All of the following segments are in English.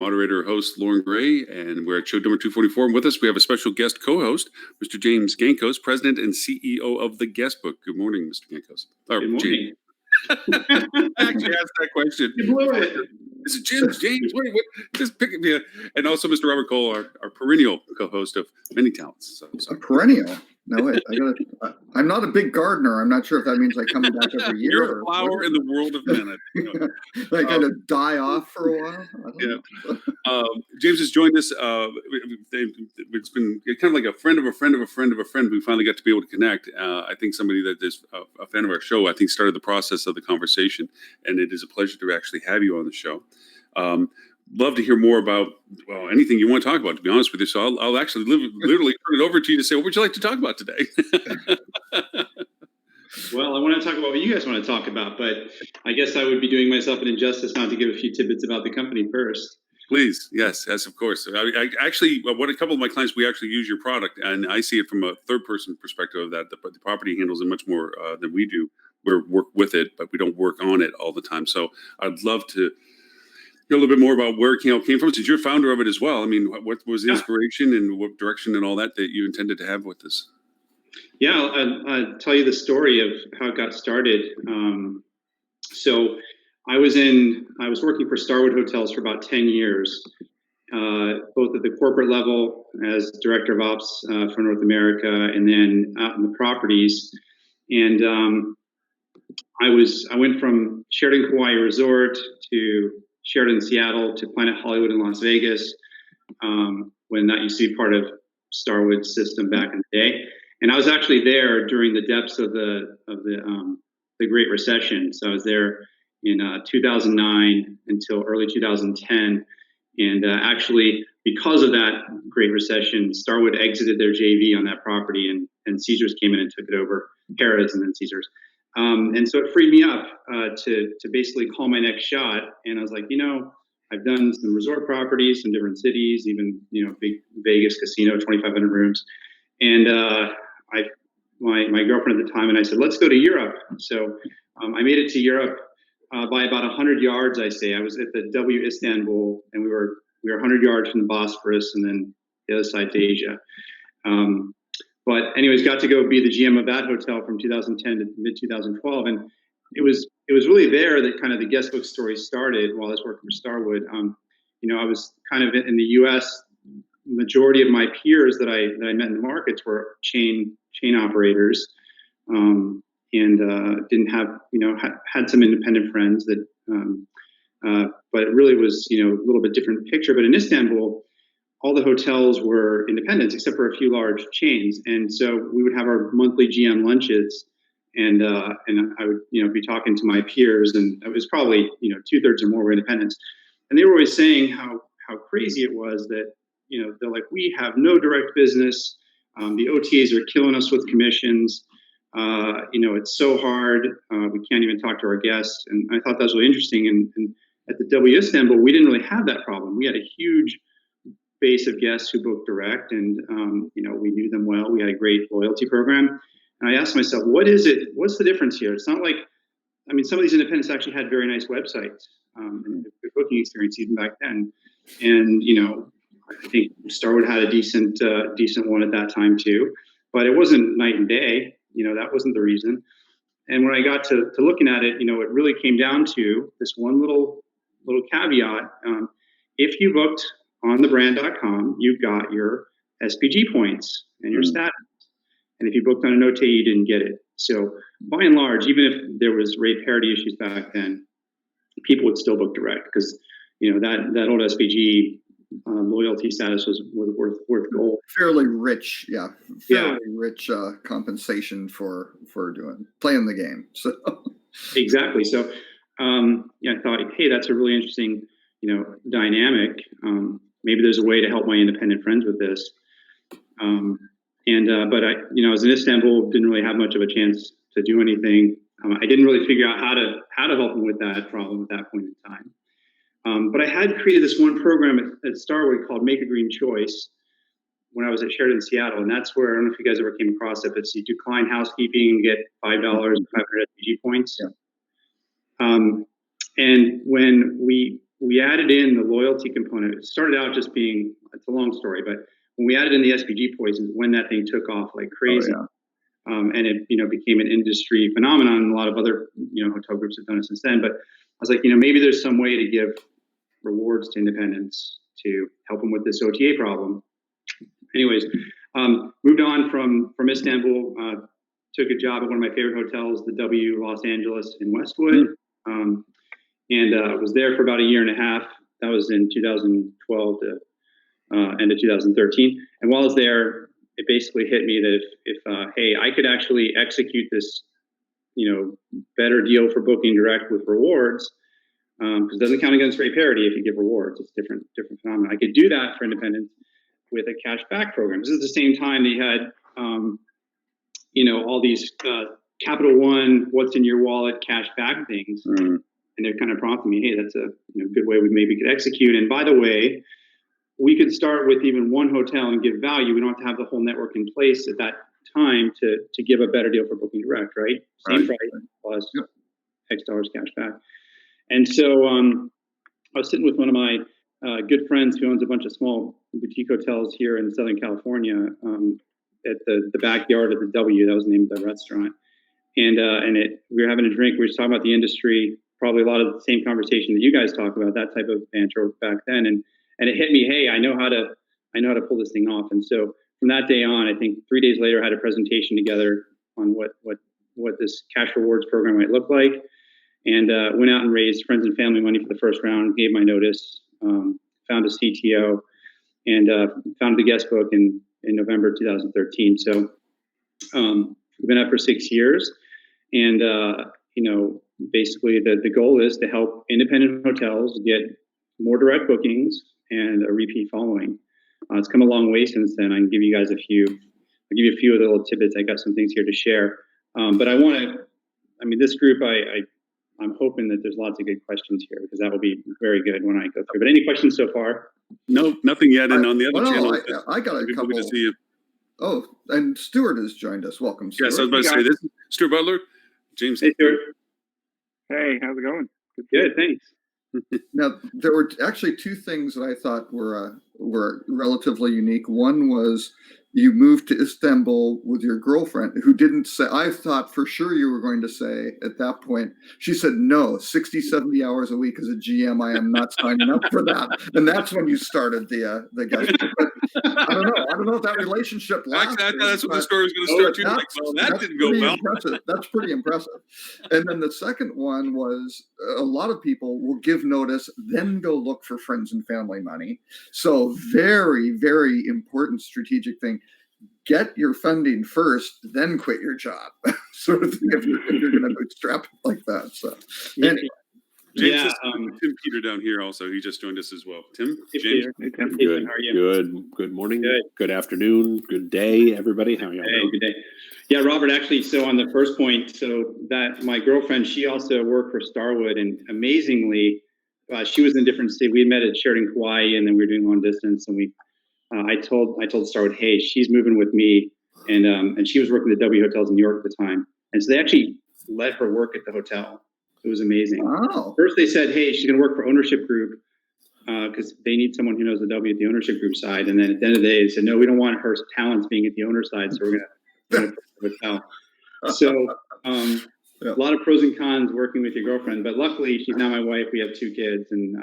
Moderator host Lauren Gray, and we're at show number 244. And with us, we have a special guest co-host, Mr. James Gankos, President and CEO of the Guest Book. Good morning, Mr. Gankos. Good morning. I actually asked that question. You blew it. Is it James? What, just pick me. And also Mr. Robert Cole, our perennial co-host of Many Talents. A perennial? No, wait. I'm not a big gardener. I'm not sure if that means like coming back every year. You're a flower in the world of men. Like kind of die off for a while. James has joined us. It's been kind of like a friend of a friend of a friend of a friend. We finally got to be able to connect. I think somebody that is a fan of our show, I think, started the process of the conversation, and it is a pleasure to actually have you on the show. Love to hear more about, well, anything you want to talk about, to be honest with you. So I'll actually literally turn it over to you to say, what would you like to talk about today? Well, I want to talk about what you guys want to talk about, but I guess I would be doing myself an injustice not to give a few tidbits about the company first. Please. Yes, of course. I actually, what a couple of my clients, we actually use your product, and I see it from a third-person perspective of that. The property handles it much more than we do. We work with it, but we don't work on it all the time. So I'd love to hear a little bit more about where it came from, since you're founder of it as well. I mean, what was the inspiration and what direction and all that you intended to have with this? Yeah, I'll tell you the story of how it got started. So I was working for Starwood Hotels for about 10 years, both at the corporate level as director of ops for North America, and then out in the properties. And I went from Sheraton Kauai Resort to Sheraton Seattle to Planet Hollywood in Las Vegas, when that used to be part of Starwood's system back in the day. And I was actually there during the depths of the Great Recession. So I was there in 2009 until early 2010. And actually, because of that Great Recession, Starwood exited their JV on that property, and Caesars came in and took it over, Harrah's and then Caesars. And so it freed me up to basically call my next shot. And I was like, I've done some resort properties, some different cities, even, big Vegas casino, 2,500 rooms. And my girlfriend at the time and I said, let's go to Europe. So I made it to Europe by about 100 yards, I say. I was at the W Istanbul, and we were 100 yards from the Bosphorus, and then the other side to Asia. But anyways, got to go be the GM of that hotel from 2010 to mid 2012, and it was really there that kind of the guest book story started while I was working for Starwood. I was kind of in the U.S. Majority of my peers that I met in the markets were chain operators, and didn't have had some independent friends that, but it really was a little bit different picture. But in Istanbul, all the hotels were independents except for a few large chains, and so we would have our monthly GM lunches, and I would be talking to my peers, and it was probably 2/3 or more were independents, and they were always saying how crazy it was that they're like, we have no direct business, the OTAs are killing us with commissions, it's so hard, we can't even talk to our guests, and I thought that was really interesting. And at the W Istanbul, we didn't really have that problem. We had a huge base of guests who booked direct, and we knew them well. We had a great loyalty program, and I asked myself, what's the difference here? It's not like, some of these independents actually had very nice websites, and good booking experience even back then, and I think Starwood had a decent one at that time too, but it wasn't night and day. That wasn't the reason. And when I got to looking at it, it really came down to this one little caveat. If you booked on thebrand.com, you got your SPG points and your status. And if you booked on an OTA, you didn't get it. So by and large, even if there was rate parity issues back then, people would still book direct because that old SPG loyalty status was worth gold. Fairly rich, rich compensation for playing the game. So exactly. So I thought, hey, that's a really interesting dynamic. Maybe there's a way to help my independent friends with this. But I was in Istanbul, didn't really have much of a chance to do anything. I didn't really figure out how to help them with that problem at that point in time. But I had created this one program at Starwood called Make a Green Choice when I was at Sheraton Seattle, and that's where, I don't know if you guys ever came across it, but you do client housekeeping and get $5 500 SPG points. Yeah. And when we we added in the loyalty component. It started out just being, it's a long story, but when we added in the SPG points, when that thing took off like crazy. Oh, yeah. And it, became an industry phenomenon, and a lot of other, hotel groups have done it since then. But I was like, maybe there's some way to give rewards to independents to help them with this OTA problem. Anyways, moved on from Istanbul, took a job at one of my favorite hotels, the W Los Angeles in Westwood, and was there for about a year and a half. That was in 2012 to end of 2013. And while I was there, it basically hit me that if hey, I could actually execute this, better deal for booking direct with rewards, because it doesn't count against rate parity if you give rewards. It's different phenomenon. I could do that for independents with a cash back program. This is the same time that you had, all these Capital One, what's in your wallet, cash back things. And they're kind of prompting me, hey, that's a good way we maybe could execute. And by the way, we could start with even one hotel and give value. We don't have to have the whole network in place at that time to give a better deal for booking direct, right? Same price plus X dollars cash back. And so I was sitting with one of my good friends who owns a bunch of small boutique hotels here in Southern California at the backyard of the W. That was the name of the restaurant. And we were having a drink. We were talking about the industry, probably a lot of the same conversation that you guys talk about, that type of banter back then. And it hit me, hey, I know how to pull this thing off. And so from that day on, I think 3 days later, I had a presentation together on what this cash rewards program might look like, and went out and raised friends and family money for the first round, gave my notice, found a CTO, and founded the guest book in November 2013. So we've been up for 6 years, and basically the goal is to help independent hotels get more direct bookings and a repeat following. It's come a long way since then. I can give you guys a few of the little tidbits. I got some things here to share. But this group, I'm hoping that there's lots of good questions here, because that will be very good when I go through. But any questions so far? No, nothing yet. And on the other channel, I got a couple. To see you. Oh, and Stuart has joined us. Welcome, Stuart. Yes, I was about to say, this is Stuart Butler. James. Hey, Stuart. Hey, how's it going? Good, thanks. Now, there were actually two things that I thought were relatively unique. One was you moved to Istanbul with your girlfriend, who didn't say, I thought for sure you were going to say at that point, she said, no, 60, 70 hours a week as a GM, I am not signing up for that. And that's when you started the guest. But I don't know if that relationship lasted. Actually, I thought that's what the story was going to start too. That didn't go well. Impressive. That's pretty impressive. And then the second one was a lot of people will give notice, then go look for friends and family money. So very, very important strategic thing. Get your funding first, then quit your job, sort of thing, if you're going to bootstrap it like that. So, anyway. James, Tim Peter down here also. He just joined us as well. Tim, James. Hey, Tim. Good. How are you? Good morning. Good afternoon. Good day, everybody. How are you? Hey, good day. Yeah, Robert. Actually, so on the first point, so that my girlfriend, she also worked for Starwood, and amazingly, she was in a different state. We met at Sheraton Kauai, and then we were doing long distance, and we. I told Starwood, hey, she's moving with me, and she was working at the W Hotels in New York at the time, and so they actually let her work at the hotel. It was amazing. Wow. First, they said, hey, she's going to work for ownership group because they need someone who knows the W at the ownership group side. And then at the end of the day, they said, no, we don't want her talents being at the owner side, so we're going to put the hotel. So a lot of pros and cons working with your girlfriend, but luckily she's now my wife. We have 2 kids, and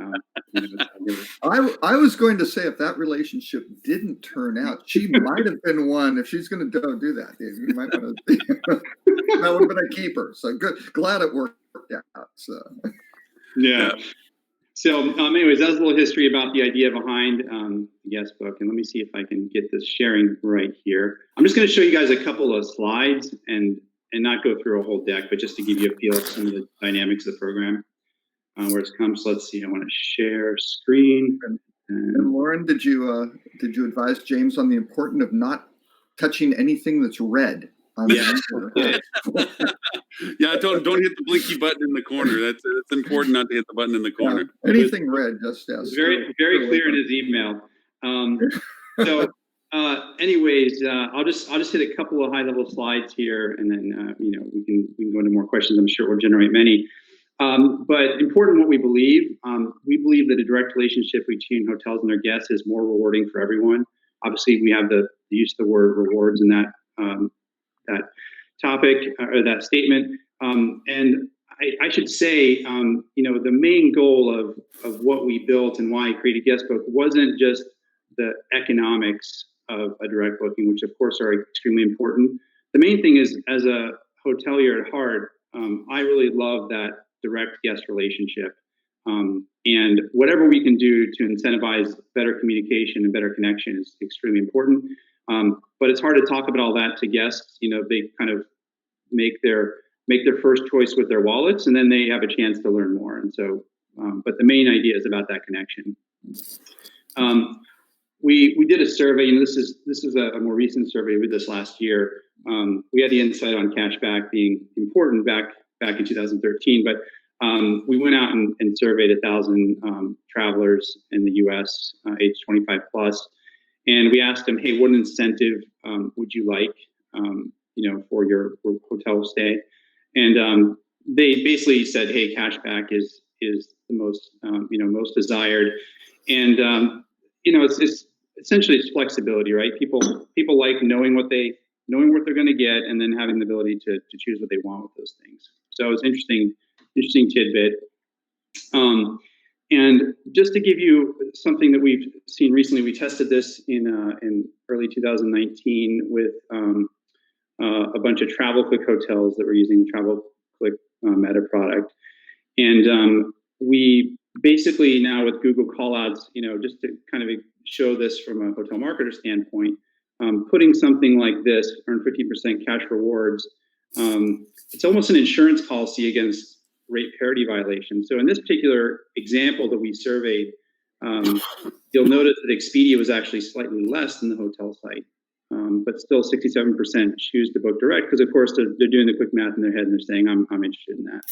I was going to say, if that relationship didn't turn out, she might have been one. If she's going to do that, you might want to. That would have been a keeper. So good, glad it worked out. So yeah. So anyways, that was a little history about the idea behind the guest book, and let me see if I can get this sharing right here. I'm just going to show you guys a couple of slides and not go through a whole deck, but just to give you a feel of some of the dynamics of the program, where it's come. So let's see. I want to share screen. And Lauren, did you advise James on the importance of not touching anything that's red? Yeah. Yeah, I told him don't hit the blinky button in the corner. That's important not to hit the button in the corner. Yeah, anything red, just it's very clear in his email. So, anyways, I'll just hit a couple of high level slides here, and then we can go into more questions. I'm sure we'll generate many. But important what we believe that a direct relationship between hotels and their guests is more rewarding for everyone. Obviously, we have the use of the word rewards in that topic or that statement. And I should say, the main goal of what we built and why I created Guest Book wasn't just the economics of a direct booking, which of course are extremely important. The main thing is, as a hotelier at heart, I really love that direct guest relationship. And whatever we can do to incentivize better communication and better connection is extremely important. But it's hard to talk about all that to guests. They kind of make their first choice with their wallets, and then they have a chance to learn more. And so, but the main idea is about that connection. We did a survey, and this is a more recent survey we did this last year. We had the insight on cashback being important back in 2013, but we went out and surveyed 1,000 travelers in the U.S. Age 25 plus, and we asked them, "Hey, what incentive would you like, for your hotel stay?" And they basically said, "Hey, cashback is the most most desired," and it's essentially it's flexibility, right? People like knowing what they're going to get, and then having the ability to choose what they want with those things. So it's interesting tidbit. And just to give you something that we've seen recently, we tested this in early 2019 with a bunch of TravelClick hotels that were using the TravelClick meta product, and we basically now with Google callouts, just to kind of show this from a hotel marketer standpoint, putting something like this, earn 50% cash rewards, it's almost an insurance policy against rate parity violations. So in this particular example that we surveyed, you'll notice that Expedia was actually slightly less than the hotel site, but still 67% choose to book direct because, of course, they're doing the quick math in their head and they're saying, I'm interested in that.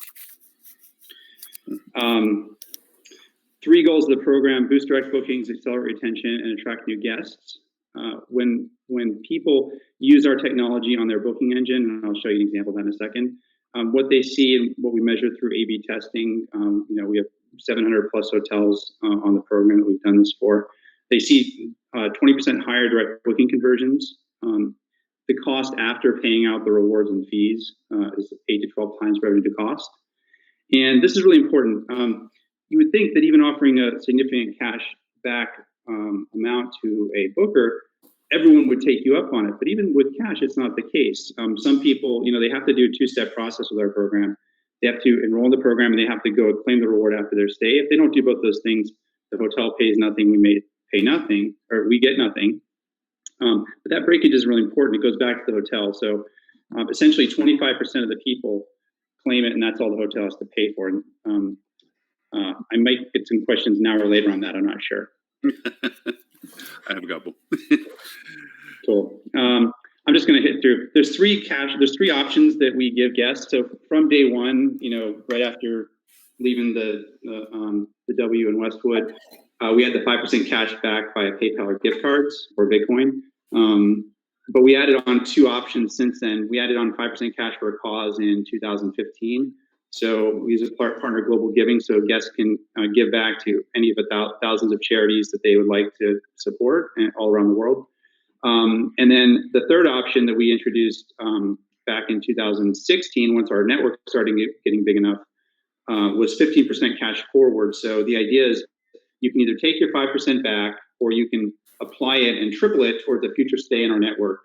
3 goals of the program: boost direct bookings, accelerate retention, and attract new guests. When people use our technology on their booking engine, and I'll show you an example of that in a second, what they see and what we measure through A/B testing, we have 700 plus hotels on the program that we've done this for. They see 20% higher direct booking conversions. The cost after paying out the rewards and fees is 8 to 12 times revenue to cost. And this is really important. You would think that even offering a significant cash back amount to a booker, everyone would take you up on it. But even with cash, it's not the case. Some people, they have to do a 2-step process with our program. They have to enroll in the program, and they have to go claim the reward after their stay. If they don't do both those things, the hotel pays nothing, we may pay nothing, or we get nothing. But that breakage is really important. It goes back to the hotel. So essentially 25% of the people claim it, and that's all the hotel has to pay for. And I might get some questions now or later on that. I'm not sure. I have a couple. Cool. I'm just going to hit through. There's 3 options that we give guests. So from day one, right after leaving the W in Westwood, we had the 5% cash back via PayPal or gift cards or Bitcoin. But we added on 2 options since then. We added on 5% cash for a cause in 2015. So we use a partner global giving, so guests can give back to any of the thousands of charities that they would like to support all around the world. And then the third option that we introduced back in 2016, once our network started getting big enough, was 15% cash forward. So the idea is you can either take your 5% back, or you can apply it and triple it towards a future stay in our network.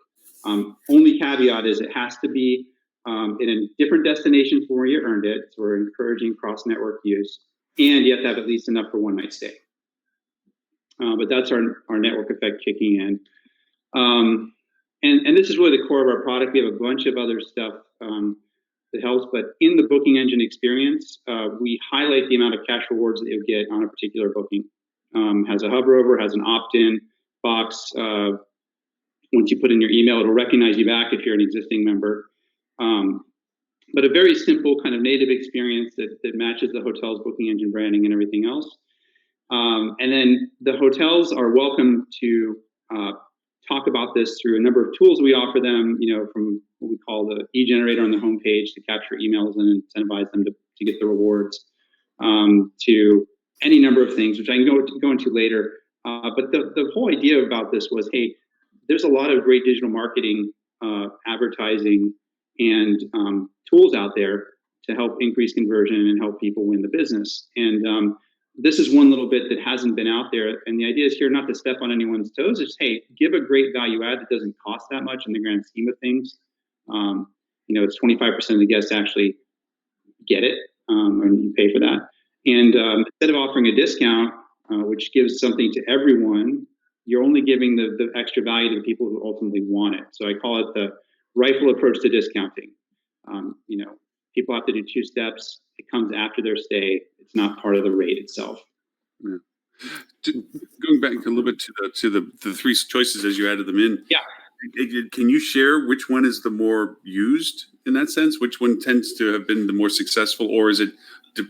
Only caveat is it has to be in a different destination from where you earned it. So we're encouraging cross-network use, and you have to have at least enough for one night stay. But that's our network effect kicking in. And this is really the core of our product. We have a bunch of other stuff that helps, but in the booking engine experience, we highlight the amount of cash rewards that you'll get on a particular booking. Has a hover over, has an opt-in box. Once you put in your email, it'll recognize you back if you're an existing member. But a very simple kind of native experience that matches the hotel's booking engine branding and everything else. And then the hotels are welcome to talk about this through a number of tools we offer them, from what we call the e-generator on the homepage to capture emails and incentivize them to to get the rewards, to any number of things, which I can go into later. But the whole idea about this was, hey, there's a lot of great digital marketing, advertising, and tools out there to help increase conversion and help people win the business. And this is one little bit that hasn't been out there. And the idea is here not to step on anyone's toes. It's, hey, give a great value add that doesn't cost that much in the grand scheme of things. It's 25% of the guests actually get it, and you pay for that. And instead of offering a discount, which gives something to everyone, you're only giving the extra value to the people who ultimately want it. So I call it the rifle approach to discounting. People have to do 2 steps. It comes after their stay. It's not part of the rate itself. Yeah. Going back a little bit to the 3 choices as you added them in. Yeah. Can you share which one is the more used in that sense? Which one tends to have been the more successful, or is it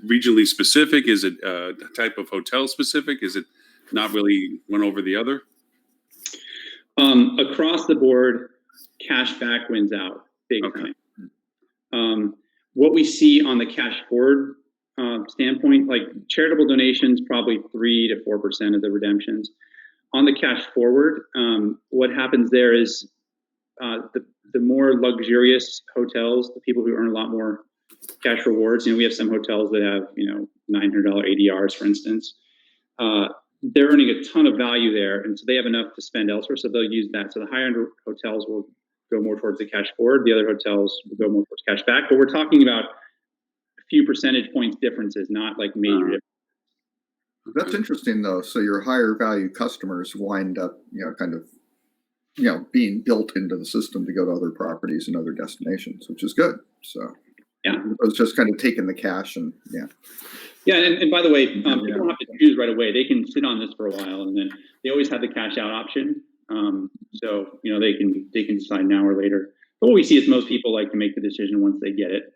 regionally specific? Is it a type of hotel specific? Is it not really one over the other? Across the board, cash back wins out big time. What we see on the cash forward standpoint, like charitable donations, probably 3 to 4% of the redemptions. On the cash forward, what happens there is the more luxurious hotels, the people who earn a lot more cash rewards. We have some hotels that have $900 ADRs, for instance. They're earning a ton of value there, and so they have enough to spend elsewhere. So they'll use that. So the higher end hotels will go more towards the cash forward. The other hotels will go more towards cash back. But we're talking about a few percentage points differences, not like major differences. That's interesting, though. So your higher value customers wind up, being built into the system to go to other properties and other destinations, which is good. So yeah, it was just kind of taking the cash and Yeah, and by the way, people don't have to choose right away. They can sit on this for a while, and then they always have the cash out option. So they can decide now or later. But what we see is most people like to make the decision once they get it.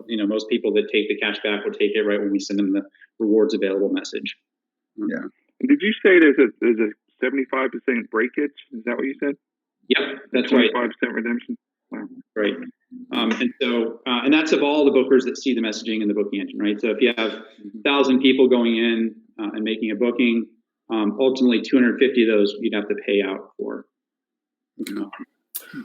Most people that take the cash back will take it right when we send them the rewards available message. Yeah. And did you say there's a 75% breakage? Is that what you said? Yep, that's right. 25% redemption. Wow. Right. And that's of all the bookers that see the messaging in the booking engine, right? So if you have 1,000 people going in and making a booking, ultimately 250 of those you'd have to pay out for.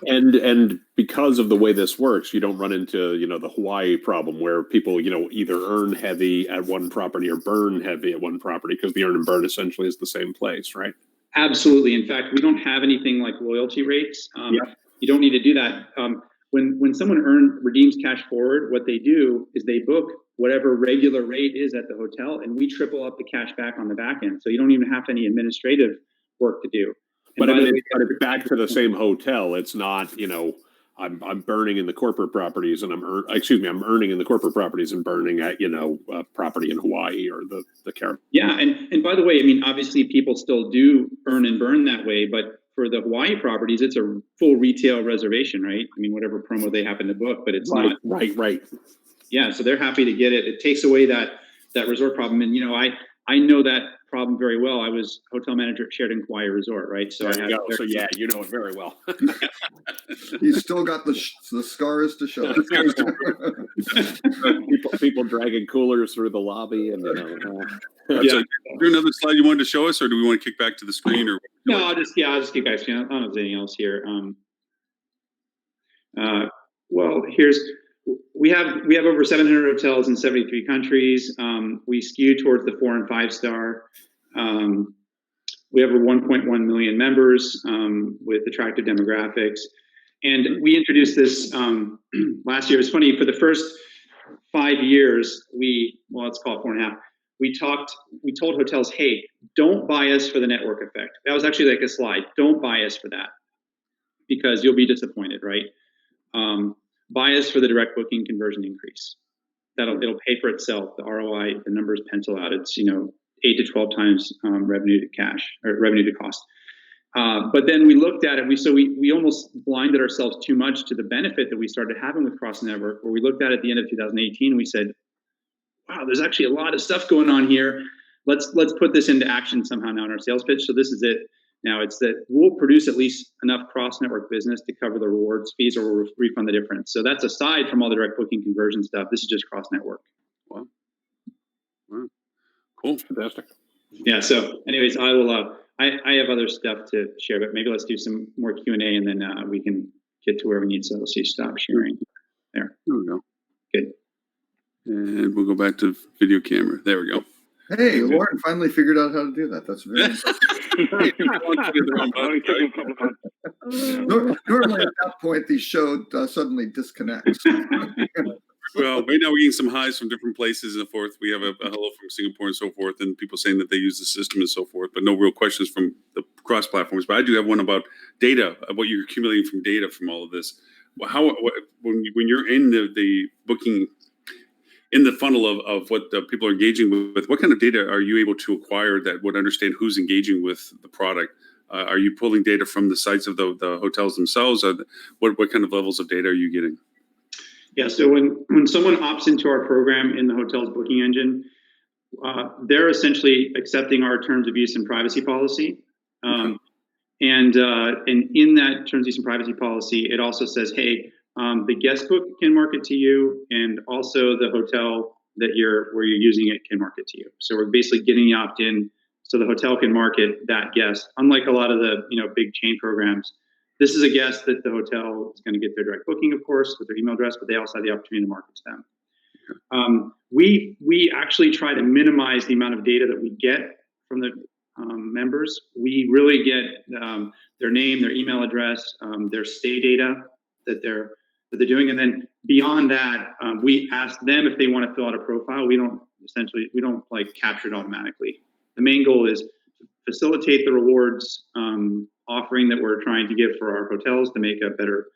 And because of the way this works, you don't run into the Hawaii problem where people either earn heavy at one property or burn heavy at one property, because the earn and burn essentially is the same place, right? Absolutely. In fact, we don't have anything like loyalty rates. You don't need to do that. When someone redeems cash forward, what they do is they book whatever regular rate is at the hotel, and we triple up the cash back on the back end. So you don't even have any administrative work to do. But it's back to the same hotel. It's not, I'm burning in the corporate properties and I'm earning in the corporate properties and burning at, a property in Hawaii or the Caribbean. Yeah. And by the way, obviously people still do earn and burn that way, but for the Hawaii properties, it's a full retail reservation, right? Whatever promo they happen to book, but it's not. Right. Yeah. So they're happy to get it. It takes away that resort problem. And, I know that problem very well. I was hotel manager at Sheraton Kauai Resort, right? So there you go. So yeah, you know it very well. You still got the scars to show. people dragging coolers through the lobby, and So, is there another slide you wanted to show us, or do we want to kick back to the screen? Or no, I'll just keep guys. I don't know if there's anything else here. Well, we have over 700 hotels in 73 countries. We skew towards the 4 and 5 star. We have over 1.1 million members with attractive demographics. And we introduced this last year. It's funny, for the first 5 years, let's call it 4.5. We told hotels, hey, don't buy us for the network effect. That was actually like a slide. Don't buy us for that, because you'll be disappointed, right? Buy us for the direct booking conversion increase. It'll pay for itself. The ROI, the numbers pencil out. It's 8 to 12 times revenue to cash, or revenue to cost. But then we looked at it. We almost blinded ourselves too much to the benefit that we started having with Cross Network. Where we looked at it at the end of 2018, and we said, "Wow, there's actually a lot of stuff going on here. Let's put this into action somehow now in our sales pitch." So this is it. Now it's that we'll produce at least enough cross-network business to cover the rewards fees, or we'll refund the difference. So that's aside from all the direct booking conversion stuff. This is just cross-network. Wow. Wow. Cool. Fantastic. Yeah. So, anyways, I will. I have other stuff to share, but maybe let's do some more Q&A, and then we can get to where we need. So, let's see. Stop sharing. There. There we go. Good. And we'll go back to video camera. There we go. Hey, Lauren finally figured out how to do that. That's very Normally at that point, the show suddenly disconnects. Well, right now we're getting some highs from different places and so forth. We have a hello from Singapore and so forth, and people saying that they use the system and so forth, but no real questions from the cross platforms. But I do have one about data, what you're accumulating from data from all of this. When you're in the booking, in the funnel of what the people are engaging with, what kind of data are you able to acquire that would understand who's engaging with the product? Are you pulling data from the sites of the hotels themselves? What kind of levels of data are you getting? Yeah, so when someone opts into our program in the hotel's booking engine, they're essentially accepting our terms of use and privacy policy. And in that terms of use and privacy policy, it also says, hey, the guest book can market to you, and also the hotel where you're using it can market to you. So we're basically getting the opt-in so the hotel can market that guest. Unlike a lot of the big chain programs, this is a guest that the hotel is going to get their direct booking, of course, with their email address, but they also have the opportunity to market to them. We actually try to minimize the amount of data that we get from the members. We really get their name, their email address, their stay data that they're doing, and then beyond that, we ask them if they want to fill out a profile. We don't like capture it automatically. The main goal is to facilitate the rewards offering that we're trying to give for our hotels to make a better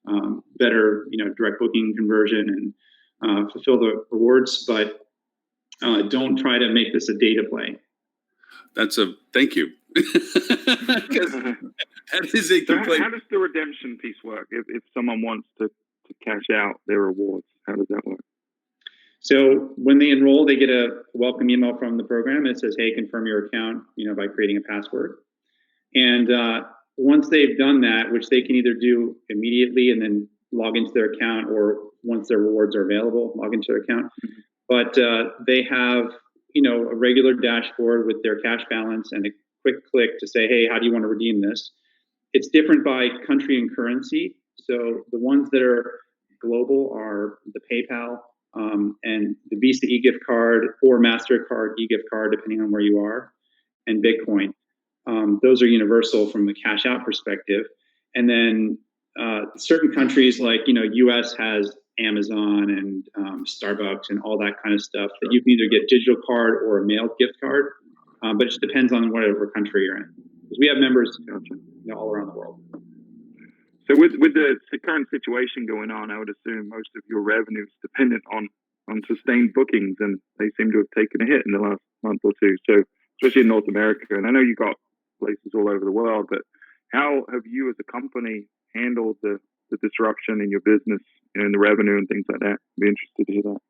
direct booking conversion and fulfill the rewards, but don't try to make this a data play. That's a thank you. That is a complaint. How does the redemption piece work? If someone wants to cash out their rewards, how does that work? So when they enroll, they get a welcome email from the program. It says, hey, confirm your account, by creating a password. And once they've done that, which they can either do immediately and then log into their account, or once their rewards are available, log into their account. But they have, a regular dashboard with their cash balance and a quick click to say, hey, how do you want to redeem this? It's different by country and currency. So the ones that are global are the PayPal and the Visa e-gift card or MasterCard e-gift card, depending on where you are, and Bitcoin. Those are universal from the cash out perspective. And then certain countries like, US has Amazon and Starbucks and all that kind of stuff that you can either get digital card or a mailed gift card, but it just depends on whatever country you're in. Because we have members all around the world. So with the current situation going on, I would assume most of your revenue is dependent on sustained bookings, and they seem to have taken a hit in the last month or two. So especially in North America, and I know you got places all over the world, but how have you as a company handled the disruption in your business and the revenue and things like that? I'd be interested to hear that.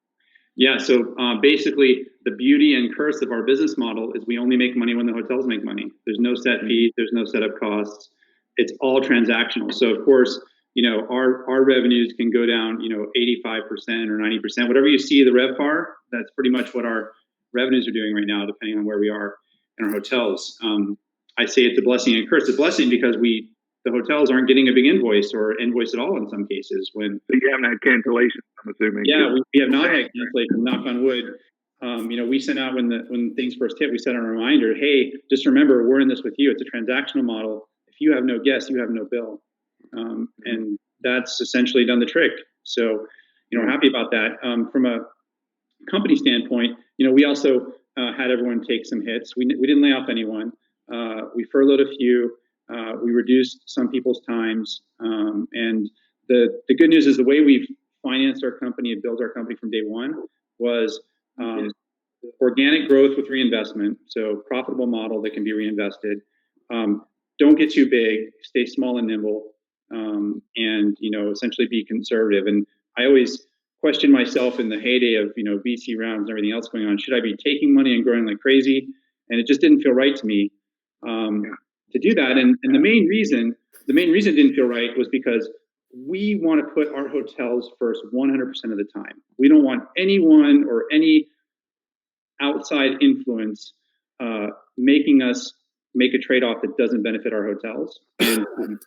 Yeah, so basically the beauty and curse of our business model is we only make money when the hotels make money. There's no set fees, there's no setup costs. It's all transactional. So of course, our revenues can go down, 85% or 90%, whatever you see the RevPAR, that's pretty much what our revenues are doing right now, depending on where we are in our hotels. I say it's a blessing and a curse. It's a blessing because the hotels aren't getting a big invoice or invoice at all in some cases. So you haven't had cancellations, I'm assuming. Yeah, we have not had cancellations, knock on wood. We sent out when things first hit, we sent a reminder, hey, just remember, we're in this with you. It's a transactional model. If you have no guests, you have no bill. And that's essentially done the trick. So, we're happy about that. From a company standpoint, we also had everyone take some hits. We didn't lay off anyone. We furloughed a few. We reduced some people's times. And the good news is the way we've financed our company and built our company from day one was organic growth with reinvestment. So profitable model that can be reinvested. Don't get too big, stay small and nimble, and essentially be conservative. And I always question myself in the heyday of VC rounds and everything else going on. Should I be taking money and growing like crazy? And it just didn't feel right to me to do that. And the main reason it didn't feel right was because we want to put our hotels first 100% of the time. We don't want anyone or any outside influence making us make a trade-off that doesn't benefit our hotels. And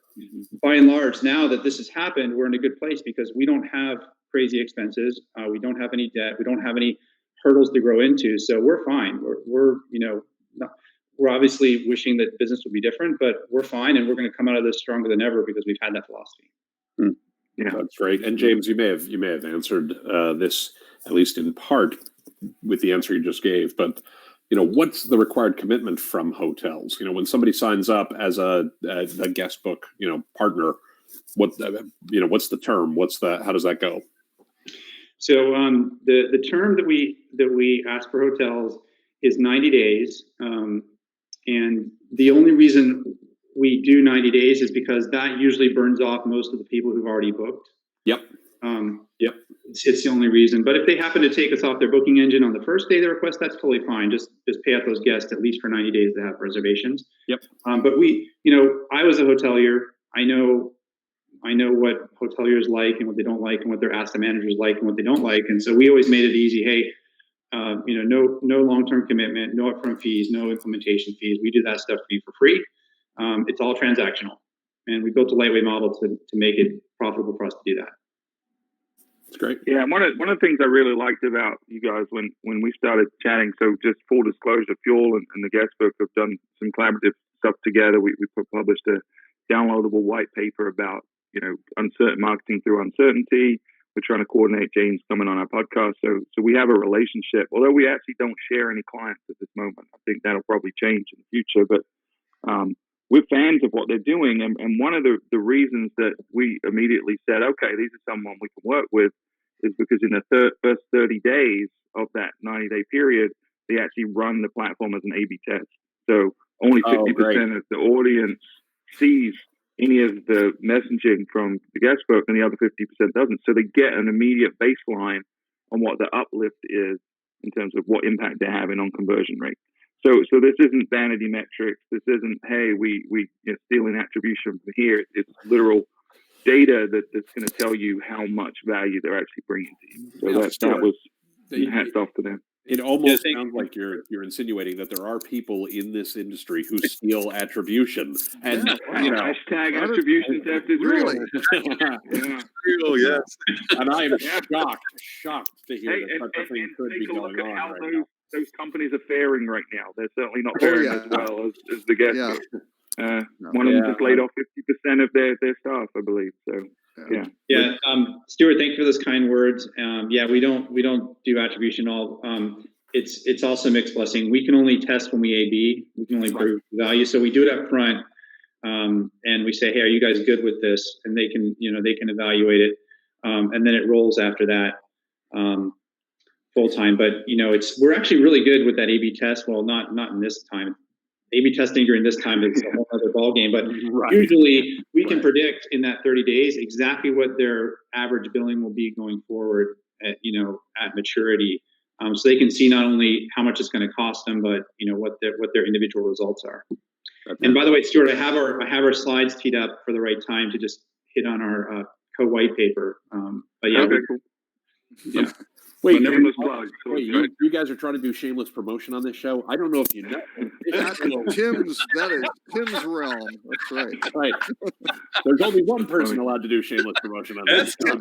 by and large, now that this has happened, we're in a good place because we don't have crazy expenses. We don't have any debt. We don't have any hurdles to grow into. So we're fine. We're obviously wishing that business would be different, but we're fine, and we're going to come out of this stronger than ever because we've had that philosophy. Yeah, that's great. And James, you may have answered this at least in part with the answer you just gave, but what's the required commitment from hotels? When somebody signs up as a guest book, partner, what's the term? How does that go? So the term that we ask for hotels is 90 days, and the only reason we do 90 days is because that usually burns off most of the people who've already booked. Yep. It's the only reason. But if they happen to take us off their booking engine on the first day of the request, that's totally fine. Just pay out those guests at least for 90 days to have reservations. Yep. But I was a hotelier. I know what hoteliers like and what they don't like, and what their asset managers like and what they don't like. And so we always made it easy. Hey, no long-term commitment, no upfront fees, no implementation fees. We do that stuff for you for free. It's all transactional, and we built a lightweight model to make it profitable for us to do that. That's great. Yeah, one of the things I really liked about you guys when we started chatting. So just full disclosure, Fuel and the guest book have done some collaborative stuff together. We published a downloadable white paper about uncertain marketing through uncertainty. We're trying to coordinate James coming on our podcast. So we have a relationship, although we actually don't share any clients at this moment. I think that'll probably change in the future, but we're fans of what they're doing. And one of the reasons that we immediately said, okay, these are someone we can work with, is because in the first 30 days of that 90-day period, they actually run the platform as an A/B test. So only 50% of the audience sees any of the messaging from the guest book, and the other 50% doesn't. So they get an immediate baseline on what the uplift is in terms of what impact they're having on conversion rate. So this isn't vanity metrics. This isn't, hey, we stealing attribution from here. It's literal data that's going to tell you how much value they're actually bringing to you. So that was hats off to them. It almost sounds like you're insinuating that there are people in this industry who steal attribution, and hashtag attribution theft is really real. Yes. And I am shocked to hear that such a thing could be going on how right now. Those companies are faring right now. They're certainly not faring as well as the guest book. One of them just laid off 50% of their staff, I believe. So Stuart, thank you for those kind words. We don't do attribution at all. It's also a mixed blessing. We can only test when we A/B. We can only prove value. So we do it up front, and we say, hey, are you guys good with this? And they can evaluate it, and then it rolls after that full time. But we're actually really good with that A/B test. Well, not in this time. A/B testing during this time is a whole other ballgame, but usually we can predict in that 30 days exactly what their average billing will be going forward at maturity. So they can see not only how much it's going to cost them, but what their individual results are. And by the way, Stuart, I have our slides teed up for the right time to just hit on our co-white paper. Wait, you guys are trying to do shameless promotion on this show? I don't know if you know. That is Tim's realm. That's right. Right. There's only one person allowed to do shameless promotion on this show.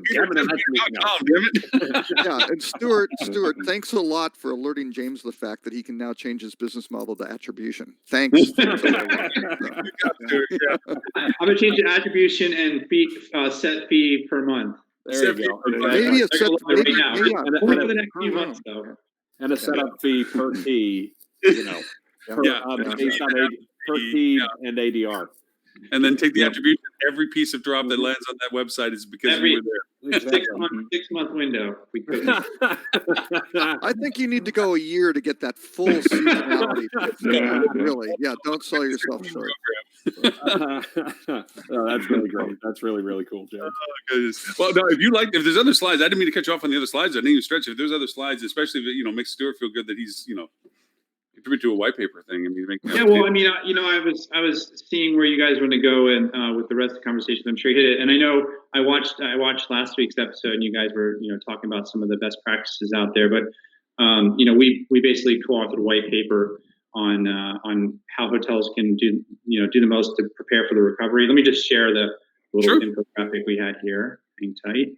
Yeah, and Stuart, thanks a lot for alerting James the fact that he can now change his business model to attribution. Thanks. I'm gonna change the attribution and set fee per month. There you go. Maybe it's over the next few months, though. And a setup fee per key, based on per key and ADR. And then take the attribution. Every piece of drop that lands on that website is because we were there. Exactly. 6-month window. I think you need to go a year to get that full seasonality. Really, don't sell yourself short. That's really great. That's really, really cool, James. Well, no, if there's other slides, I didn't mean to cut you off on the other slides. I didn't even stretch. If there's other slides, especially if it makes Stuart feel good that he's contribute to a white paper thing. I mean, Yeah, well, I mean, I was seeing where you guys want to go, and with the rest of the conversation, I'm sure you hit it. And I know I watched last week's episode, and you guys were talking about some of the best practices out there. But we basically co-authored a white paper on how hotels can do the most to prepare for the recovery. Let me just share the little infographic we had here. Hang tight.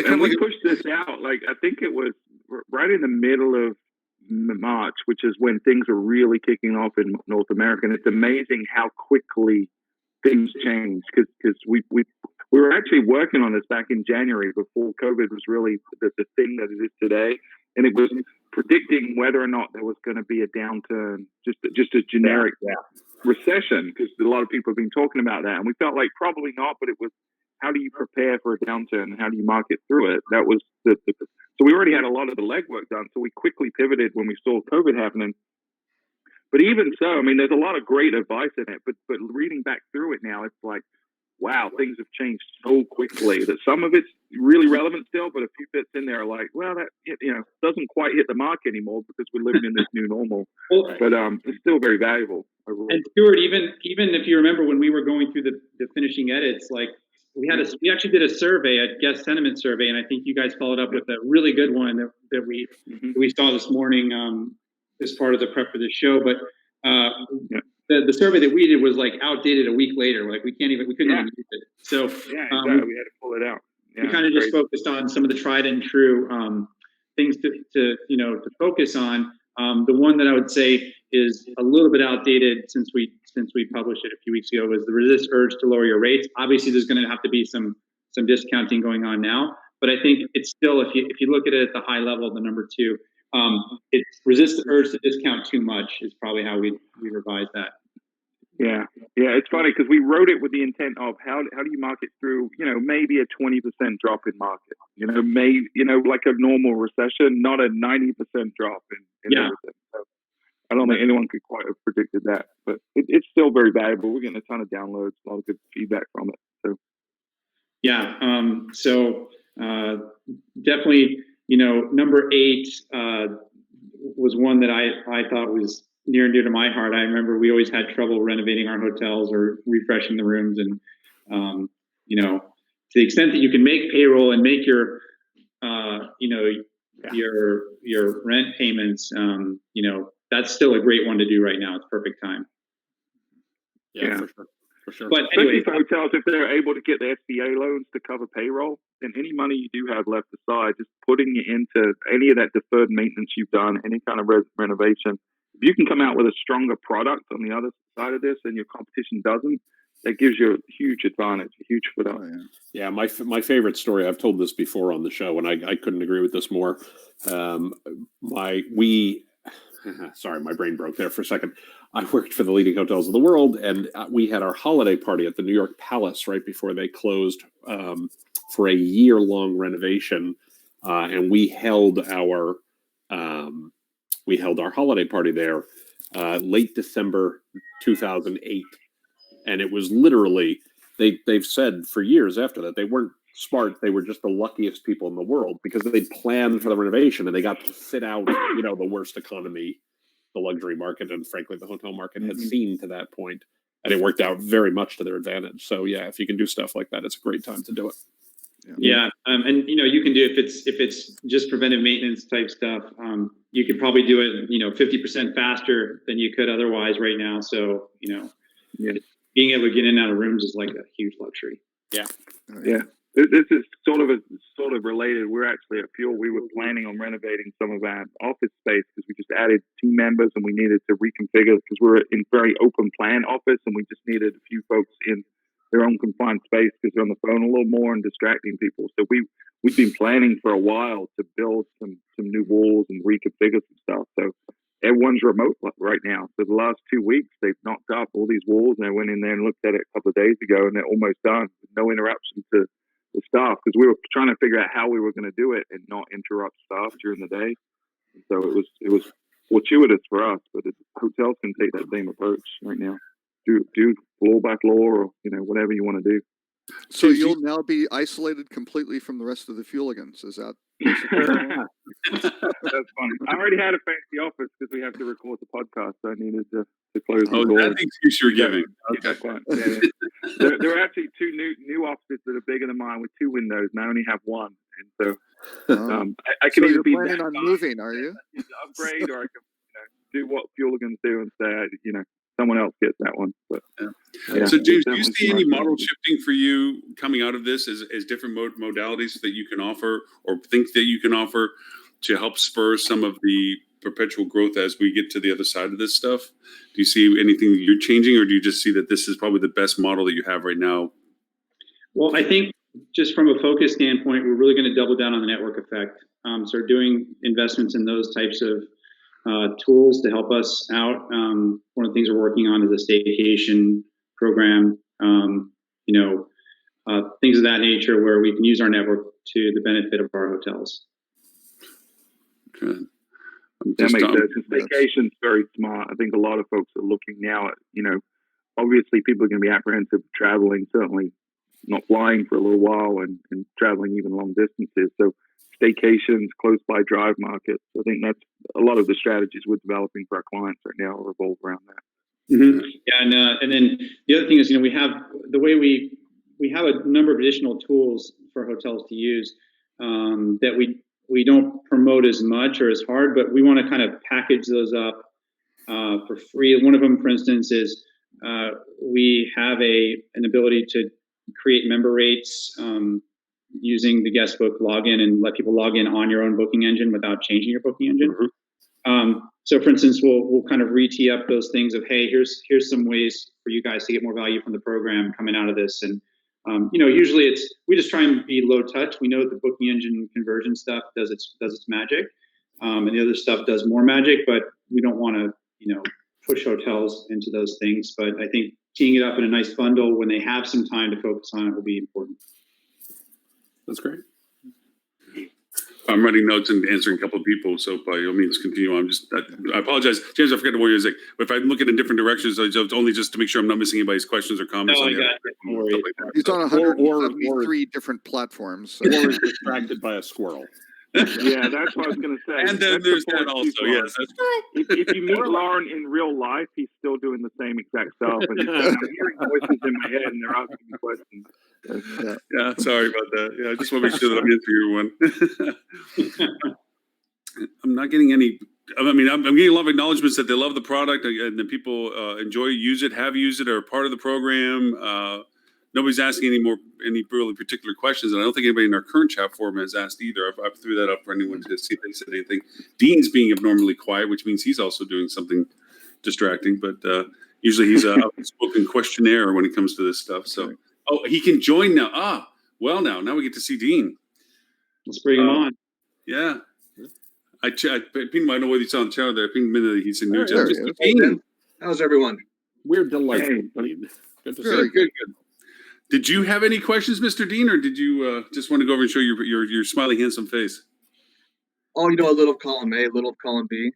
And we pushed this out. Like, I think it was right in the middle of March, which is when things are really kicking off in North America. And it's amazing how quickly things change, because we were actually working on this back in January before COVID was really the thing that it is today. And it was predicting whether or not there was going to be a downturn, just a generic recession, because a lot of people have been talking about that. And we felt like probably not, but it was, how do you prepare for a downturn and how do you market through it? That was so we already had a lot of the legwork done. So we quickly pivoted when we saw COVID happening. But even so, I mean, there's a lot of great advice in it, but reading back through it now, it's like, wow, things have changed so quickly that some of it's really relevant still, but a few bits in there are like, well, that doesn't quite hit the mark anymore because we're living in this new normal. But it's still very valuable overall. And Stuart, even if you remember when we were going through the finishing edits, like we actually did a survey, a guest sentiment survey, and I think you guys followed up with a really good one that we saw this morning as part of the prep for this show. But the survey that we did was like outdated a week later. Like we couldn't even use it. So exactly. We had to pull it out. Yeah, we kind of just focused on some of the tried and true things to focus on. The one that I would say is a little bit outdated since we published it a few weeks ago was the resist urge to lower your rates. Obviously, there's going to have to be some discounting going on now, but I think it's still, if you look at it at the high level, the number 2, it's resist the urge to discount too much is probably how we revise that. Yeah, it's funny because we wrote it with the intent of how do you market through maybe a 20% drop in market, like a normal recession, not a 90% drop in everything. So I don't think anyone could quite have predicted that, but it's still very valuable. We're getting a ton of downloads, a lot of good feedback from it. So definitely, number 8 was one that I thought was near and dear to my heart. I remember we always had trouble renovating our hotels or refreshing the rooms, and to the extent that you can make payroll and make your your rent payments, that's still a great one to do right now. It's perfect time. Yeah. For sure. But anyway, for hotels, if they're able to get the SBA loans to cover payroll, then any money you do have left aside, just putting it into any of that deferred maintenance you've done, any kind of renovation, if you can come out with a stronger product on the other side of this and your competition doesn't, that gives you a huge advantage, a huge foot up. Yeah, my favorite story, I've told this before on the show, and I couldn't agree with this more. Sorry, my brain broke there for a second. I worked for the leading hotels of the world, and we had our holiday party at the New York Palace right before they closed for a year-long renovation, and we held our holiday party there late December 2008, and it was literally they've said for years after that they weren't smart. They were just the luckiest people in the world because they planned for the renovation and they got to sit out, the worst economy the luxury market and frankly the hotel market had seen to that point, and it worked out very much to their advantage. So if you can do stuff like that, it's a great time to do it. And you can do, if it's just preventive maintenance type stuff, you could probably do it 50% faster than you could otherwise right now. So being able to get in and out of rooms is like a huge luxury. This is sort of related. We're actually at Fuel. We were planning on renovating some of our office space because we just added team members and we needed to reconfigure because we're in very open plan office and we just needed a few folks in their own confined space because they're on the phone a little more and distracting people. So we've been planning for a while to build some new walls and reconfigure some stuff. So everyone's remote right now. So the last 2 weeks, they've knocked up all these walls and I went in there and looked at it a couple of days ago and they're almost done with no interruption to the staff because we were trying to figure out how we were going to do it and not interrupt staff during the day. And so it was fortuitous for us, but hotels can take that same approach right now. Do floor by floor or whatever you want to do. So you'll now be isolated completely from the rest of the Fueligans, is that That's funny. I already had a fancy office because we have to record the podcast, so I needed to close the door. That's the excuse you're giving. Okay. There are actually two new offices that are bigger than mine with 2 windows, and I only have one. And so I can So either you're be planning on moving, are you? Upgrade, or I can do what Fueligans do and say, someone else gets that one. But so James, do you see any model shifting for you coming out of this as different modalities that you can offer or think that you can offer to help spur some of the perpetual growth as we get to the other side of this stuff? Do you see anything that you're changing, or do you just see that this is probably the best model that you have right now? Well, I think just from a focus standpoint, we're really going to double down on the network effect. So doing investments in those types of tools to help us out. One of the things we're working on is a staycation program, things of that nature where we can use our network to the benefit of our hotels. Good. That makes sense. Staycation's very smart. I think a lot of folks are looking now at, obviously people are going to be apprehensive traveling, certainly not flying for a little while and traveling even long distances. So staycations, close by drive markets. I think that's a lot of the strategies we're developing for our clients right now revolve around that. Mm-hmm. Yeah, and then the other thing is, we have the way we have a number of additional tools for hotels to use that we don't promote as much or as hard, but we want to kind of package those up for free. One of them, for instance, is we have an ability to create member rates using the guest book login and let people log in on your own booking engine without changing your booking engine. Mm-hmm. So for instance, we'll kind of re-tee up those things of, hey, here's some ways for you guys to get more value from the program coming out of this. And, usually we just try and be low touch. We know the booking engine conversion stuff does its magic. And the other stuff does more magic, but we don't want to, push hotels into those things. But I think teeing it up in a nice bundle when they have some time to focus on it will be important. That's great. I'm writing notes and answering a couple of people, so by all means continue on. I apologize, James. I forgot to warn you. Is like if I'm looking in different directions, it's only just to make sure I'm not missing anybody's questions or comments. No, I got it. Don't worry. He's on 173 different platforms. So. Or is distracted by a squirrel. Yeah, that's what I was going to say. And then there's that also. Yes, that's if you meet Lauren in real life, he's still doing the same exact stuff. And I'm hearing voices in my head, and they're asking me questions. Yeah, sorry about that. Yeah, I just want to make sure that I'm answering everyone. I'm not getting any. I'm getting a lot of acknowledgments that they love the product and that people enjoy, use it, have used it, or are part of the program. Nobody's asking any really particular questions, and I don't think anybody in our current chat forum has asked either. I threw that up for anyone to see if they said anything. Dean's being abnormally quiet, which means he's also doing something distracting, but usually he's a outspoken questionnaire when it comes to this stuff. So, he can join now. Now we get to see Dean. Let's bring him on. Yeah. I pinged him. I don't know whether he's on the channel there. I pinged him that he's in new chat. Dean. How's everyone? We're delighted. Good to see you. Good. Did you have any questions, Mr. Dean, or did you just want to go over and show your smiling, handsome face? Oh, a little of column A, a little of column B.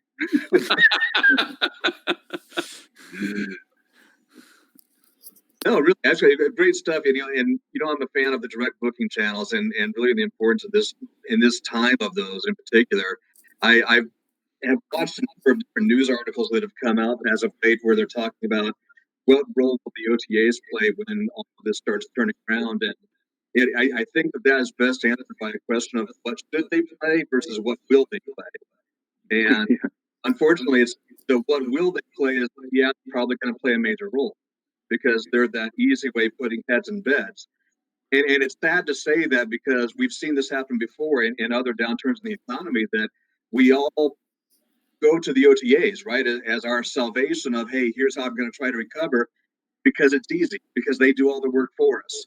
No, really, actually, great stuff. And I'm a fan of the direct booking channels and really the importance of this in this time of those in particular. I have watched a number of different news articles that have come out as of late where they're talking about what role will the OTAs play when all of this starts turning around. And I think that is best answered by a question of what should they play versus what will they play. And unfortunately, it's the what will they play is, probably going to play a major role because they're that easy way of putting heads in beds. And it's sad to say that because we've seen this happen before in other downturns in the economy that we all go to the OTAs, right, as our salvation of, hey, here's how I'm going to try to recover because it's easy, because they do all the work for us.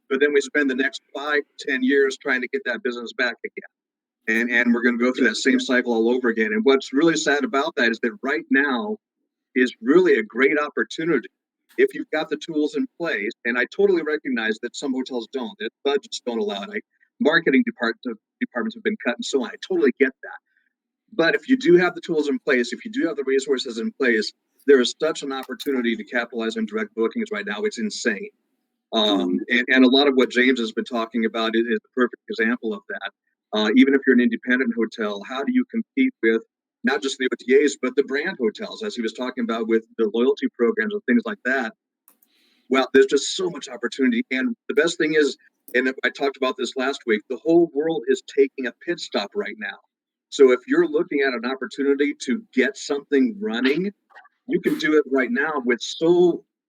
But then we spend the next 5-10 years trying to get that business back again. And we're going to go through that same cycle all over again. And what's really sad about that is that right now is really a great opportunity if you've got the tools in place. And I totally recognize that some hotels don't, that budgets don't allow it. Marketing departments have been cut and so on. I totally get that. But if you do have the tools in place, if you do have the resources in place, there is such an opportunity to capitalize on direct bookings right now. It's insane. And a lot of what James has been talking about is the perfect example of that. even if you're an independent hotel, how do you compete with not just the OTAs, but the brand hotels, as he was talking about with the loyalty programs and things like that? Well, there's just so much opportunity. And the best thing is, and I talked about this last week, the whole world is taking a pit stop right now. So if you're looking at an opportunity to get something running, you can do it right now with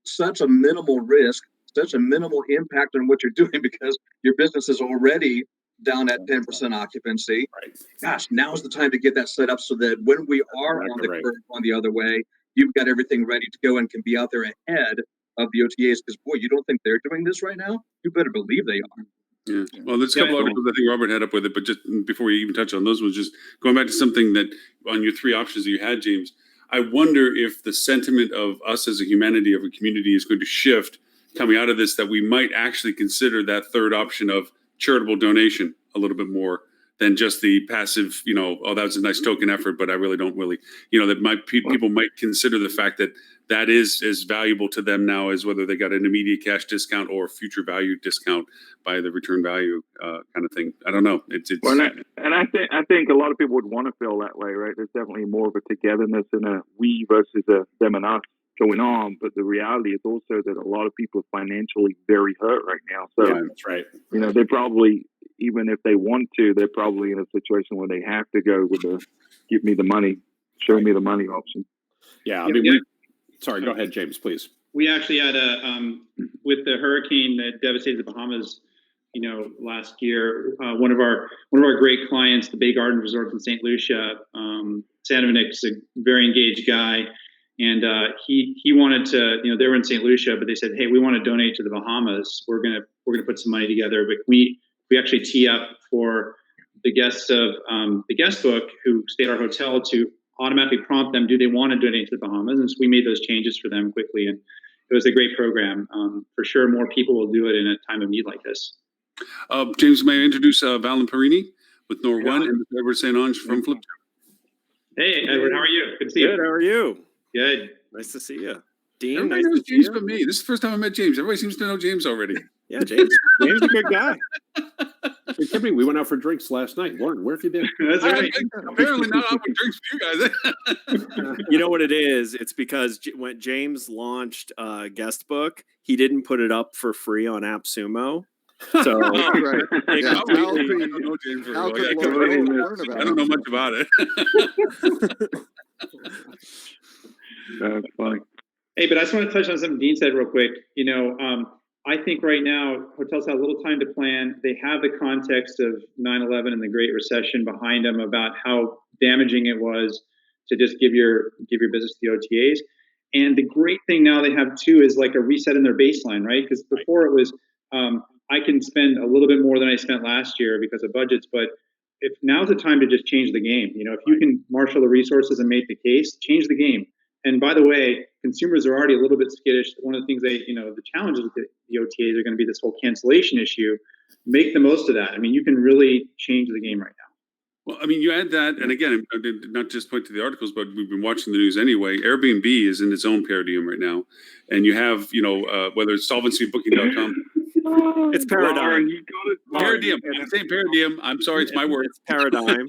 such a minimal risk, such a minimal impact on what you're doing, because your business is already down at 10% occupancy. Right. Gosh, now's the time to get that set up so that when we are on the curve on the other way, you've got everything ready to go and can be out there ahead of the OTAs. Because boy, you don't think they're doing this right now? You better believe they are. Yeah. Well, there's a couple articles I think Robert had up with it, but just before we even touch on those ones, just going back to something that on your three options that you had, James, I wonder if the sentiment of us as a humanity, of a community, is going to shift coming out of this, that we might actually consider that third option of charitable donation a little bit more than just the passive, oh, that was a nice token effort, but I really don't really, that people might consider the fact that that is as valuable to them now as whether they got an immediate cash discount or future value discount by the return value kind of thing. I don't know. Well, and I think a lot of people would want to feel that way, right? There's definitely more of a togetherness and a we versus a them and us going on. But the reality is also that a lot of people are financially very hurt right now. So yeah, that's right. They probably, even if they want to, they're probably in a situation where they have to go with the give me the money, show me the money option. Yeah, I mean, sorry, go ahead, James, please. We actually had with the hurricane that devastated the Bahamas, last year, one of our great clients, the Bay Garden Resort in St. Lucia, Sandovnik's a very engaged guy, and he wanted to, they were in St. Lucia, but they said, hey, we want to donate to the Bahamas. We're gonna put some money together, but we actually tee up for the guests of the guest book who stay at our hotel to automatically prompt them, do they want to donate to the Bahamas? And so we made those changes for them quickly, and it was a great program. For sure, more people will do it in a time of need like this. James, may I introduce Valen Perini with Nor One and Edward St. Ange from Flip. Hey, Edward, how are you? Good to see you. Good, how are you? Good. Nice to see you. Dean, Everybody nice knows to see James you. but me. This is the first time I met James. Everybody seems to know James already. Yeah, James. James is a good guy. Hey, Timmy, we went out for drinks last night. Lauren, where have you been? That's right. Apparently not out with drinks with you guys. You know what it is? It's because when James launched Guest Book, he didn't put it up for free on AppSumo. So Right. Yeah. I don't know James very well. I don't know much about it. That's funny. Hey, but I just want to touch on something Dean said real quick. I think right now hotels have a little time to plan. They have the context of 9/11 and the Great Recession behind them about how damaging it was to just give your business to the OTAs. And the great thing now they have too is like a reset in their baseline, right? Because before it was I can spend a little bit more than I spent last year because of budgets, but if now's the time to just change the game. If you can marshal the resources and make the case, change the game. And by the way, consumers are already a little bit skittish. One of the things the challenges with the OTAs are going to be this whole cancellation issue. Make the most of that. I mean, you can really change the game right now. Well, I mean, you add that, and again, I did not just point to the articles, but we've been watching the news anyway. Airbnb is in its own paradigm right now, and you have, whether it's solvencybooking.com. it's paradigm. Paradigm. I'm saying paradigm. I'm sorry, it's my word. It's paradigm.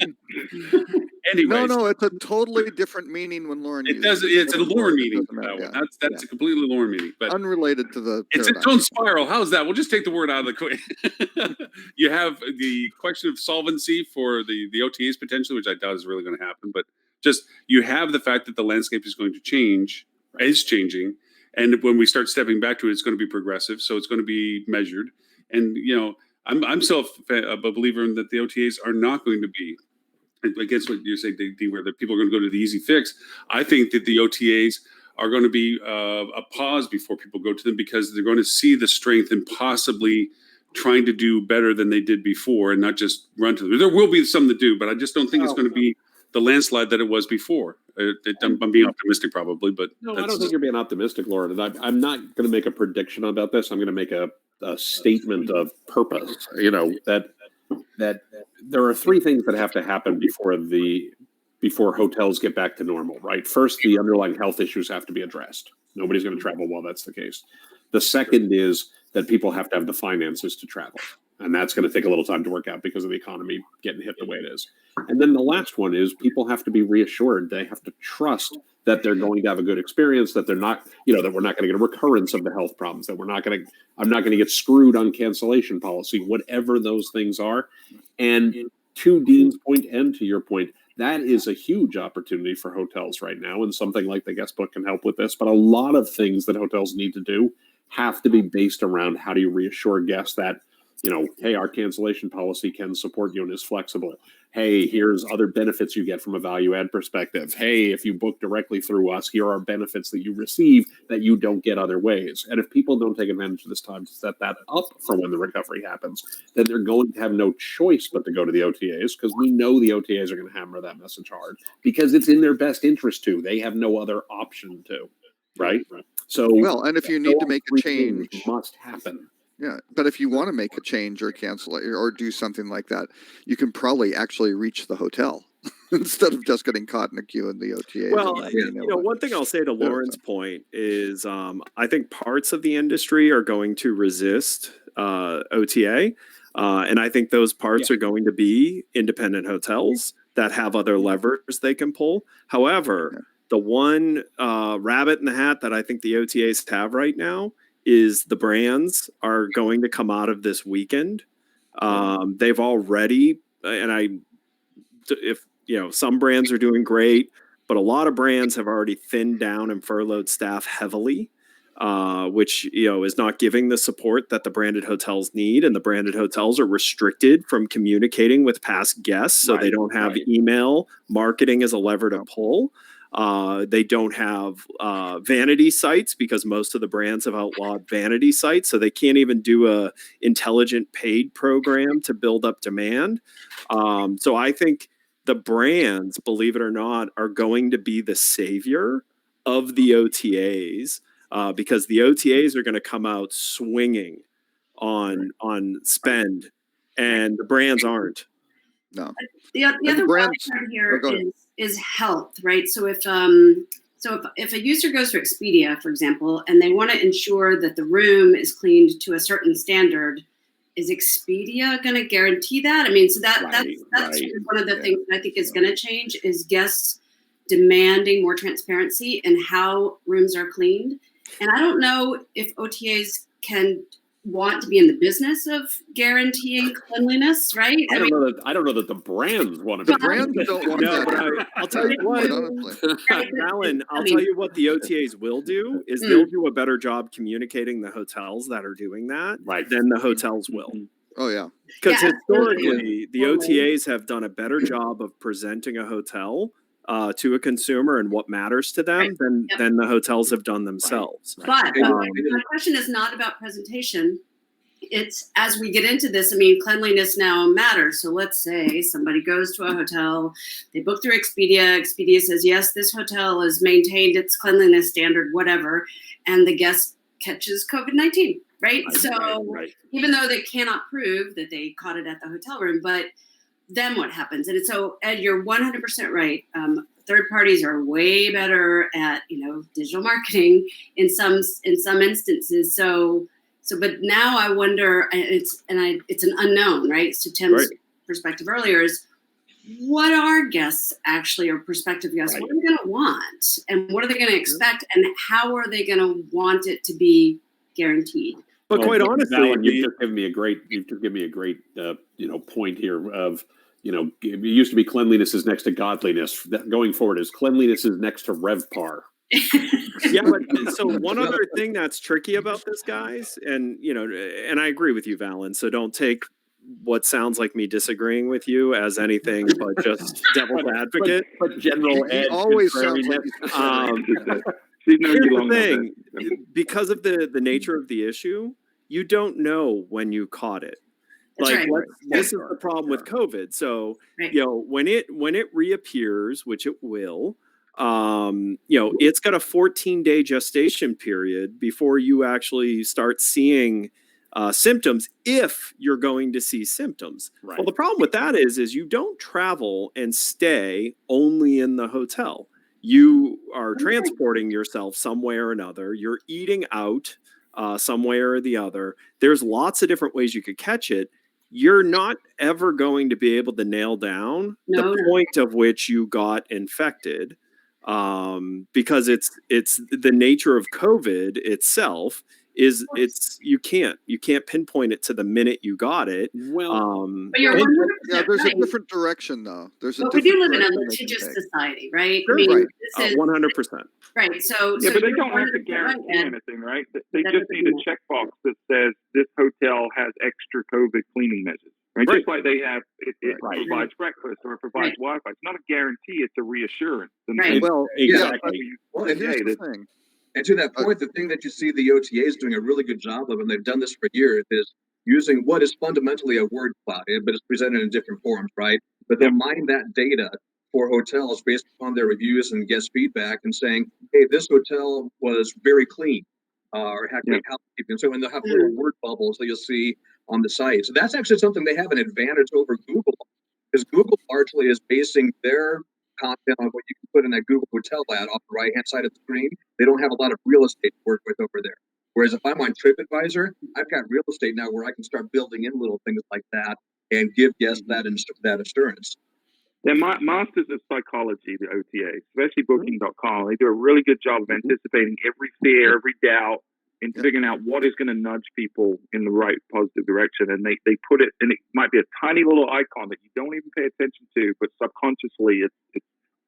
Anyways, No, it's a totally different meaning when Lauren it uses does. It's a Lauren meaning. Yeah. That's a completely Lauren meaning, but unrelated to the. It's its own spiral. How's that? We'll just take the word out of the equation. You have the question of solvency for the OTAs potentially, which I doubt is really going to happen. But just you have the fact that the landscape is going to change, is changing, and when we start stepping back to it, it's going to be progressive. So it's going to be measured. And I'm still a believer in that the OTAs are not going to be. Against what you're saying, D, where the people are going to go to the easy fix. I think that the OTAs are going to be a pause before people go to them because they're going to see the strength in possibly trying to do better than they did before and not just run to them. There will be some that do, but I just don't think it's going to be the landslide that it was before. I'm being optimistic probably, but no, I don't think you're being optimistic, Lauren. And I'm not going to make a prediction about this. I'm going to make a statement of purpose. That there are three things that have to happen before hotels get back to normal, right? First, the underlying health issues have to be addressed. Nobody's going to travel while that's the case. The second is that people have to have the finances to travel. And that's going to take a little time to work out because of the economy getting hit the way it is. And then the last one is people have to be reassured. They have to trust that they're going to have a good experience, that they're not, that we're not going to get a recurrence of the health problems, that I'm not going to get screwed on cancellation policy, whatever those things are. And to Dean's point and to your point, that is a huge opportunity for hotels right now. And something like the guest book can help with this. But a lot of things that hotels need to do have to be based around how do you reassure guests that, hey, our cancellation policy can support you and is flexible. Hey, here's other benefits you get from a value add perspective. Hey, if you book directly through us, here are benefits that you receive that you don't get other ways. And if people don't take advantage of this time to set that up for when the recovery happens, then they're going to have no choice but to go to the OTAs, because we know the OTAs are going to hammer that message hard because it's in their best interest to. They have no other option to, right? So, well, and if you need to make a change, must happen. Yeah, but if you want to make a change or cancel it or do something like that, you can probably actually reach the hotel instead of just getting caught in a queue in the OTA. Well, one thing I'll say to Lauren's point is I think parts of the industry are going to resist OTA. And I think those parts are going to be independent hotels that have other levers they can pull. However, the one rabbit in the hat that I think the OTAs have right now is the brands are going to come out of this weekend. They've already, some brands are doing great, but a lot of brands have already thinned down and furloughed staff heavily, which, is not giving the support that the branded hotels need. And the branded hotels are restricted from communicating with past guests. So they don't have email marketing as a lever to pull. They don't have vanity sites because most of the brands have outlawed vanity sites. So they can't even do a intelligent paid program to build up demand. So I think the brands, believe it or not, are going to be the savior of the OTAs because the OTAs are going to come out swinging on spend, and the brands aren't. No. The other wild card here is health, right? So if a user goes to Expedia, for example, and they want to ensure that the room is cleaned to a certain standard, is Expedia going to guarantee that? I mean, so that's one of the things that I think is going to change is guests demanding more transparency in how rooms are cleaned. And I don't know if OTAs can want to be in the business of guaranteeing cleanliness, right? I don't know that the brands want to be. The brands don't want to. I'll tell you what, Alan, I'll tell you what the OTAs will do is they'll do a better job communicating the hotels that are doing that than the hotels will. Oh, yeah. Because historically, the OTAs have done a better job of presenting a hotel to a consumer and what matters to them than the hotels have done themselves. But my question is not about presentation. It's as we get into this, I mean, cleanliness now matters. So let's say somebody goes to a hotel, they book through Expedia. Expedia says, yes, this hotel has maintained its cleanliness standard, whatever. And the guest catches COVID-19, right? Even though they cannot prove that they caught it at the hotel room, but then what happens? And so, Ed, you're 100% right. Third parties are way better at, digital marketing in some instances. So, but now I wonder, it's an unknown, right? So Tim's perspective earlier is, what are guests actually, or prospective guests, what are they going to want? And what are they going to expect? And how are they going to want it to be guaranteed? But quite honestly, Alan, you've just given me a great point here of, it used to be cleanliness is next to godliness. Going forward is cleanliness is next to RevPAR. But so one other thing that's tricky about this, guys, and and I agree with you, Valen. So don't take what sounds like me disagreeing with you as anything but just devil's advocate. But General Ed always sounds like here's the thing: because of the nature of the issue, you don't know when you caught it. This is the problem with COVID. So when it reappears, which it will. It's got a 14-day gestation period before you actually start seeing symptoms, if you're going to see symptoms. Right. Well, the problem with that is you don't travel and stay only in the hotel. You are transporting yourself some way or another. You're eating out some way or the other. There's lots of different ways you could catch it. you're not ever going to be able to nail down the point of which you got infected, because it's the nature of COVID itself is you can't pinpoint it to the minute you got it. Well, but you're there's a different direction though. But we do live in a litigious society, right? Sure, I mean, right. this is 100%. right. So yeah, so but they you're don't have to 100% guarantee right, Ed. anything, right? They That just doesn't need a mean- checkbox that says this hotel has extra COVID cleaning measures, right? Right. Just like they have, it Right. provides breakfast or it provides Wi-Fi. It's not a guarantee; it's a reassurance. And, Right. and Well, exactly. Well, and Here's here's the thing. And to that point, the thing that you see the OTAs doing a really good job of, and they've done this for years, is using what is fundamentally a word cloud, but it's presented in different forms, right? But they're mining that data for hotels based upon their reviews and guest feedback and saying, hey, this hotel was very clean or had great housekeeping. So, and they'll have little word bubbles that you'll see on the site. So that's actually something they have an advantage over Google, because Google largely is basing their content on what you can put in that Google hotel ad off the right-hand side of the screen. They don't have a lot of real estate to work with over there. Whereas if I'm on TripAdvisor, I've got real estate now where I can start building in little things like that and give guests that assurance. they're masters of psychology, the OTAs, especially Booking.com. They do a really good job of anticipating every fear, every doubt, and figuring out what is going to nudge people in the right positive direction. And they put it, and it might be a tiny little icon that you don't even pay attention to, but subconsciously it's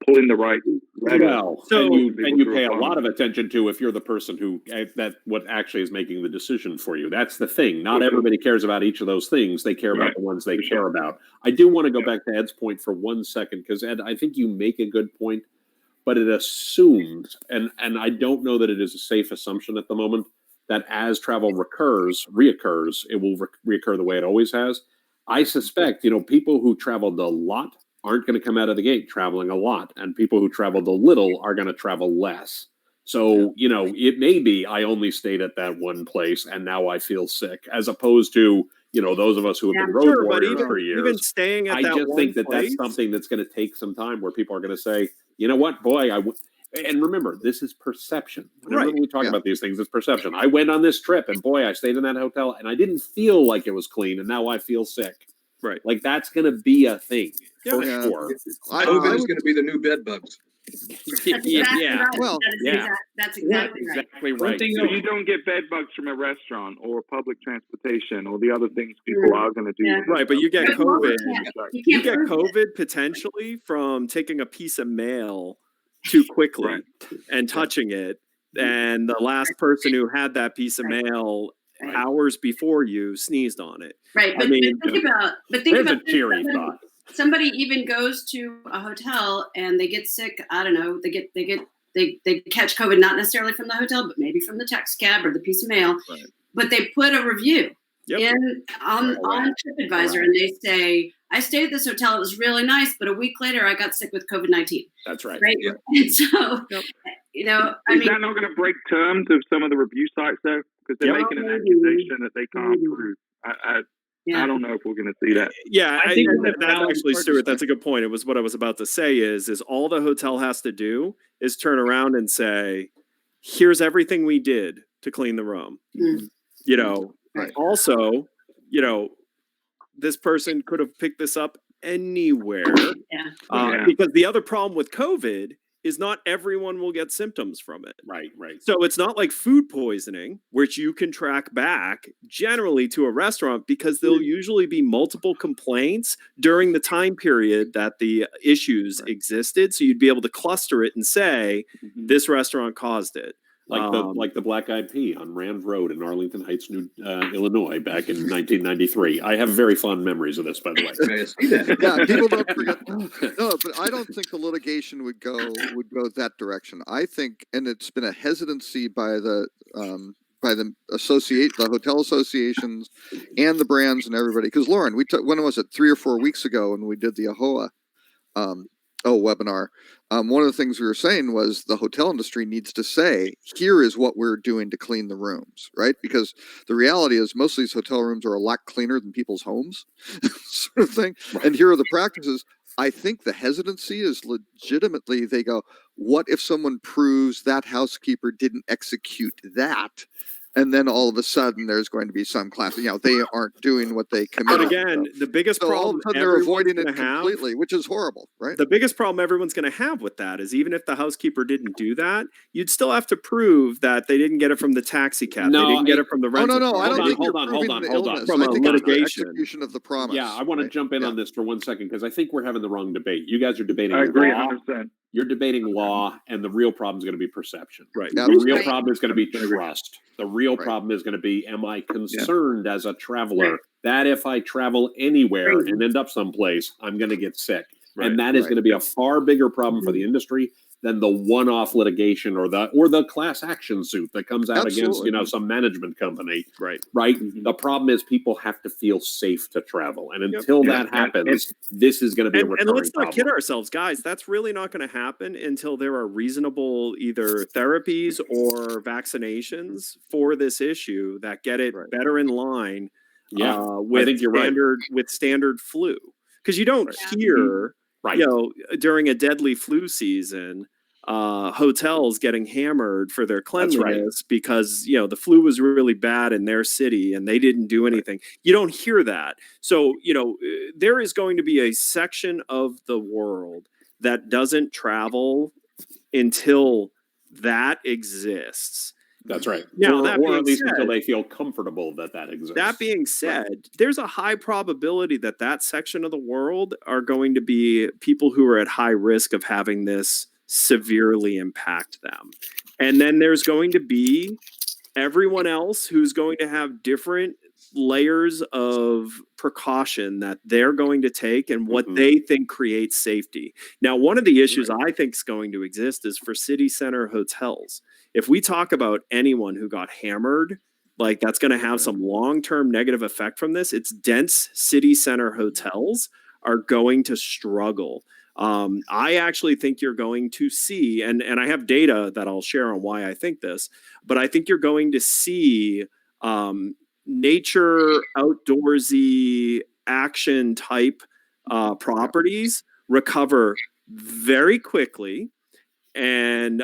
pulling the right lever. Well, and you pay a lot of attention to if you're the person who that what actually is making the decision for you. That's the thing. Not everybody cares about each of those things. They care about the ones they care about. I do want to go back to Ed's point for 1 second, because Ed, I think you make a good point, but it assumes, and I don't know that it is a safe assumption at the moment, that as travel reoccurs, it will reoccur the way it always has. I suspect, people who traveled a lot aren't going to come out of the gate traveling a lot, and people who traveled a little are going to travel less. So, it may be I only stayed at that one place and now I feel sick, as opposed to, those of us who have been road warriors for years. Even staying at I that just one think that place, that's something that's going to take some time, where people are going to say, you know what, boy, and remember, this is perception. Whenever we talk about these things, it's perception. I went on this trip and boy, I stayed in that hotel and I didn't feel like it was clean, and now I feel sick. Right. Like, that's going to be a thing for sure. COVID is going to be the new bed bugs. That's exactly right. Well, that's exactly right. Exactly right. So you don't get bed bugs from a restaurant or public transportation or the other things people are going to do. Yeah. right? But you get But COVID. You get prove it. COVID potentially from taking a piece of mail too quickly and touching it, and the last person who had that piece of mail hours before you sneezed on it. Right, but, but think There's about a cheery thought. Somebody even goes to a hotel and they get sick. I don't know. They catch COVID, not necessarily from the hotel, but maybe from the taxi cab or the piece of mail. Right. But they put a review on TripAdvisor, and they say, I stayed at this hotel. It was really nice, but a week later I got sick with COVID-19. That's right. Right. Yep. And so, is that not going to break terms of some of the review sites though? Because they're making an accusation that they can't prove. I don't know if we're going to see that. Yeah, I think that's actually, Stuart, that's a good point. It was what I was about to say is all the hotel has to do is turn around and say, here's everything we did to clean the room. Also, this person could have picked this up anywhere. Because the other problem with COVID is not everyone will get symptoms from it. Right. So it's not like food poisoning, which you can track back generally to a restaurant, because there'll usually be multiple complaints during the time period that the issues existed. So you'd be able to cluster it and say, this restaurant caused it. Like the Black Eyed Pea on Rand Road in Arlington Heights, Illinois, back in 1993. I have very fond memories of this, by the way. Yeah, people don't forget. No, but I don't think the litigation would go that direction. I think, and it's been a hesitancy by the hotel associations and the brands and everybody. Because Lauren, when was it, 3 or 4 weeks ago, when we did the AHOA webinar, one of the things we were saying was the hotel industry needs to say, here is what we're doing to clean the rooms, right? Because the reality is most of these hotel rooms are a lot cleaner than people's homes, sort of thing. Right. And here are the practices. I think the hesitancy is legitimately, they go, what if someone proves that housekeeper didn't execute that? and then all of a sudden there's going to be some class. They aren't doing what they committed. But again, the biggest so all of problem a sudden they're everyone's avoiding it gonna have, completely, which is horrible, right? the biggest problem everyone's going to have with that is even if the housekeeper didn't do that, you'd still have to prove that they didn't get it from the taxi cab. No, they didn't get it from the Oh rental. no, I Hold don't on, think hold you're on, proving hold on, the hold on. illness. From I a think it's the litigation. execution of the promise. Yeah, I want to right? jump in Yeah. on this for 1 second because I think we're having the wrong debate. You guys are debating I agree law. 100%. You're debating law, and the real problem is going to be perception. Right. Yeah. The real Right. problem is going to be trust. The real Right. problem is going to be, am I concerned as a traveler that if I travel anywhere Right. and end up someplace, I'm going to get sick? Right. And that is Right. going to be a far bigger problem for the industry than the one-off litigation or the class action suit that comes out against Absolutely. some management company. Right. Right. Mhm. The problem is people have to feel safe to travel, and Yep. until Yeah. that happens, this is going to be a And recurring let's not kid problem. ourselves, guys. That's really not going to happen until there are reasonable either therapies or vaccinations for this issue that get it Right. better in line Yeah, with think you're right. standard flu. Because you don't Right. hear, Right. during a deadly flu season, hotels getting hammered for their That's right. cleanliness because the flu was really bad in their city and they didn't do anything. You don't hear that. So there is going to be a section of the world that doesn't travel until that exists. That's right. Now, that or being at least until said- they feel comfortable that exists. That being said, there's a high probability that that section of the world are going to be people who are at high risk of having this severely impact them. And then there's going to be everyone else who's going to have different layers of precaution that they're going to take and what Mhm. they think creates safety. Now, one of the issues I think is going to exist is for city center hotels. If we talk about anyone who got hammered, like that's going to have some long-term negative effect from this, it's dense city center hotels are going to struggle. I actually think you're going to see, and I have data that I'll share on why I think this, but I think you're going to see nature, outdoorsy, action type properties recover very quickly and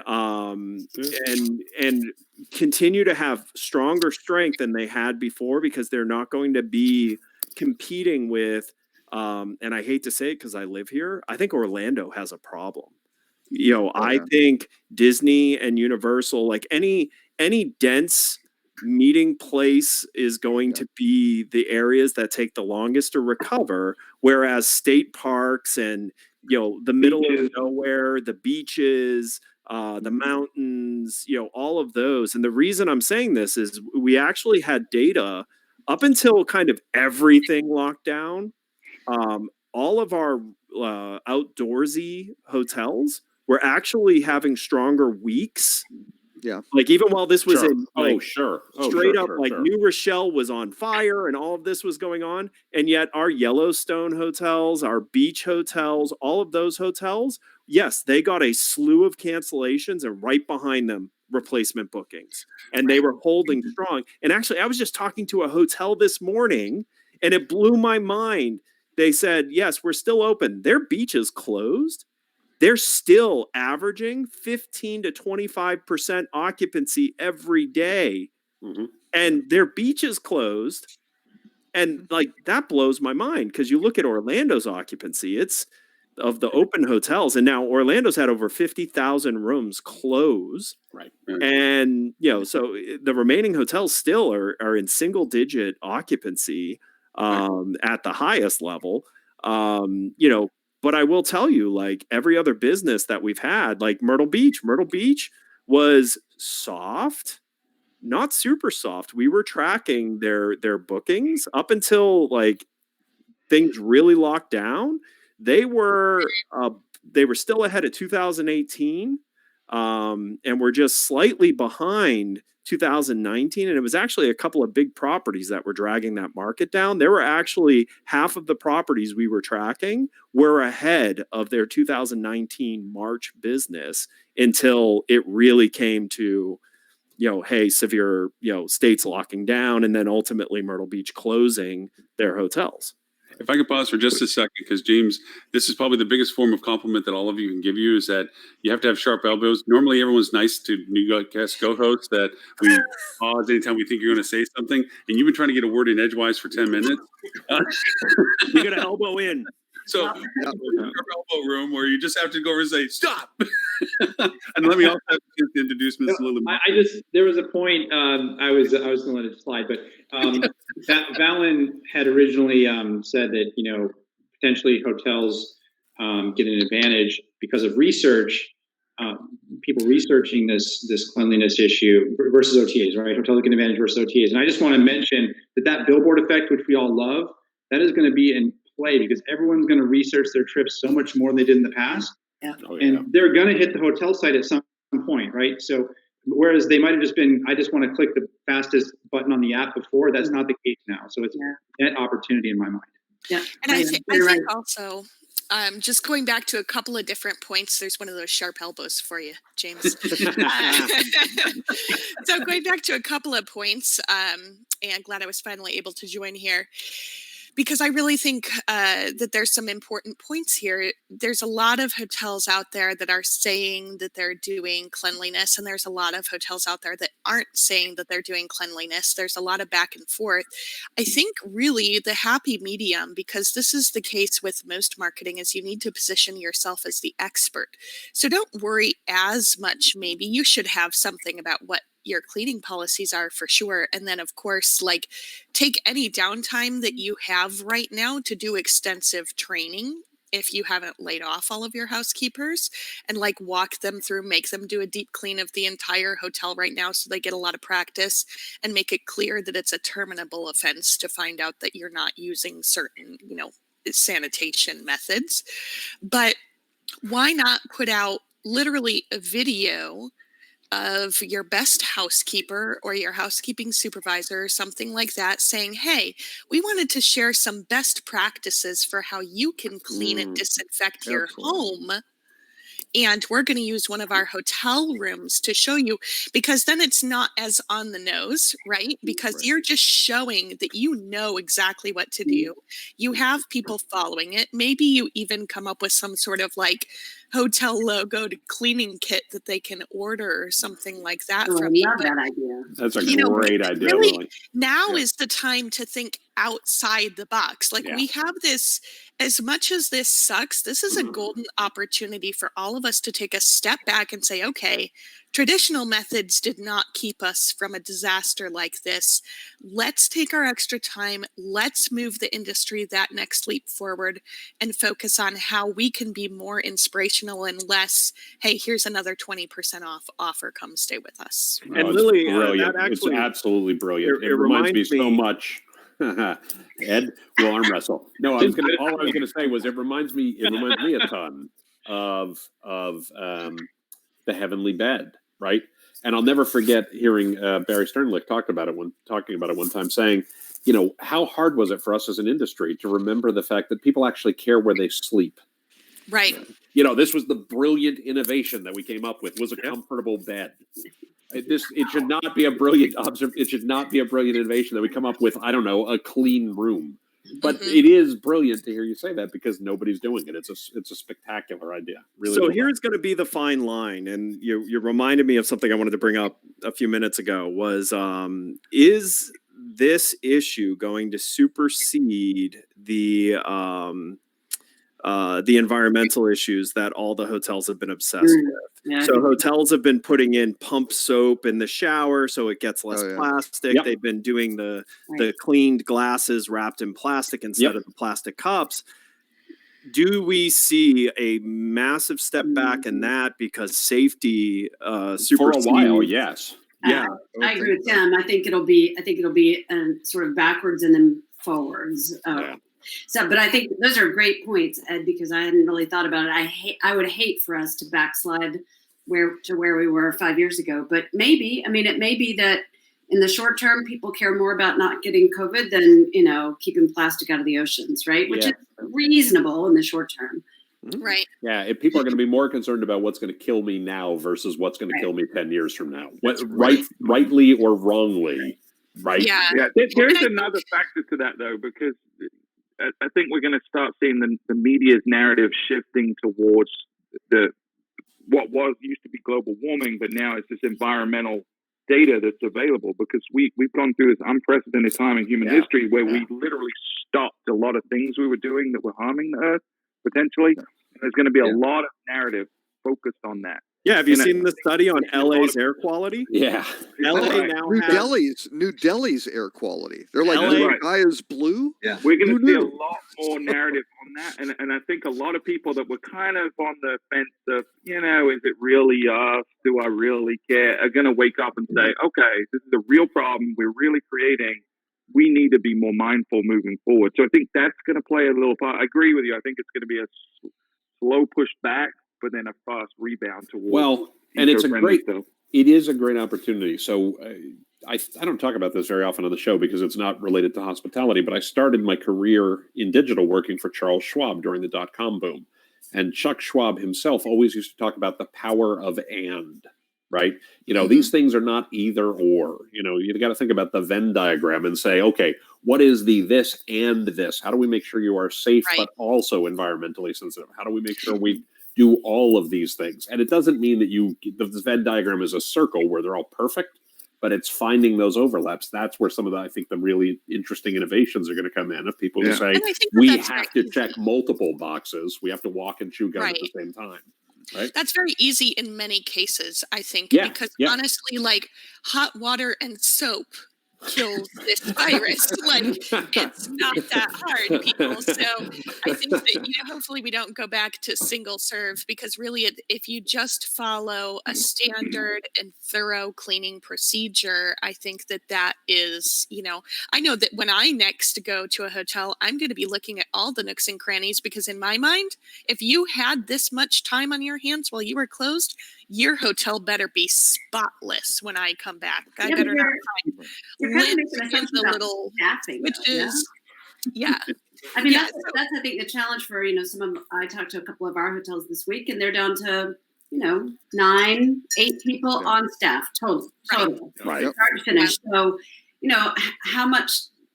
continue to have stronger strength than they had before because they're not going to be competing with and I hate to say it because I live here, I think Orlando has a problem. I think Disney and Universal, like any dense meeting place is going to be the areas that take the longest to recover, whereas state parks and the middle of nowhere, the beaches, the mountains, all of those. And the reason I'm saying this is we actually had data up until kind of everything locked down. All of our outdoorsy hotels were actually having stronger weeks. Yeah. Like even while this was in straight up New Rochelle was on fire and all of this was going on. And yet our Yellowstone hotels, our beach hotels, all of those hotels, yes, they got a slew of cancellations and right behind them, replacement bookings. And they were holding strong. And actually, I was just talking to a hotel this morning and it blew my mind. They said, yes, we're still open. Their beach is closed. They're still averaging 15 to 25% occupancy every day. Mhm. And their beach is closed. And that blows my mind because you look at Orlando's occupancy, it's of the open hotels. And now Orlando's had over 50,000 rooms close. Right. And, so the remaining hotels still are in single digit occupancy at the highest level. But I will tell you, like every other business that we've had, like Myrtle Beach was soft, not super soft. We were tracking their bookings up until things really locked down. They were still ahead of 2018, and we're just slightly behind 2019. And it was actually a couple of big properties that were dragging that market down. There were actually half of the properties we were tracking were ahead of their 2019 March business until it really came to, severe, states locking down and then ultimately Myrtle Beach closing their hotels. If I could pause for just a second, because James, this is probably the biggest form of compliment that all of you can give you, is that you have to have sharp elbows. Normally, everyone's nice to new guest co-hosts that we pause anytime we think you're going to say something, and you've been trying to get a word in edgewise for 10 minutes. You got to elbow in. So, sharp elbow room where you just have to go over and say, stop. And let me also have to introduce Ms. Lily. There was a point, I was going to let it slide, but Valen had originally said that, potentially hotels get an advantage because of research, people researching this cleanliness issue versus OTAs, right? Hotels get an advantage versus OTAs. And I just want to mention that billboard effect, which we all love, that is going to be in play because everyone's going to research their trips so much more than they did in the past. Yeah. Oh, yeah. And they're going to hit the hotel site at some point, right? So whereas they might have just been, I just want to click the fastest button on the app before, that's not the case now. So it's a net opportunity in my mind. Yeah. And I think also, just going back to a couple of different points, there's one of those sharp elbows for you, James. So going back to a couple of points, and glad I was finally able to join here, because I really think that there's some important points here. There's a lot of hotels out there that are saying that they're doing cleanliness, and there's a lot of hotels out there that aren't saying that they're doing cleanliness. There's a lot of back and forth. I think really the happy medium, because this is the case with most marketing, is you need to position yourself as the expert. So don't worry as much. Maybe you should have something about what your cleaning policies are for sure. And then of course, take any downtime that you have right now to do extensive training if you haven't laid off all of your housekeepers, and walk them through, make them do a deep clean of the entire hotel right now so they get a lot of practice, and make it clear that it's a terminable offense to find out that you're not using certain, sanitation methods. But why not put out literally a video of your best housekeeper or your housekeeping supervisor or something like that saying, hey, we wanted to share some best practices for how you can clean and disinfect your home. And we're going to use one of our hotel rooms to show you, because then it's not as on the nose, right? Because you're just showing that you know exactly what to do. You have people following it. Maybe you even come up with some sort of hotel logoed cleaning kit that they can order or something like that from you. I love that idea. That's a great idea. Really, now is the time to think outside the box. We have this, as much as this sucks, this is a golden opportunity for all of us to take a step back and say, okay, traditional methods did not keep us from a disaster like this. Let's take our extra time. Let's move the industry that next leap forward and focus on how we can be more inspirational and less, hey, here's another 20% off offer. Come stay with us. And Lily, brilliant. It's absolutely brilliant. It reminds me so much. Ed, we'll arm wrestle. No, all I was gonna say was it reminds me a ton of the Heavenly Bed, right? And I'll never forget hearing Barry Sternlicht talking about it one time, saying, how hard was it for us as an industry to remember the fact that people actually care where they sleep? Right. This was the brilliant innovation that we came up with, was a comfortable bed. It should not be a brilliant it should not be a brilliant innovation that we come up with, I don't know, a clean room. But it is brilliant to hear you say that, because nobody's doing it. It's a spectacular idea. Really. So here's going to be the fine line, and you reminded me of something I wanted to bring up a few minutes ago. Was is this issue going to supersede the environmental issues that all the hotels have been obsessed with? Yeah. So hotels have been putting in pump soap in the shower so it gets less plastic. Yep. They've been doing the cleaned glasses wrapped in plastic instead of the plastic cups. Do we see a massive step back in that because safety for a while? Yes. Yeah, I agree with Tim. I think it'll be sort of backwards and then forwards. So, but I think those are great points, Ed, because I hadn't really thought about it. I would hate for us to backslide where we were 5 years ago. But maybe, it may be that in the short term, people care more about not getting COVID than, keeping plastic out of the oceans, right? Which is reasonable in the short term. Right. Yeah, if people are going to be more concerned about what's going to kill me now versus what's going to kill me 10 years from now, rightly or wrongly, right? Yeah. There's another factor to that, though, because I think we're going to start seeing the media's narrative shifting towards what used to be global warming, but now it's this environmental data that's available, because we've gone through this unprecedented time in human history where we literally stopped a lot of things we were doing that were harming the earth potentially. And there's going to be a lot of narrative focused on that. Yeah, have you seen the study on LA's air quality? Yeah. LA now has New Delhi's air quality. They're like, LA the sky is blue. Yeah. We're going to see a lot more narrative on that. And I think a lot of people that were kind of on the fence of, is it really us? Do I really care? Are going to wake up and say, okay, this is a real problem we're really creating. We need to be more mindful moving forward. So I think that's going to play a little part. I agree with you. I think it's going to be a slow push back, but then a fast rebound towards. And it's it is a great opportunity. So I don't talk about this very often on the show because it's not related to hospitality, but I started my career in digital working for Charles Schwab during the .com boom. And Chuck Schwab himself always used to talk about the power of and, right? These things are not either or. You got to think about the Venn diagram and say, okay, what is the this and this? How do we make sure you are safe, but also environmentally sensitive? How do we make sure we do all of these things? And it doesn't mean that the Venn diagram is a circle where they're all perfect, but it's finding those overlaps. That's where some of I think the really interesting innovations are going to come in. If people who say, we have to check multiple boxes, we have to walk and chew gum at the same time. Right? That's very easy in many cases, I think, because honestly, like hot water and soap kills this virus. Like, it's not that hard, people. So I think that, hopefully we don't go back to single serve, because really if you just follow a standard and thorough cleaning procedure, I think that is, I know that when I next go to a hotel, I'm going to be looking at all the nooks and crannies, because in my mind, if you had this much time on your hands while you were closed, your hotel better be spotless when I come back. I better not find the little staffing, switches. I mean, that's I think the challenge for I talked to a couple of our hotels this week, and they're down to 8 people on staff total, right, start to finish. So how much?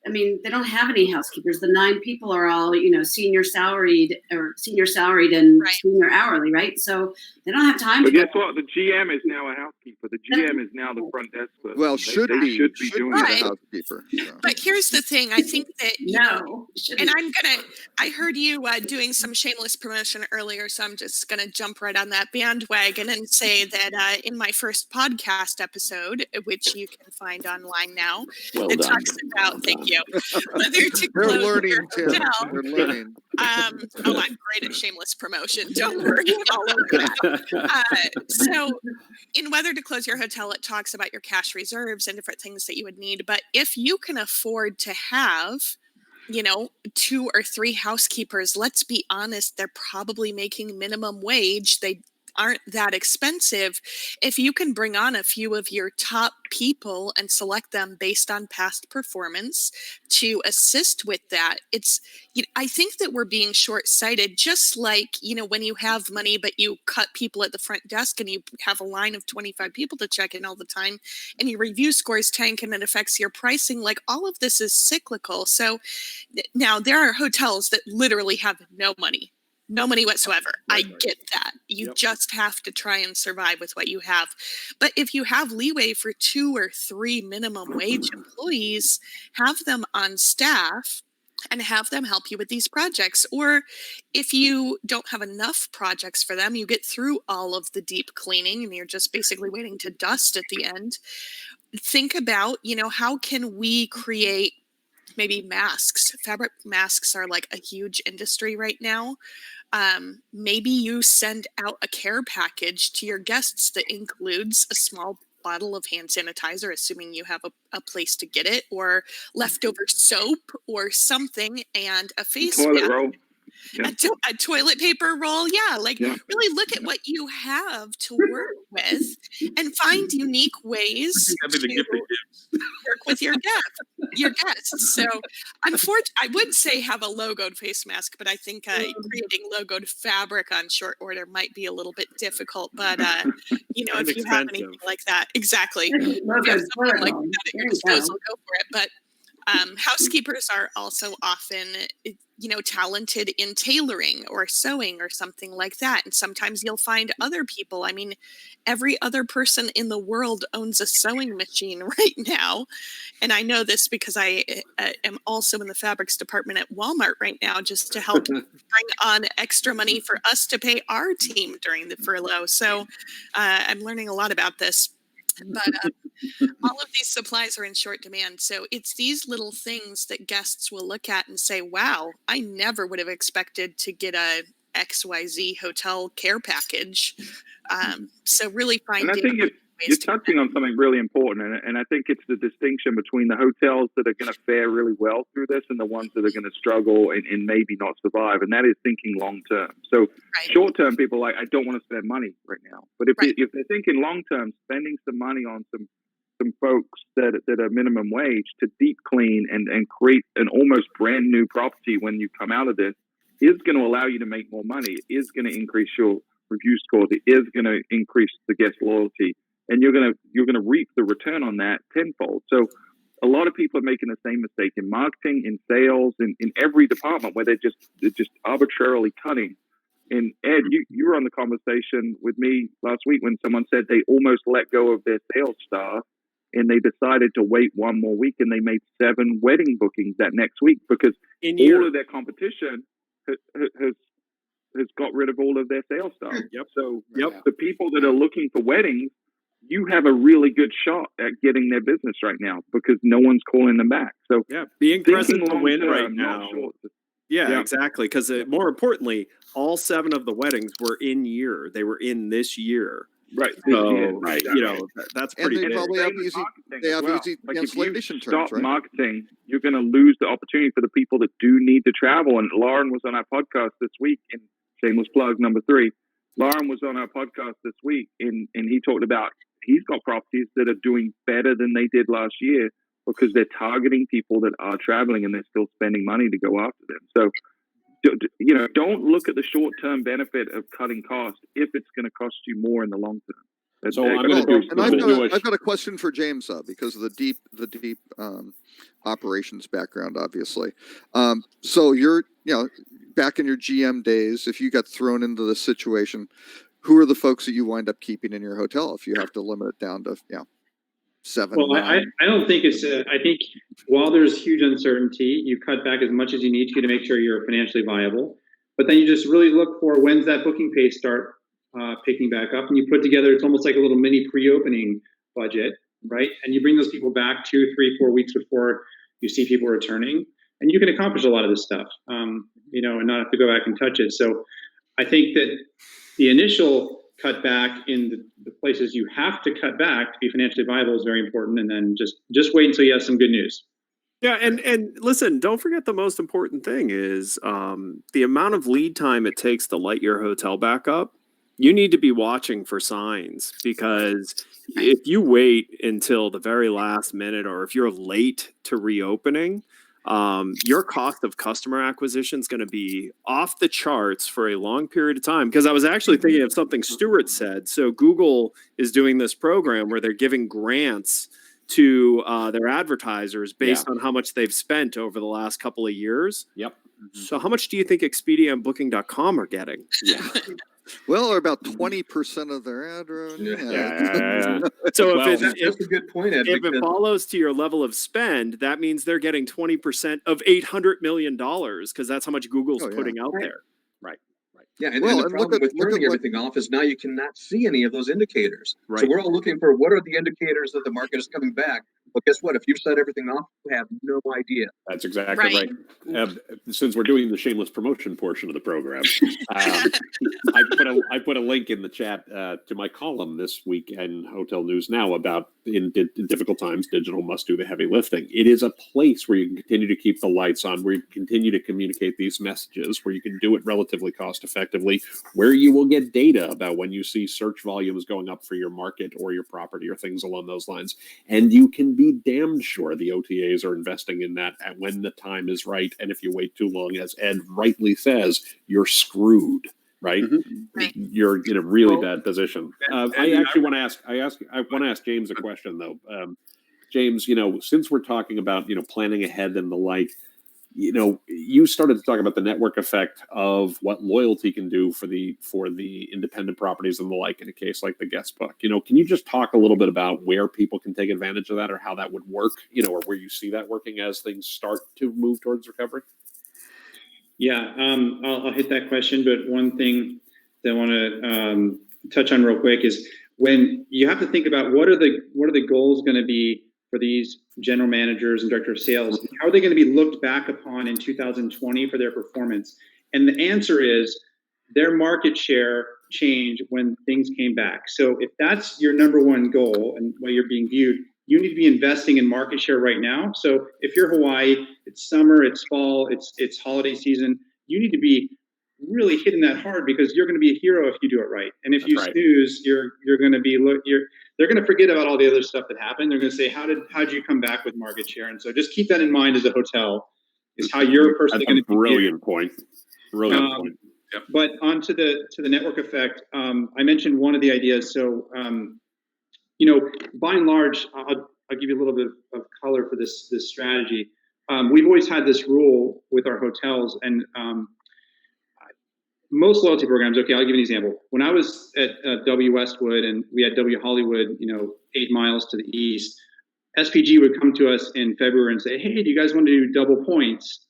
I mean, they don't have any housekeepers. The 9 people are all, senior salaried and senior hourly, right? So they don't have time. But guess what? The GM is now a housekeeper. The GM is now the front desk person. Well, should be doing the housekeeper. So. But here's the thing. I think that and I heard you doing some shameless promotion earlier, so I'm just gonna jump right on that bandwagon and say that in my first podcast episode, which you can find online now, it talks about whether to close your hotel. They're learning. I'm great at shameless promotion. Don't worry, all over that. So, in whether to close your hotel, it talks about your cash reserves and different things that you would need. But if you can afford to have 2 or 3 housekeepers, let's be honest, they're probably making minimum wage. They aren't that expensive. If you can bring on a few of your top people and select them based on past performance to assist with that, I think that we're being short-sighted, just like, when you have money, but you cut people at the front desk and you have a line of 25 people to check in all the time and your review scores tank and it affects your pricing. Like, all of this is cyclical. So now there are hotels that literally have no money whatsoever. I get that. You just have to try and survive with what you have. But if you have leeway for 2 or 3 minimum wage employees, have them on staff and have them help you with these projects. Or if you don't have enough projects for them, you get through all of the deep cleaning and you're just basically waiting to dust at the end. Think about, how can we create maybe masks? Fabric masks are like a huge industry right now. Maybe you send out a care package to your guests that includes a small bottle of hand sanitizer, assuming you have a place to get it, or leftover soap or something, and a face mask. Roll. Yeah. A toilet paper roll. Really look at what you have to work with and find unique ways to work with your guests. So unfortunately, I would say have a logoed face mask, but I think creating logoed fabric on short order might be a little bit difficult. But if you have anything like that, exactly. If you have something like that at your disposal, go for it. But housekeepers are also often talented in tailoring or sewing or something like that. And sometimes you'll find other people. I mean, every other person in the world owns a sewing machine right now. And I know this because I am also in the fabrics department at Walmart right now, just to help bring on extra money for us to pay our team during the furlough. So I'm learning a lot about this. But all of these supplies are in short demand. So it's these little things that guests will look at and say, wow, I never would have expected to get a XYZ hotel care package. So really And I think you're touching on something really important. And I think it's the distinction between the hotels that are going to fare really well through this and the ones that are going to struggle and maybe not survive. And that is thinking long term. So short term, people are like, I don't want to spend money right now. But if they're thinking long term, spending some money on some folks that are minimum wage to deep clean and create an almost brand new property when you come out of this is going to allow you to make more money. It is going to increase your review scores. It is going to increase the guest loyalty, and you're going to reap the return on that tenfold. So a lot of people are making the same mistake in marketing, in sales, in every department where they're just arbitrarily cutting. And Ed, you were on the conversation with me last week when someone said they almost let go of their sales staff and they decided to wait one more week, and they made 7 wedding bookings that next week because all of their competition has got rid of all of their sales staff. So the people that are looking for weddings, you have a really good shot at getting their business right now because no one's calling them back. So being present to win term, right now. Exactly. Because more importantly, all 7 of the weddings were in year. They were in this year. Right. So, that's pretty and they big. probably have easy cancellation terms, stop marketing, you're going to lose the opportunity for the people that do need to travel. And Lauren was on our podcast this week, and shameless plug number 3. Lauren was on our podcast this week, and he talked about he's got properties that are doing better than they did last year because they're targeting people that are traveling and they're still spending money to go after them. So, don't look at the short-term benefit of cutting costs if it's going to cost you more in the long term. So I'm going to do. I've got a question for James because of the deep operations background, obviously. So you're back in your GM days. If you got thrown into this situation, who are the folks that you wind up keeping in your hotel if you have to limit it down to 7? Well, I don't think it's. I think while there's huge uncertainty, you cut back as much as you need to make sure you're financially viable. But then you just really look for when's that booking pace start picking back up, and you put together. It's almost like a little mini pre-opening budget, right? And you bring those people back 2, 3, 4 weeks before you see people returning, and you can accomplish a lot of this stuff, and not have to go back and touch it. So I think that the initial cut back in the places you have to cut back to be financially viable is very important, and then just wait until you have some good news. Yeah, and listen, don't forget the most important thing is the amount of lead time it takes to light your hotel back up. You need to be watching for signs, because if you wait until the very last minute, or if you're late to reopening, your cost of customer acquisition is going to be off the charts for a long period of time. Because I was actually thinking of something Stuart said. So Google is doing this program where they're giving grants to their advertisers based on how much they've spent over the last couple of years. So how much do you think Expedia and Booking.com are getting? Well, or about 20% of their ad revenue. So that's a good point, Ed. If it follows to your level of spend, that means they're getting 20% of $800 million, because that's how much Google's putting out there. Right. Yeah, and the problem with turning everything off is now you cannot see any of those indicators. Right. So we're all looking for what are the indicators that the market is coming back. Well, guess what? If you've set everything off, you have no idea. That's exactly right. Since we're doing the shameless promotion portion of the program, I put a link in the chat to my column this week in Hotel News Now about in difficult times, digital must do the heavy lifting. It is a place where you can continue to keep the lights on, where you can continue to communicate these messages, where you can do it relatively cost effectively, where you will get data about when you see search volumes going up for your market or your property or things along those lines. And you can be damned sure the OTAs are investing in that at when the time is right. And if you wait too long, as Ed rightly says, you're screwed. Right? Right. You're in a really bad position. I actually want to ask James a question though. James, since we're talking about planning ahead and the like, you started to talk about the network effect of what loyalty can do for the independent properties and the like in a case like the guest book. Can you just talk a little bit about where people can take advantage of that, or how that would work, or where you see that working as things start to move towards recovery? Yeah, I'll hit that question, but one thing that I want to touch on real quick is when you have to think about what are the goals going to be for these general managers and director of sales. How are they going to be looked back upon in 2020 for their performance? And the answer is their market share change when things came back. So if that's your number one goal and where you're being viewed, you need to be investing in market share right now. So if you're Hawaii, it's summer, it's fall, it's holiday season, you need to be really hitting that hard, because you're going to be a hero if you do it right. And if you snooze, you're going to be they're going to forget about all the other stuff that happened. They're going to say, how did you come back with market share? And so just keep that in mind as a hotel, is how you're personally going to be. Brilliant point. Brilliant point. Yep. But on to the network effect. I mentioned one of the ideas. So by and large, I'll give you a little bit of color for this strategy. We've always had this rule with our hotels, and most loyalty programs. Okay, I'll give you an example. When I was at W Westwood and we had W Hollywood, 8 miles to the east, SPG would come to us in February and say, "Hey, do you guys want to do double points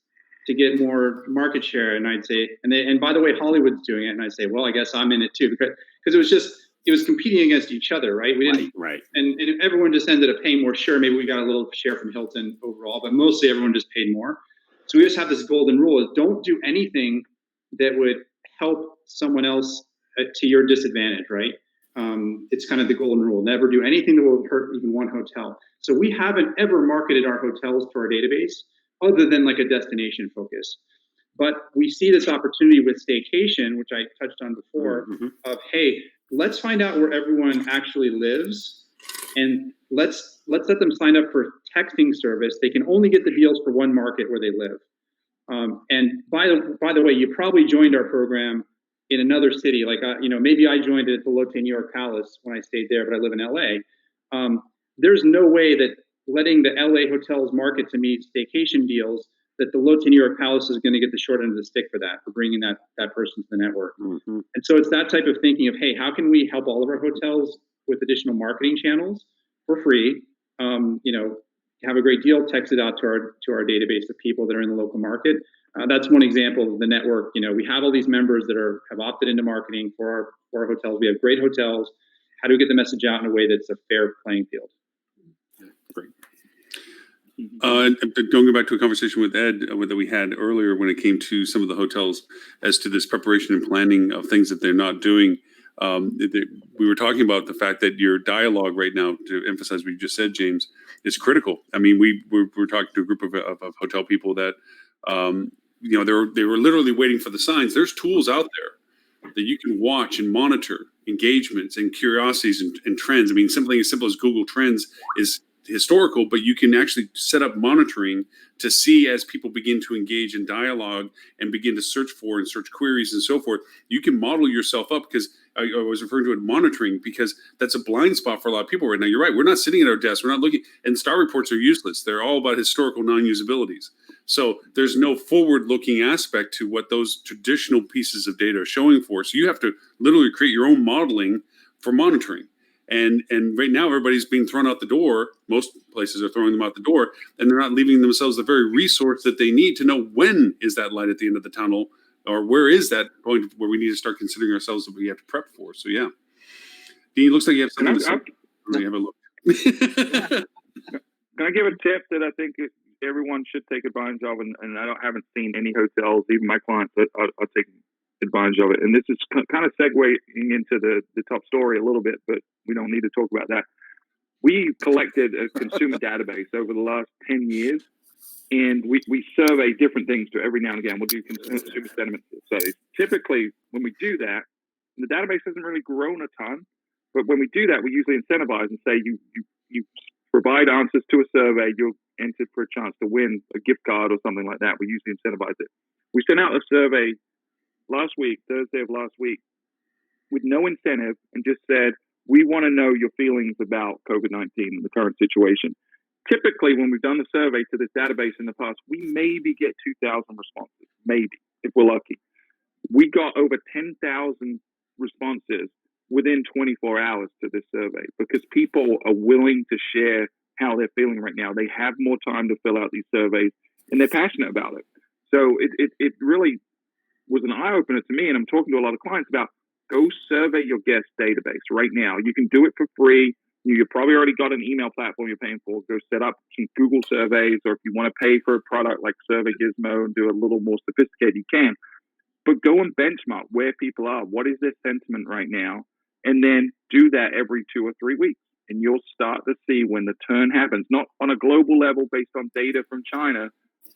to get more market share?" And I'd say, and by the way, Hollywood's doing it, and I'd say, "Well, I guess I'm in it too," because it was competing against each other, right? We didn't, right. And everyone just ended up paying more. Sure, maybe we got a little share from Hilton overall, but mostly everyone just paid more. So we just have this golden rule: is don't do anything that would help someone else to your disadvantage, right? It's kind of the golden rule. Never do anything that will hurt even one hotel. So we haven't ever marketed our hotels to our database other than like a destination focus. But we see this opportunity with staycation, which I touched on before, of, hey, let's find out where everyone actually lives, and let's let them sign up for texting service. They can only get the deals for one market where they live. And by the way, you probably joined our program in another city. Like, maybe I joined it at the Lotte New York Palace when I stayed there, but I live in LA. There's no way that letting the LA hotels market to me staycation deals, that the Lotte New York Palace is going to get the short end of the stick for that, for bringing that person to the network. And so it's that type of thinking of, hey, how can we help all of our hotels with additional marketing channels for free? Have a great deal, text it out to our database of people that are in the local market. That's one example of the network. We have all these members that have opted into marketing for our hotels. We have great hotels. How do we get the message out in a way that's a fair playing field? Great. Going back to a conversation with Ed that we had earlier when it came to some of the hotels as to this preparation and planning of things that they're not doing. We were talking about the fact that your dialogue right now, to emphasize what you just said, James, is critical. I mean, we're talking to a group of hotel people that, they were literally waiting for the signs. There's tools out there that you can watch and monitor engagements and curiosities and trends. I mean, something as simple as Google Trends is historical, but you can actually set up monitoring to see as people begin to engage in dialogue and begin to search for and search queries and so forth. You can model yourself up, because I was referring to it monitoring, because that's a blind spot for a lot of people right now. You're right. We're not sitting at our desks. We're not looking, and star reports are useless. They're all about historical non-usabilities. So there's no forward-looking aspect to what those traditional pieces of data are showing for. So you have to literally create your own modeling for monitoring. And right now, everybody's being thrown out the door. Most places are throwing them out the door, and they're not leaving themselves the very resource that they need to know when is that light at the end of the tunnel, or where is that point where we need to start considering ourselves that we have to prep for. So, yeah. Dean, looks like you have something to say. Let me have a look. Can I give a tip that I think everyone should take advantage of? And haven't seen any hotels, even my clients, are taking advantage of it. And this is kind of segueing into the top story a little bit, but we don't need to talk about that. We collected a consumer database over the last 10 years, and we survey different things to every now and again. We'll do consumer sentiment studies. Typically, when we do that, the database hasn't really grown a ton, but when we do that, we usually incentivize and say you provide answers to a survey, you're entered for a chance to win a gift card or something like that. We usually incentivize it. We sent out a survey last week, Thursday of last week, with no incentive, and just said, we want to know your feelings about COVID-19 and the current situation. typically when we've done the survey to this database in the past, we maybe get 2,000 responses, maybe, if we're lucky. We got over 10,000 responses within 24 hours to this survey because people are willing to share how they're feeling right now. They have more time to fill out these surveys and they're passionate about it. So it really was an eye-opener to me, and I'm talking to a lot of clients about go survey your guest database right now. You can do it for free. You've probably already got an email platform you're paying for. Go set up some Google surveys, or if you want to pay for a product like Survey Gizmo and do a little more sophisticated, you can. But go and benchmark where people are. What is their sentiment right now? And then do that every 2 or 3 weeks. And you'll start to see when the turn happens, not on a global level based on data from China,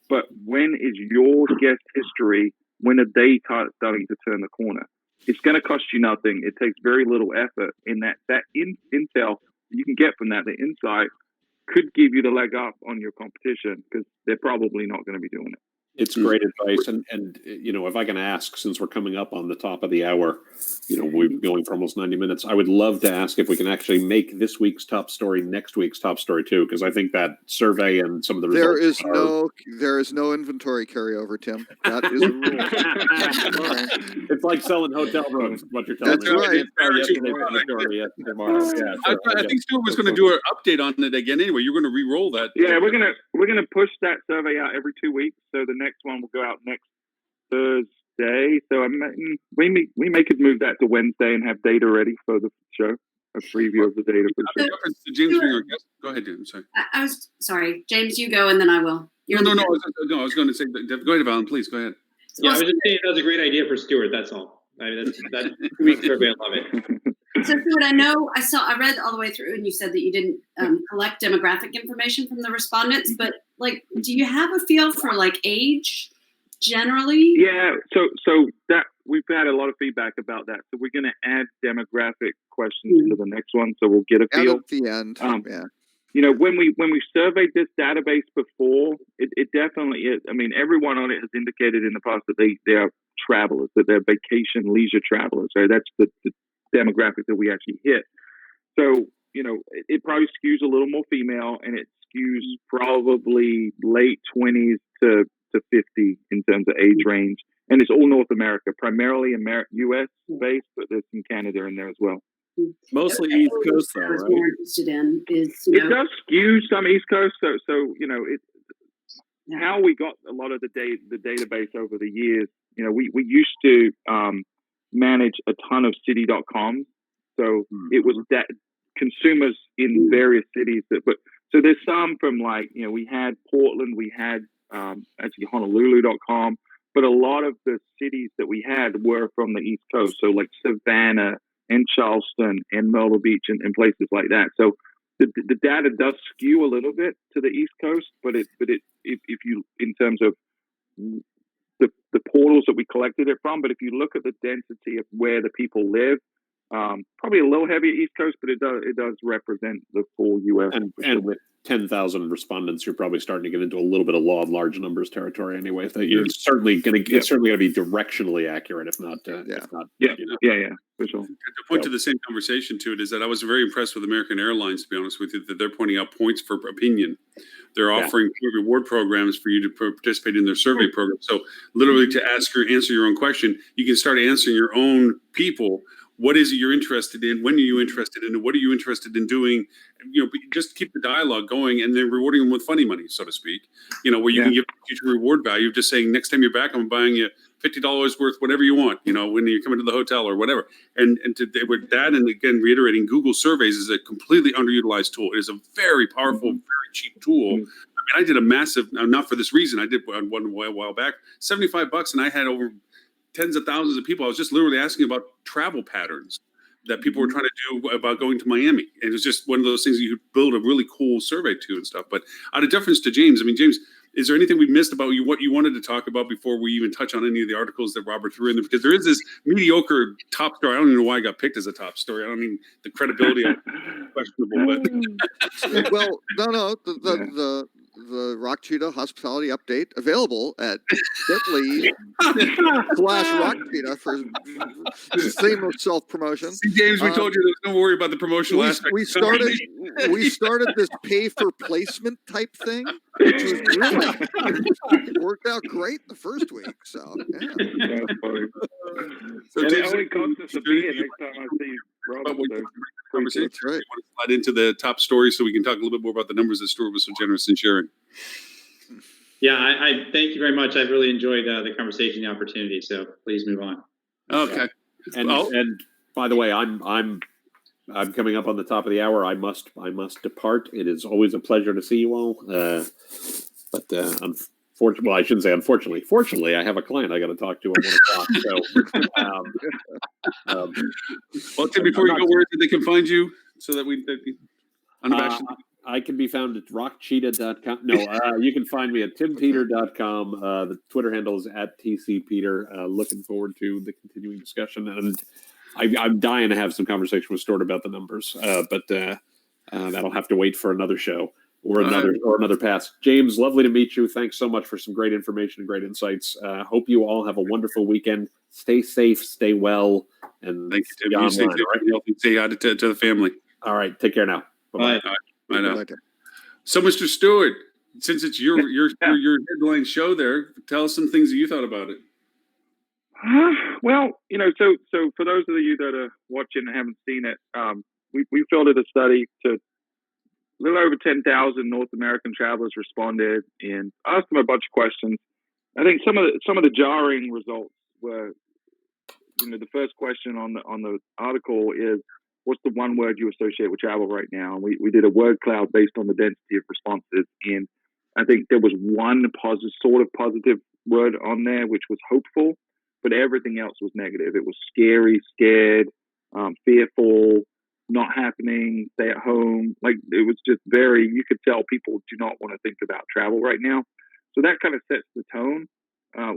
but when is your guest history, when are they starting to turn the corner? It's going to cost you nothing. It takes very little effort. In that intel you can get from that, the insight could give you the leg up on your competition because they're probably not going to be doing it. It's great advice. And, you know, if I can ask, since we're coming up on the top of the hour, you know, we're going for almost 90 minutes. I would love to ask if we can actually make this week's top story next week's top story too, because I think that survey and some of the results there is no inventory carryover, Tim. That is a rule. It's like selling hotel rooms. What you're telling That's me. right. Tomorrow. Yeah, I think Stuart was going to do an update on it again anyway. You're going to re-roll that. Yeah, we're gonna push that survey out every 2 weeks. So the next one will go out next Thursday. So we may could move that to Wednesday and have data ready for the show. A preview of the data for the show. James being our guest. Go ahead, James. Sorry. I was sorry, James. You go, and then I will. No. I was going to say. Go ahead, Valen. Please go ahead. Yeah, I was just saying that was a great idea for Stuart. That's all. I mean, that 2 week survey, I love it. So Stuart, I read all the way through, and you said that you didn't collect demographic information from the respondents, but like, do you have a feel for like age generally? Yeah. So that we've had a lot of feedback about that. So we're going to add demographic questions to the next one, so we'll get a feel. At the end. Yeah. You know, when we surveyed this database before, it definitely is. I mean, everyone on it has indicated in the past that they are travelers, that they're vacation leisure travelers. So that's the demographic that we actually hit. So, you know, it probably skews a little more female, and it skews probably late 20s to 50 in terms of age range. And it's all North America, primarily U.S. based, but there's some Canada in there as well. Mostly East Coast, though, right? More interested in is, it does skew some East Coast. So you know, how we got a lot of the database over the years. You know, we used to manage a ton of city.com. So it was that consumers in various cities so there's some from, like, you know, we had Portland, we had actually Honolulu.com, but a lot of the cities that we had were from the East Coast. So like Savannah and Charleston and Myrtle Beach and places like that. So the data does skew a little bit to the East Coast, but if you, in terms of the portals that we collected it from, but if you look at the density of where the people live, probably a little heavier East Coast, but it does represent the full U.S. And with 10,000 respondents, you're probably starting to get into a little bit of law of large numbers territory anyway. That you're certainly going to, it's certainly going to be directionally accurate, if not, for sure. To point to the same conversation to it is that I was very impressed with American Airlines, to be honest with you, that they're pointing out points for opinion. They're offering reward programs for you to participate in their survey program. So literally to answer your own question, you can start answering your own people. What is it you're interested in? When are you interested in? What are you interested in doing? You know, just keep the dialogue going, and then rewarding them with funny money, so to speak. You know, where you can give future reward value. Just saying, next time you're back, I'm buying you $50 worth, whatever you want. You know, when you're coming to the hotel or whatever. And with that, and again, reiterating, Google Surveys is a completely underutilized tool. It is a very powerful, very cheap tool. I mean, I did a massive, not for this reason. I did one a while back, $75, and I had over tens of thousands of people. I was just literally asking about travel patterns that people were trying to do about going to Miami. And it was just one of those things that you could build a really cool survey to and stuff. But out of deference to James, I mean, James, is there anything we missed about what you wanted to talk about before we even touch on any of the articles that Robert threw in there? Because there is this mediocre top story. I don't even know why I got picked as a top story. I don't mean the credibility is questionable. But Well, no. the Rock Cheetah Hospitality Update available at bit.ly/Rock Cheetah for seamless self-promotion. See, James, we told you there's no worry about the promotional aspect. We started this pay for placement type thing, which was really worked out great the first week. So yeah. That's funny. So, And James, it only costs us a beer next time I see Rob. conversation. That's right. I want to slide into the top story so we can talk a little bit more about the numbers that Stuart was so generous in sharing. Yeah, I thank you very much. I've really enjoyed the conversation, the opportunity. So please move on. Okay. And by the way, I'm coming up on the top of the hour. I must depart. It is always a pleasure to see you all. But unfortunately, well, I shouldn't say unfortunately. Fortunately, I have a client I got to talk to at 1:00. So, well, Tim, before you go, where they can find you so that we unabashed. I can be found at rockcheetah.com. No, you can find me at timpeter.com. The Twitter handle is @tcpeter. Looking forward to the continuing discussion. And I'm dying to have some conversation with Stuart about the numbers, but that'll have to wait for another show or another pass. James, lovely to meet you. Thanks so much for some great information and great insights. Hope you all have a wonderful weekend. Stay safe, stay well, and thank you, Tim. You stay safe. Say hi to the family. All right, take care now. Bye-bye. Bye. I know. So, Mr. Stewart, since it's your headline show there, tell us some things that you thought about it. Well, so for those of you that are watching and haven't seen it, we fielded a study to a little over 10,000 North American travelers responded and asked them a bunch of questions. I think some of the jarring results were, the first question on the article is, what's the one word you associate with travel right now? And we did a word cloud based on the density of responses. And I think there was one positive word on there, which was hopeful, but everything else was negative. It was scary, scared, fearful, not happening, stay at home. Like, it was just you could tell people do not want to think about travel right now. So that kind of sets the tone.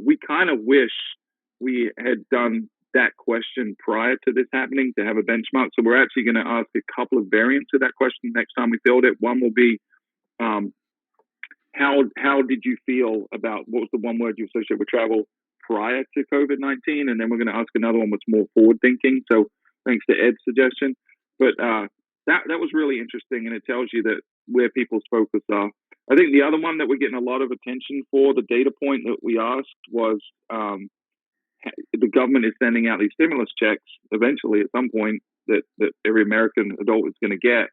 We kind of wish we had done that question prior to this happening to have a benchmark. So we're actually going to ask a couple of variants of that question next time we field it. One will be, how did you feel about, what was the one word you associate with travel prior to COVID-19? And then we're going to ask another one what's more forward thinking. So thanks to Ed's suggestion. But that was really interesting, and it tells you that where people's focus are. I think the other one that we're getting a lot of attention for, the data point that we asked was, the government is sending out these stimulus checks eventually at some point that every American adult is going to get.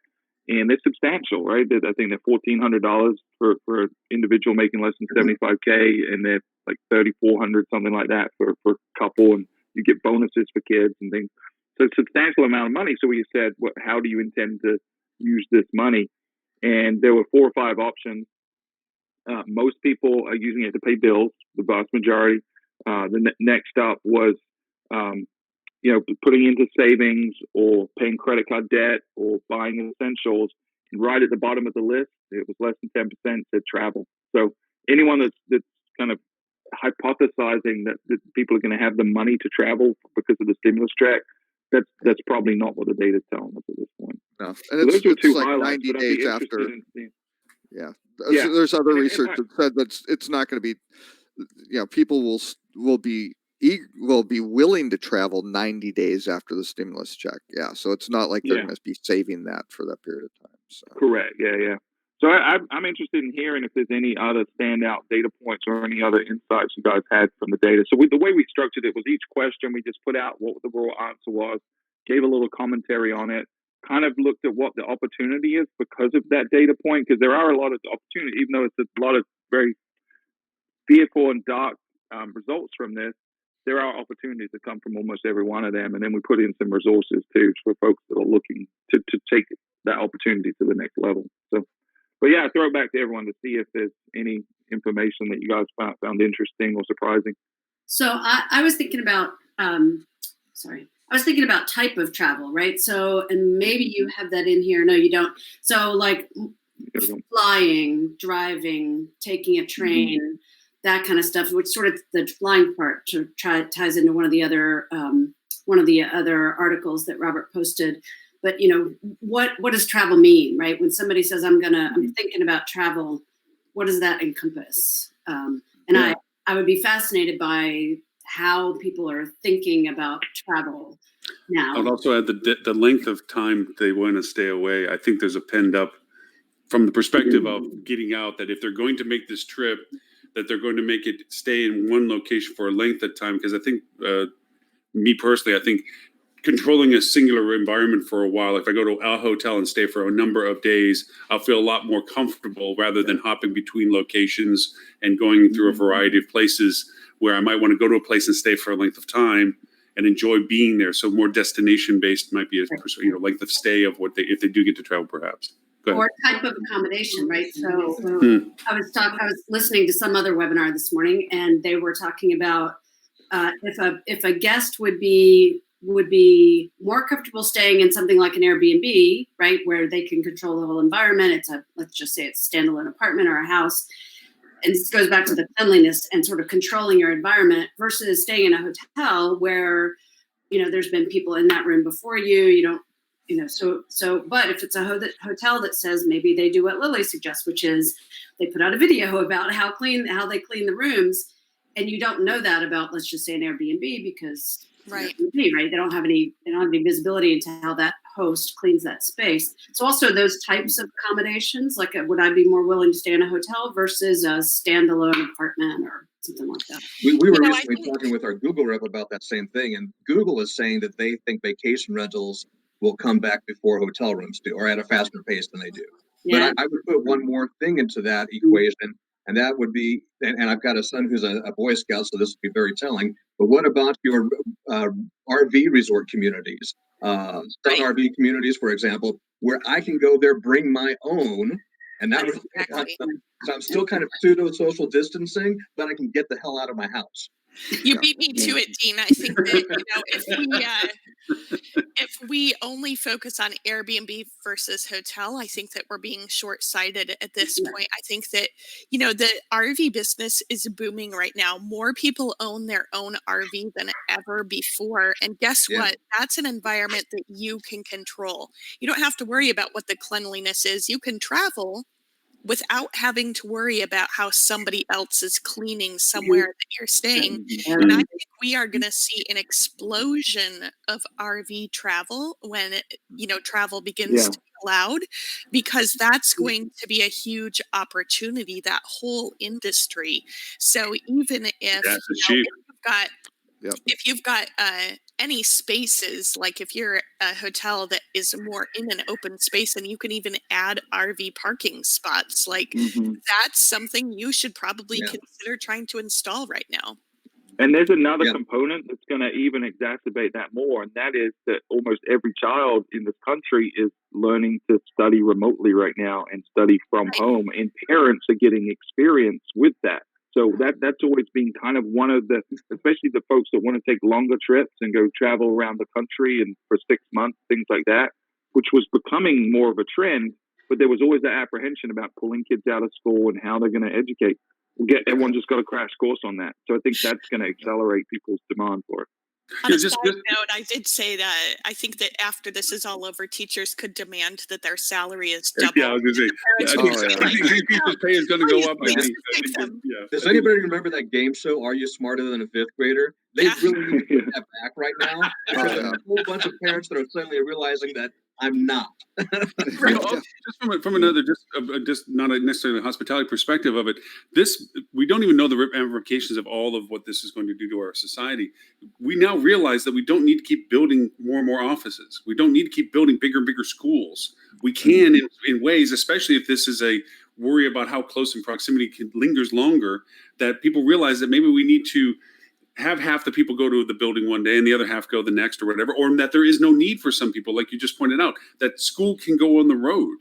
And they're substantial, right? I think they're $1,400 for an individual making less than $75K, and they're like $3,400, something like that for a couple, and you get bonuses for kids and things. So it's a substantial amount of money. So we said, how do you intend to use this money? And there were 4 or 5 options. Most people are using it to pay bills, the vast majority. The next up was, putting into savings or paying credit card debt or buying essentials. And right at the bottom of the list, it was less than 10% said travel. So anyone that's kind of hypothesizing that people are going to have the money to travel because of the stimulus check, that's probably not what the data's telling us at this point. No, and so those were 2 like highlights. 90 days after. Yeah. There's other research that said that it's not going to be. People will be willing to travel 90 days after the stimulus check. Yeah, so it's not like they're going to be saving that for that period of time. So. Correct. Yeah. So I'm interested in hearing if there's any other standout data points or any other insights you guys had from the data. So the way we structured it was each question we just put out what the raw answer was, gave a little commentary on it, kind of looked at what the opportunity is because of that data point, because there are a lot of opportunity, even though it's a lot of very fearful and dark results from this, there are opportunities that come from almost every one of them. And then we put in some resources too for folks that are looking to take that opportunity to the next level. So, but yeah, throw it back to everyone to see if there's any information that you guys found interesting or surprising. So I was thinking about, type of travel, right? So, and maybe you have that in here. No, you don't. So like flying, driving, taking a train, that kind of stuff, which sort of the flying part ties into one of the other articles that Robert posted. But what does travel mean, right? When somebody says I'm thinking about travel, what does that encompass? And I would be fascinated by how people are thinking about travel now. I would also add the length of time they want to stay away. I think there's a penned up from the perspective of getting out, that if they're going to make this trip, that they're going to make it stay in one location for a length of time. Because I think, me personally, I think controlling a singular environment for a while, if I go to a hotel and stay for a number of days, I'll feel a lot more comfortable rather than hopping between locations and going through a variety of places where I might want to go to a place and stay for a length of time and enjoy being there. So more destination based might be a length of stay of what if they do get to travel, perhaps. Or type of accommodation, right? So I was listening to some other webinar this morning, and they were talking about if a guest would be more comfortable staying in something like an Airbnb, right, where they can control the whole environment. Let's just say it's a standalone apartment or a house. And this goes back to the cleanliness and sort of controlling your environment versus staying in a hotel where, there's been people in that room before you, but if it's a hotel that says maybe they do what Lily suggests, which is they put out a video about how they clean the rooms, and you don't know that about, let's just say, an Airbnb because right. They don't have any visibility into how that host cleans that space. So also those types of accommodations, like would I be more willing to stay in a hotel versus a standalone apartment or something like that? We were recently talking with our Google rep about that same thing, and Google is saying that they think vacation rentals will come back before hotel rooms do, or at a faster pace than they do. Yeah. But I would put one more thing into that equation, and that would be, and I've got a son who's a Boy Scout, so this would be very telling, but what about your RV resort communities? Sun RV communities, for example, where I can go there, bring my own, and that would, so I'm still kind of pseudo social distancing, but I can get the hell out of my house. You beat me to it, Dean. I think that if we only focus on Airbnb versus hotel, I think that we're being short-sighted at this point. I think that the RV business is booming right now. More people own their own RV than ever before, and guess what? That's an environment that you can control. You don't have to worry about what the cleanliness is. You can travel without having to worry about how somebody else is cleaning somewhere that you're staying. And I think we are going to see an explosion of RV travel when, travel begins to be allowed, because that's going to be a huge opportunity, that whole industry. So even if you've got any spaces, like if you're a hotel that is more in an open space and you can even add RV parking spots, that's something you should probably consider trying to install right now. And there's another component that's going to even exacerbate that more, and that is that almost every child in this country is learning to study remotely right now and study from home, and parents are getting experience with that. So that's always been kind of one of the, especially the folks that want to take longer trips and go travel around the country and for 6 months, things like that, which was becoming more of a trend. But there was always that apprehension about pulling kids out of school and how they're going to educate. Everyone just got a crash course on that. So I think that's going to accelerate people's demand for it. On a side note, I did say that I think that after this is all over, teachers could demand that their salary is double. Yeah, I was going to say, I think teachers' pay is going to go up. Does anybody remember that game show, Are You Smarter Than a Fifth Grader? They really need to get that back right now. Because there's a whole bunch of parents that are suddenly realizing that I'm not. Just from another, just not necessarily a hospitality perspective of it, we don't even know the ramifications of all of what this is going to do to our society. We now realize that we don't need to keep building more and more offices. We don't need to keep building bigger and bigger schools. We can in ways, especially if this is a worry about how close in proximity lingers longer, that people realize that maybe we need to have half the people go to the building one day and the other half go the next or whatever, or that there is no need for some people, like you just pointed out, that school can go on the road,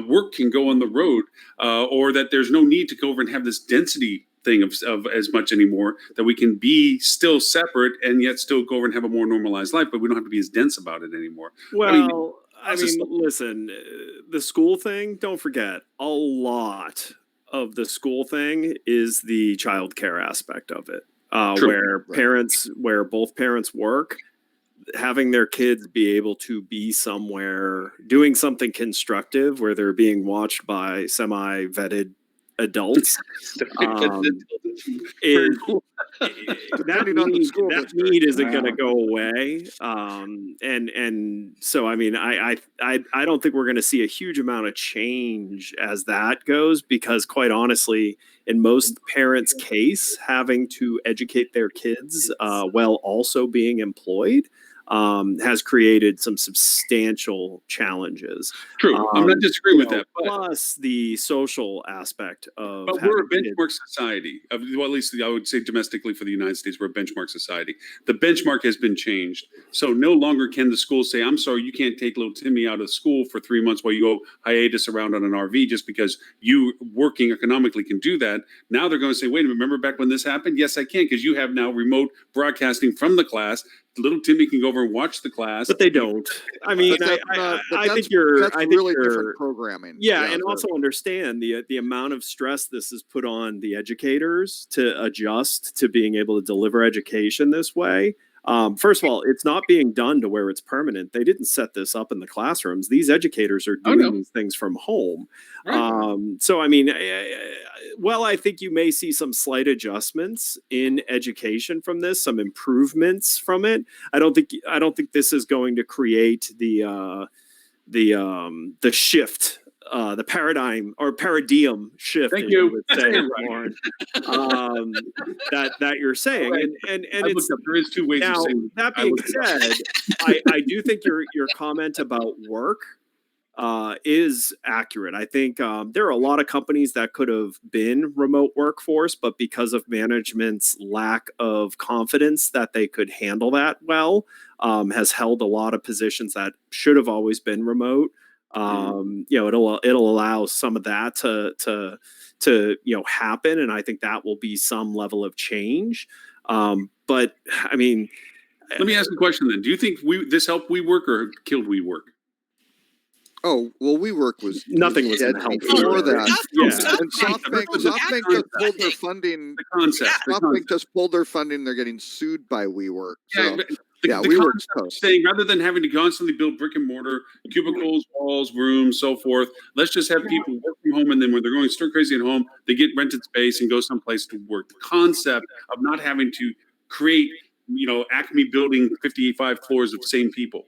work can go on the road, or that there's no need to go over and have this density thing of as much anymore, that we can be still separate and yet still go over and have a more normalized life, but we don't have to be as dense about it anymore. Well, I mean listen, the school thing, don't forget, a lot of the school thing is the childcare aspect of it. Where both parents work, having their kids be able to be somewhere doing something constructive where they're being watched by semi-vetted adults. That need isn't going to go away, and so I mean I don't think we're going to see a huge amount of change as that goes, because quite honestly, in most parents' case, having to educate their kids while also being employed has created some substantial challenges. True, I'm not disagreeing with that. But, plus the social aspect of. But we're a benchmark society. Well, at least I would say domestically for the United States, we're a benchmark society. The benchmark has been changed. So no longer can the school say, I'm sorry, you can't take little Timmy out of school for 3 months while you go hiatus around on an RV just because you working economically can do that. Now they're going to say, wait a minute, remember back when this happened? Yes, I can, because you have now remote broadcasting from the class. Little Timmy can go over and watch the class. But they don't. I mean, I think you're... That's really different programming. Yeah, and also understand the amount of stress this is put on the educators to adjust to being able to deliver education this way. First of all, it's not being done to where it's permanent. They didn't set this up in the classrooms. These educators are doing these things from home. Right. So, I mean, well, I think you may see some slight adjustments in education from this, some improvements from it. I don't think this is going to create the shift. The paradigm shift, thank you would say, Lauren, that you're saying, right. and it's there is two ways now, of saying that being said, I do think your comment about work is accurate. I think there are a lot of companies that could have been remote workforce, but because of management's lack of confidence that they could handle that well, has held a lot of positions that should have always been remote. It'll allow some of that to happen, and I think that will be some level of change. But I mean, let me ask a question then. Do you think this helped WeWork or killed WeWork? Oh, well, WeWork was nothing was going to help before that. Yeah. And SoftBank just pulled their funding. The concept. SoftBank just pulled their funding. They're getting sued by WeWork. So. The WeWork's saying rather than having to constantly build brick and mortar, cubicles, walls, rooms, so forth, let's just have people work from home, and then when they're going stir crazy at home, they get rented space and go someplace to work. The concept of not having to create, Acme building 55 floors of same people.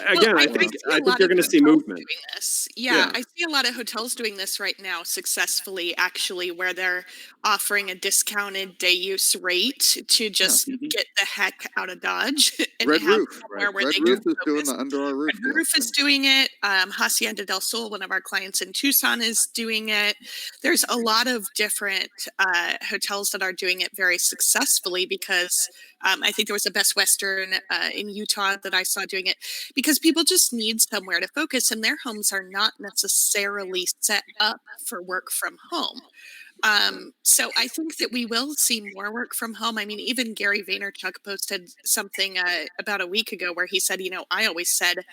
Again, I think you're going to see movement. Doing this. Yeah, I see a lot of hotels doing this right now successfully, actually, where they're offering a discounted day use rate to just get the heck out of Dodge. And Red Roof. Where Red Roof is doing the under our roof. Red Roof is doing it. Hacienda del Sol, one of our clients in Tucson, is doing it. There's a lot of different hotels that are doing it very successfully because I think there was a Best Western in Utah that I saw doing it, because people just need somewhere to focus, and their homes are not necessarily set up for work from home. So I think that we will see more work from home. I mean, even Gary Vaynerchuk posted something about a week ago where he said, I always said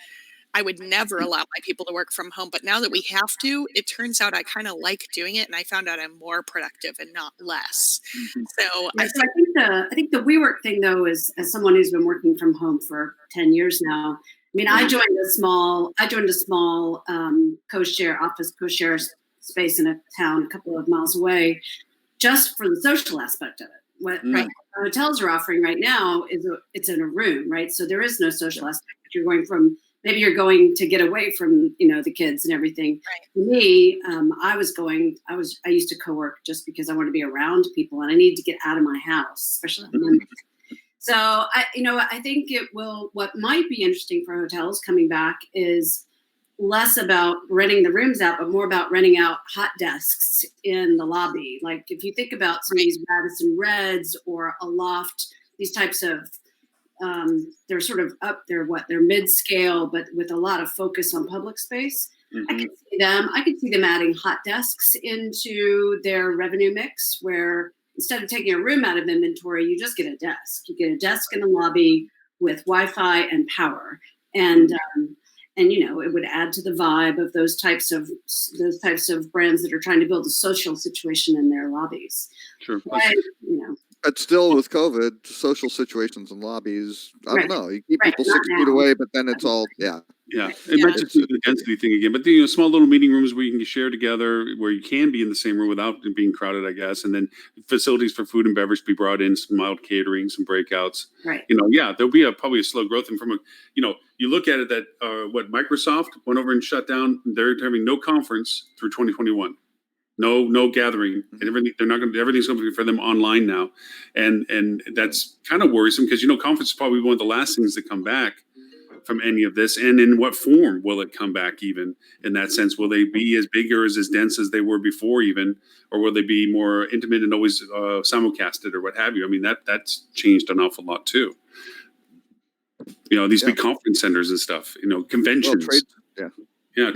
I would never allow my people to work from home, but now that we have to, it turns out I kind of like doing it, and I found out I'm more productive and not less. So I think the WeWork thing, though, is, as someone who's been working from home for 10 years now, I mean, I joined a small office co-share space in a town a couple of miles away, just for the social aspect of it. What hotels are offering right now is it's in a room, right? So there is no social aspect. Maybe you're going to get away from, the kids and everything. Right. For me, I used to co-work just because I want to be around people and I need to get out of my house, especially on Monday. So I think what might be interesting for hotels coming back is less about renting the rooms out, but more about renting out hot desks in the lobby. Like if you think about some of these Radisson Reds or a Loft, these types of, they're sort of up there, they're mid-scale, but with a lot of focus on public space. Mm-hmm. I could see them adding hot desks into their revenue mix, where instead of taking a room out of inventory, you just get a desk. You get a desk in the lobby with Wi-Fi and power. And it would add to the vibe of those types of brands that are trying to build a social situation in their lobbies. Sure. But still, with COVID, social situations in lobbies, I don't know. You keep people 6 feet away, but then it's all, Yeah, it might just be the density thing again, but small little meeting rooms where you can share together, where you can be in the same room without it being crowded, I guess, and then facilities for food and beverage be brought in, some mild catering, some breakouts. Right. There'll be probably a slow growth, and from you look at it that Microsoft went over and shut down. They're having no conference through 2021. No gathering, and everything. Everything's going to be for them online now, and that's kind of worrisome because conference is probably one of the last things that come back from any of this. And in what form will it come back? Even in that sense, will they be as big or as dense as they were before, even, or will they be more intimate and always simulcasted or what have you? I mean, that's changed an awful lot too. These big conference centers and stuff. Conventions. Well, trade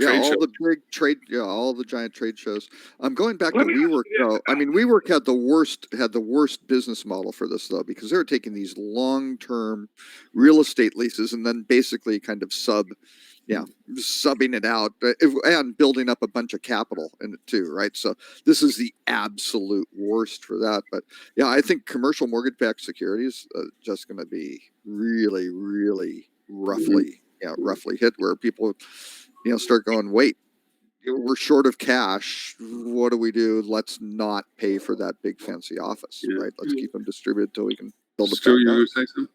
all shows. the big trade, all the giant trade shows. I'm going back to WeWork though. I mean, WeWork had the worst business model for this though, because they were taking these long-term real estate leases and then basically kind of subbing it out and building up a bunch of capital in it too, right? So this is the absolute worst for that. But yeah, I think commercial mortgage-backed securities just going to be really, really roughly hit, where people start going, wait, we're short of cash. What do we do? Let's not pay for that big fancy office, right? Let's keep them distributed till we can build it back up.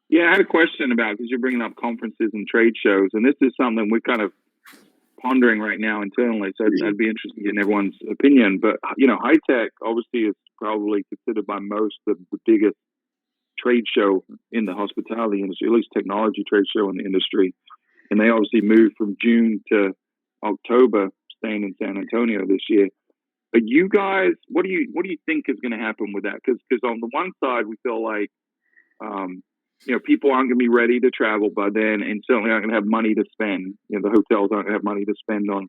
Yeah, I had a question about, because you're bringing up conferences and trade shows, and this is something we're kind of pondering right now internally, so I'd be interested in everyone's opinion. But, high tech obviously is probably considered by most the biggest trade show in the hospitality industry, at least technology trade show in the industry. And they obviously moved from June to October, staying in San Antonio this year. But you guys, what do you think is going to happen with that? Because on the one side, we feel like people aren't going to be ready to travel by then, and certainly aren't going to have money to spend. The hotels aren't going to have money to spend on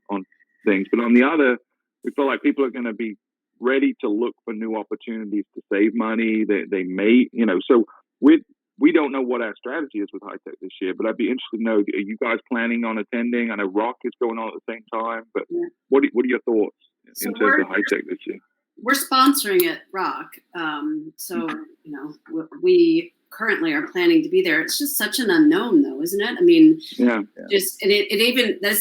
things. But on the other, we feel like people are going to be ready to look for new opportunities to save money. They may, so we don't know what our strategy is with high tech this year, but I'd be interested to know, are you guys planning on attending? I know Rock is going on at the same time, but what are your thoughts in terms of high tech this year? We're sponsoring it, Rock. We currently are planning to be there. It's just such an unknown, though, isn't it? I mean, just and it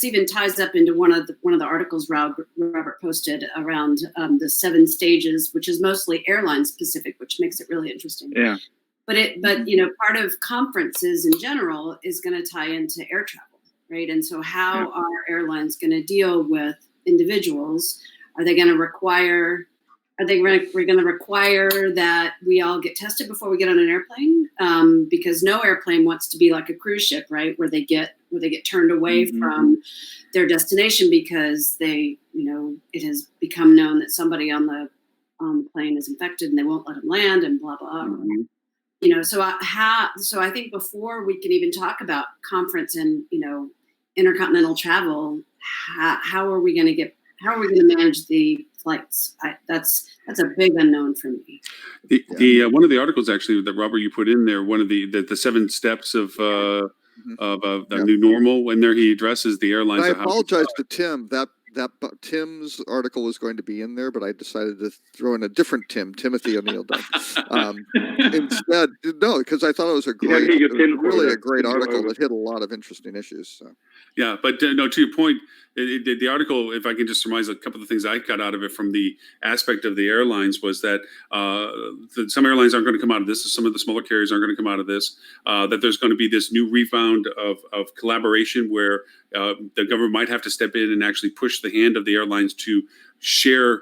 even ties up into one of the articles Robert posted around the 7 stages, which is mostly airline specific, which makes it really interesting. Yeah. But part of conferences in general is going to tie into air travel, right? And so how are airlines going to deal with individuals? Are they going to require that we all get tested before we get on an airplane? Because no airplane wants to be like a cruise ship, right? Where they get turned away from their destination because it has become known that somebody on the plane is infected and they won't let them land and blah, blah. So I think before we can even talk about conference and, intercontinental travel, how are we going to manage the flights? That's a big unknown for me. The one of the articles actually that Robert you put in there, one of the 7 steps of the new normal, and there he addresses the airlines. I apologize to Tim. That Tim's article was going to be in there, but I decided to throw in a different Timothy O'Neill. Instead, no, because I thought it was a great article that hit a lot of interesting issues. So. Yeah, but no, to your point, the article, if I can just surmise a couple of things I got out of it from the aspect of the airlines, was that some airlines aren't going to come out of this, some of the smaller carriers aren't going to come out of this, that there's going to be this new rebound of collaboration where the government might have to step in and actually push the hand of the airlines to share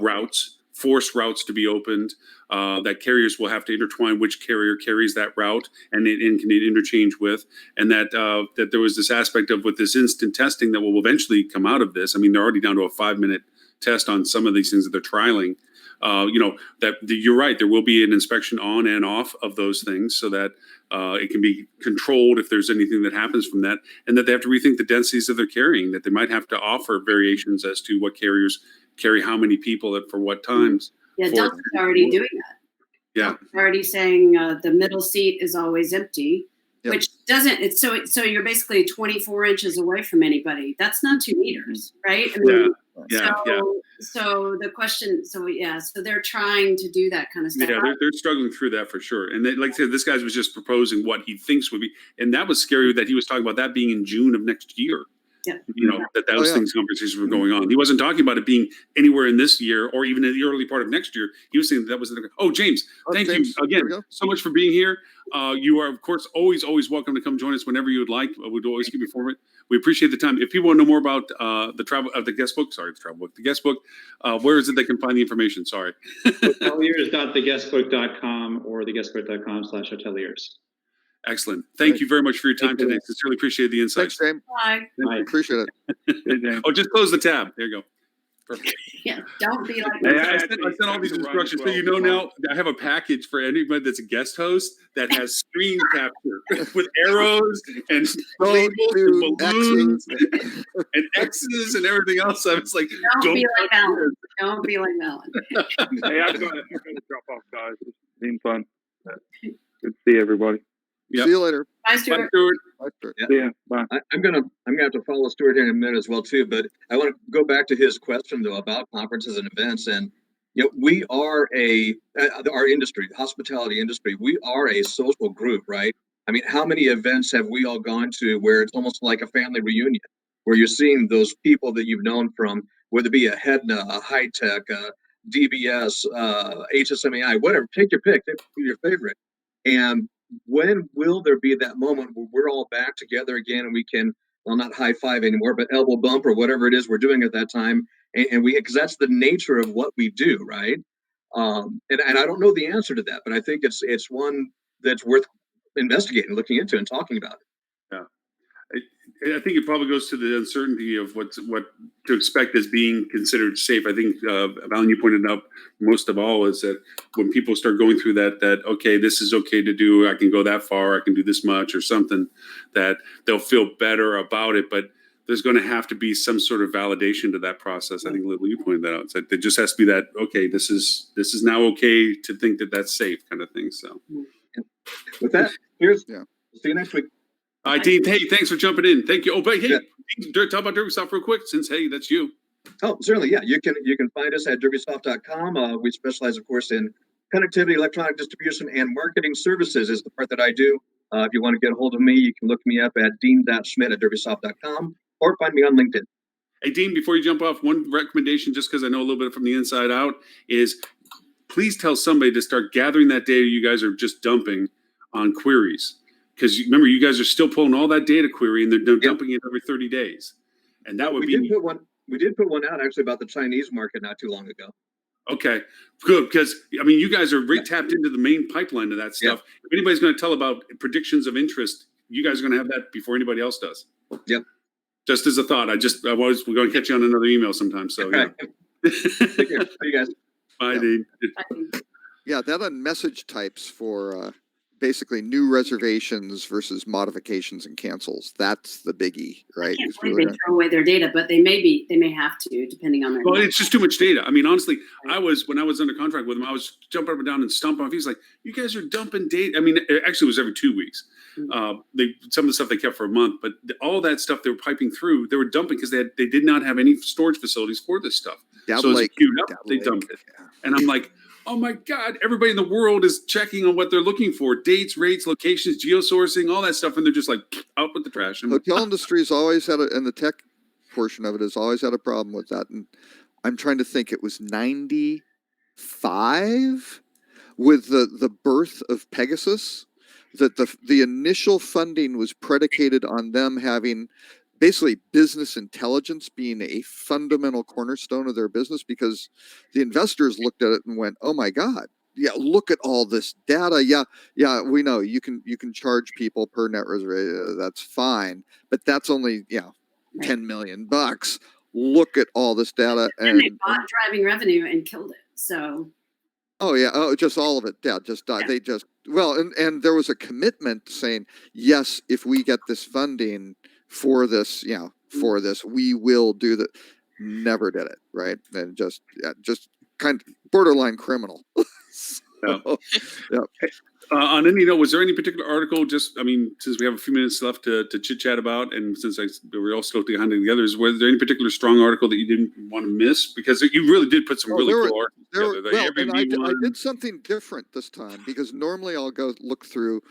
routes, force routes to be opened, that carriers will have to intertwine which carrier carries that route and can interchange with, and that there was this aspect of with this instant testing that will eventually come out of this. I mean, they're already down to a 5-minute test on some of these things that they're trialing. You're right. There will be an inspection on and off of those things so that it can be controlled if there's anything that happens from that, and that they have to rethink the densities that they're carrying, that they might have to offer variations as to what carriers carry how many people for what times. Yeah, Delta's already doing that. Yeah. They're already saying the middle seat is always empty, which doesn't, so you're basically 24 inches away from anybody. That's not 2 meters, right? I mean, Yeah, So the question, so they're trying to do that kind of stuff. Yeah, they're struggling through that for sure. And they, like I said, this guy was just proposing what he thinks would be, and that was scary that he was talking about that being in June of next year. Yeah. That those conversations were going on. He wasn't talking about it being anywhere in this year or even in the early part of next year. He was saying that was James, thank you again so much for being here. You are, of course, always welcome to come join us whenever you would like. We'd always keep you informed. We appreciate the time. If people want to know more about the guest book, where is it they can find the information? Sorry. Hoteliers.theguestbook.com or theguestbook.com/hoteliers. Excellent. Thank you very much for your time today. Sincerely appreciate the insights. Thanks, James. Bye. Appreciate it. Just close the tab. There you go. Perfect. Yeah, don't be like I sent all these instructions. So now I have a package for anybody that's a guest host that has screen capture with arrows and labels and balloons and X's and everything else. I was like, don't be like Alan. Don't be like Alan. Hey, I'm going to drop off, guys. It's been fun. Good to see everybody. Yep. See you later. Bye, Stuart. Bye, Stuart. Yeah. See ya. Bye. I'm gonna have to follow Stuart here in a minute as well too. But I want to go back to his question though about conferences and events. And we are our industry, the hospitality industry. We are a social group, right? I mean, how many events have we all gone to where it's almost like a family reunion, where you're seeing those people that you've known from, whether it be a Hedna, a High Tech, DBS, HSMAI, whatever. Take your pick. Take your favorite. And when will there be that moment where we're all back together again and we can, well, not high five anymore, but elbow bump or whatever it is we're doing at that time, and because that's the nature of what we do, right? And I don't know the answer to that, but I think it's one that's worth investigating, looking into, and talking about it. Yeah. I think it probably goes to the uncertainty of what to expect as being considered safe. I think, Alan, you pointed out most of all is that when people start going through that, okay, this is okay to do, I can go that far, I can do this much or something, that they'll feel better about it. But there's going to have to be some sort of validation to that process. I think, Lily, you pointed that out. It's like there just has to be that, okay, this is now okay to think that that's safe kind of thing. So with that, see you next week. All right, Dean. Hey, thanks for jumping in. Thank you. Oh, but hey, talk about DerbySoft real quick, since hey, that's you. Oh, certainly, yeah. You can find us at derbysoft.com. We specialize, of course, in connectivity, electronic distribution, and marketing services is the part that I do. If you want to get a hold of me, you can look me up at dean.schmidt@derbysoft.com or find me on LinkedIn. Hey, Dean, before you jump off, one recommendation, just because I know a little bit from the inside out, is please tell somebody to start gathering that data you guys are just dumping on queries. Because remember, you guys are still pulling all that data query and they're dumping it every 30 days. And that would we did put one out actually about the Chinese market not too long ago. Okay, good. Because, I mean, you guys are really tapped into the main pipeline of that stuff. Yeah. If anybody's going to tell about predictions of interest, you guys are going to have that before anybody else does. Yep. Just as a thought, we're going to catch you on another email sometime. So, yeah. Take care. See you guys. Bye, Dean. Yeah, that on message types for basically new reservations versus modifications and cancels. That's the biggie, right? I can't believe they throw away their data, but they may have to, depending on their. Well, it's just too much data. I mean, honestly, when I was under contract with him, I was jumping up and down and stomping off. He's like, "You guys are dumping data." I mean, actually, it was every 2 weeks. Some of the stuff they kept for a month, but all that stuff they were piping through, they were dumping because they did not have any storage facilities for this stuff. So it's queued up, they dumped it, and I'm like, oh my God, everybody in the world is checking on what they're looking for. Dates, rates, locations, geosourcing, all that stuff. And they're just like, out with the trash. Hotel industry has always had and the tech portion of it has always had a problem with that. And I'm trying to think, it was 95 with the birth of Pegasus, that the initial funding was predicated on them having basically business intelligence being a fundamental cornerstone of their business, because the investors looked at it and went, oh my God, yeah, look at all this data. Yeah, we know you can charge people per net reservation. That's fine. But that's only, $10 million. Look at all this data. And they bought driving revenue and killed it. So. Oh yeah. Oh, just all of it. Yeah. Just died. They just, and there was a commitment saying, yes, if we get this funding for this, we will do that. Never did it, right? And just kind of borderline criminal. So, yeah. On any note, was there any particular article? Just, I mean, since we have a few minutes left to chit chat about, and since we're all still behind the others, was there any particular strong article that you didn't want to miss? Because you really did put some really cool articles together. The Airbnb I did something different this time because normally I'll look through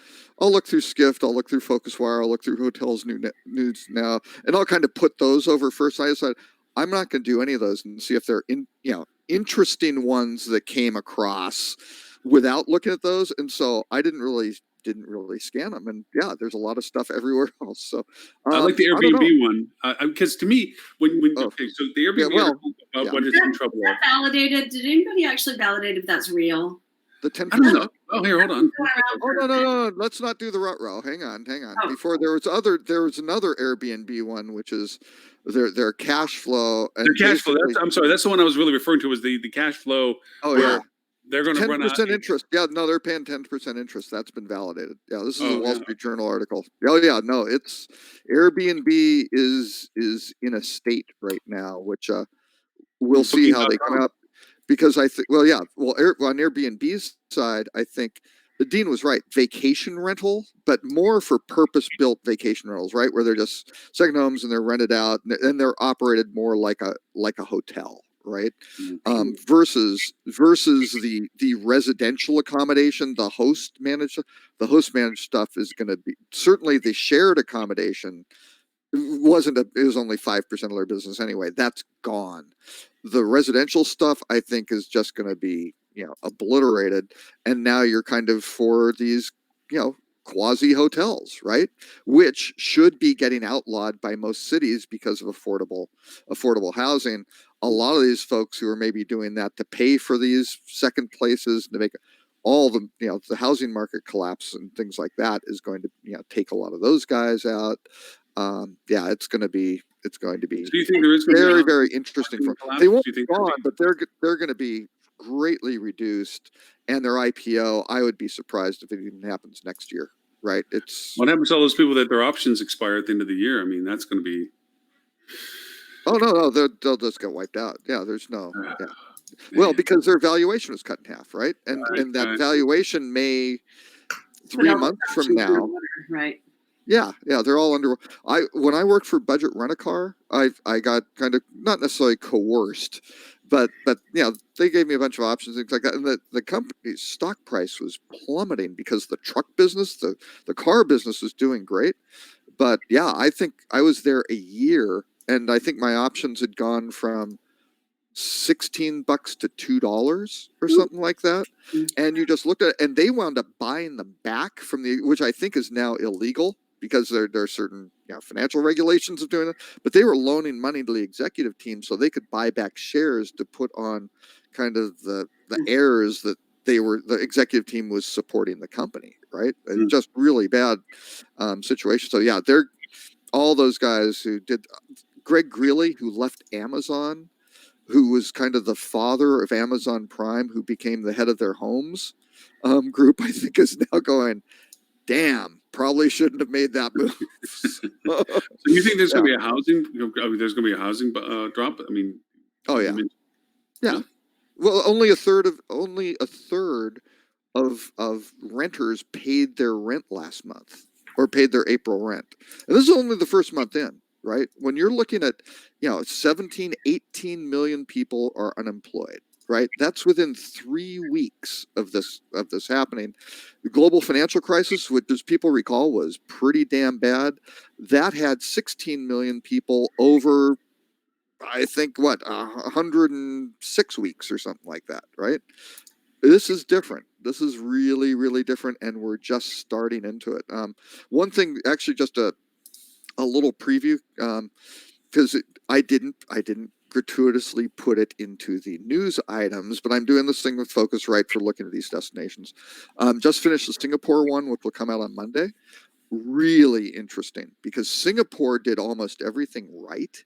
Skift, I'll look through FocusWire, I'll look through Hotels News Now, and I'll kind of put those over first. I decided I'm not going to do any of those and see if they're interesting ones that came across without looking at those, and so I didn't really scan them, and yeah, there's a lot of stuff everywhere else. So I like the Airbnb one because to me, when okay, so the Airbnb article about what is in trouble. Is that validated? Did anybody actually validate if that's real? The 10%. I don't know. Oh, here, hold on. Oh no! Let's not do the ruh-roh. Hang on. Oh. Before there was another Airbnb one, which is their cash flow. And their cash flow. I'm sorry. That's the one I was really referring to. Was the cash flow? Oh yeah. They're going to run out 10% interest. Yeah, no, they're paying 10% interest. That's been validated. Yeah, this is a Wall Street Journal article. Oh yeah, no, it's Airbnb is in a state right now, which we'll see how they come out. Because I think, on Airbnb's side, I think Dean was right. Vacation rental, but more for purpose-built vacation rentals, right, where they're just second homes and they're rented out and they're operated more like a hotel. Right, versus the residential accommodation, the host managed stuff is going to be certainly the shared accommodation it was only 5% of their business anyway. That's gone. The residential stuff I think is just going to be obliterated, and now you're kind of for these quasi hotels, right? Which should be getting outlawed by most cities because of affordable housing. A lot of these folks who are maybe doing that to pay for these second places to make all the the housing market collapse and things like that is going to take a lot of those guys out. It's going to be So you think there is very very interesting for they won't be gone, but they're going to be greatly reduced, and their IPO, I would be surprised if it even happens next year. Right? It's what happens to all those people that their options expire at the end of the year? I mean, that's going to be. Oh no, they'll just get wiped out. Yeah, there's no. Yeah. Well, because their valuation was cut in half, right? And that valuation may 3 months from now. Right. Yeah, they're all under. When I worked for Budget Rent-A-Car, I got kind of not necessarily coerced, but they gave me a bunch of options, things like that, and the company's stock price was plummeting because the truck business, the car business was doing great, but yeah, I think I was there a year, and I think my options had gone from $16 to $2 or something like that, and you just looked at it, and they wound up buying them back from which I think is now illegal. Because there are certain financial regulations of doing it, but they were loaning money to the executive team so they could buy back shares to put on kind of the errors that the executive team was supporting the company, right? And just really bad situation. So yeah, they're all those guys who did. Greg Greeley, who left Amazon, who was kind of the father of Amazon Prime, who became the head of their homes group, I think is now going, damn. Probably shouldn't have made that move. So you think there's going to be a housing? There's going to be a housing drop. I mean, oh yeah, yeah. Well, only a third of renters paid their rent last month or paid their April rent, and this is only the first month in. Right? When you're looking at 17, 18 million people are unemployed. Right, that's within 3 weeks of this happening. The global financial crisis, which as people recall was pretty damn bad, that had 16 million people over, I think, 106 weeks or something like that. Right, this is different. This is really really different, and we're just starting into it. One thing, actually, just a little preview, because I didn't gratuitously put it into the news items, but I'm doing this thing with Focusrite for looking at these destinations. Just finished the Singapore one, which will come out on Monday. Really interesting because Singapore did almost everything right.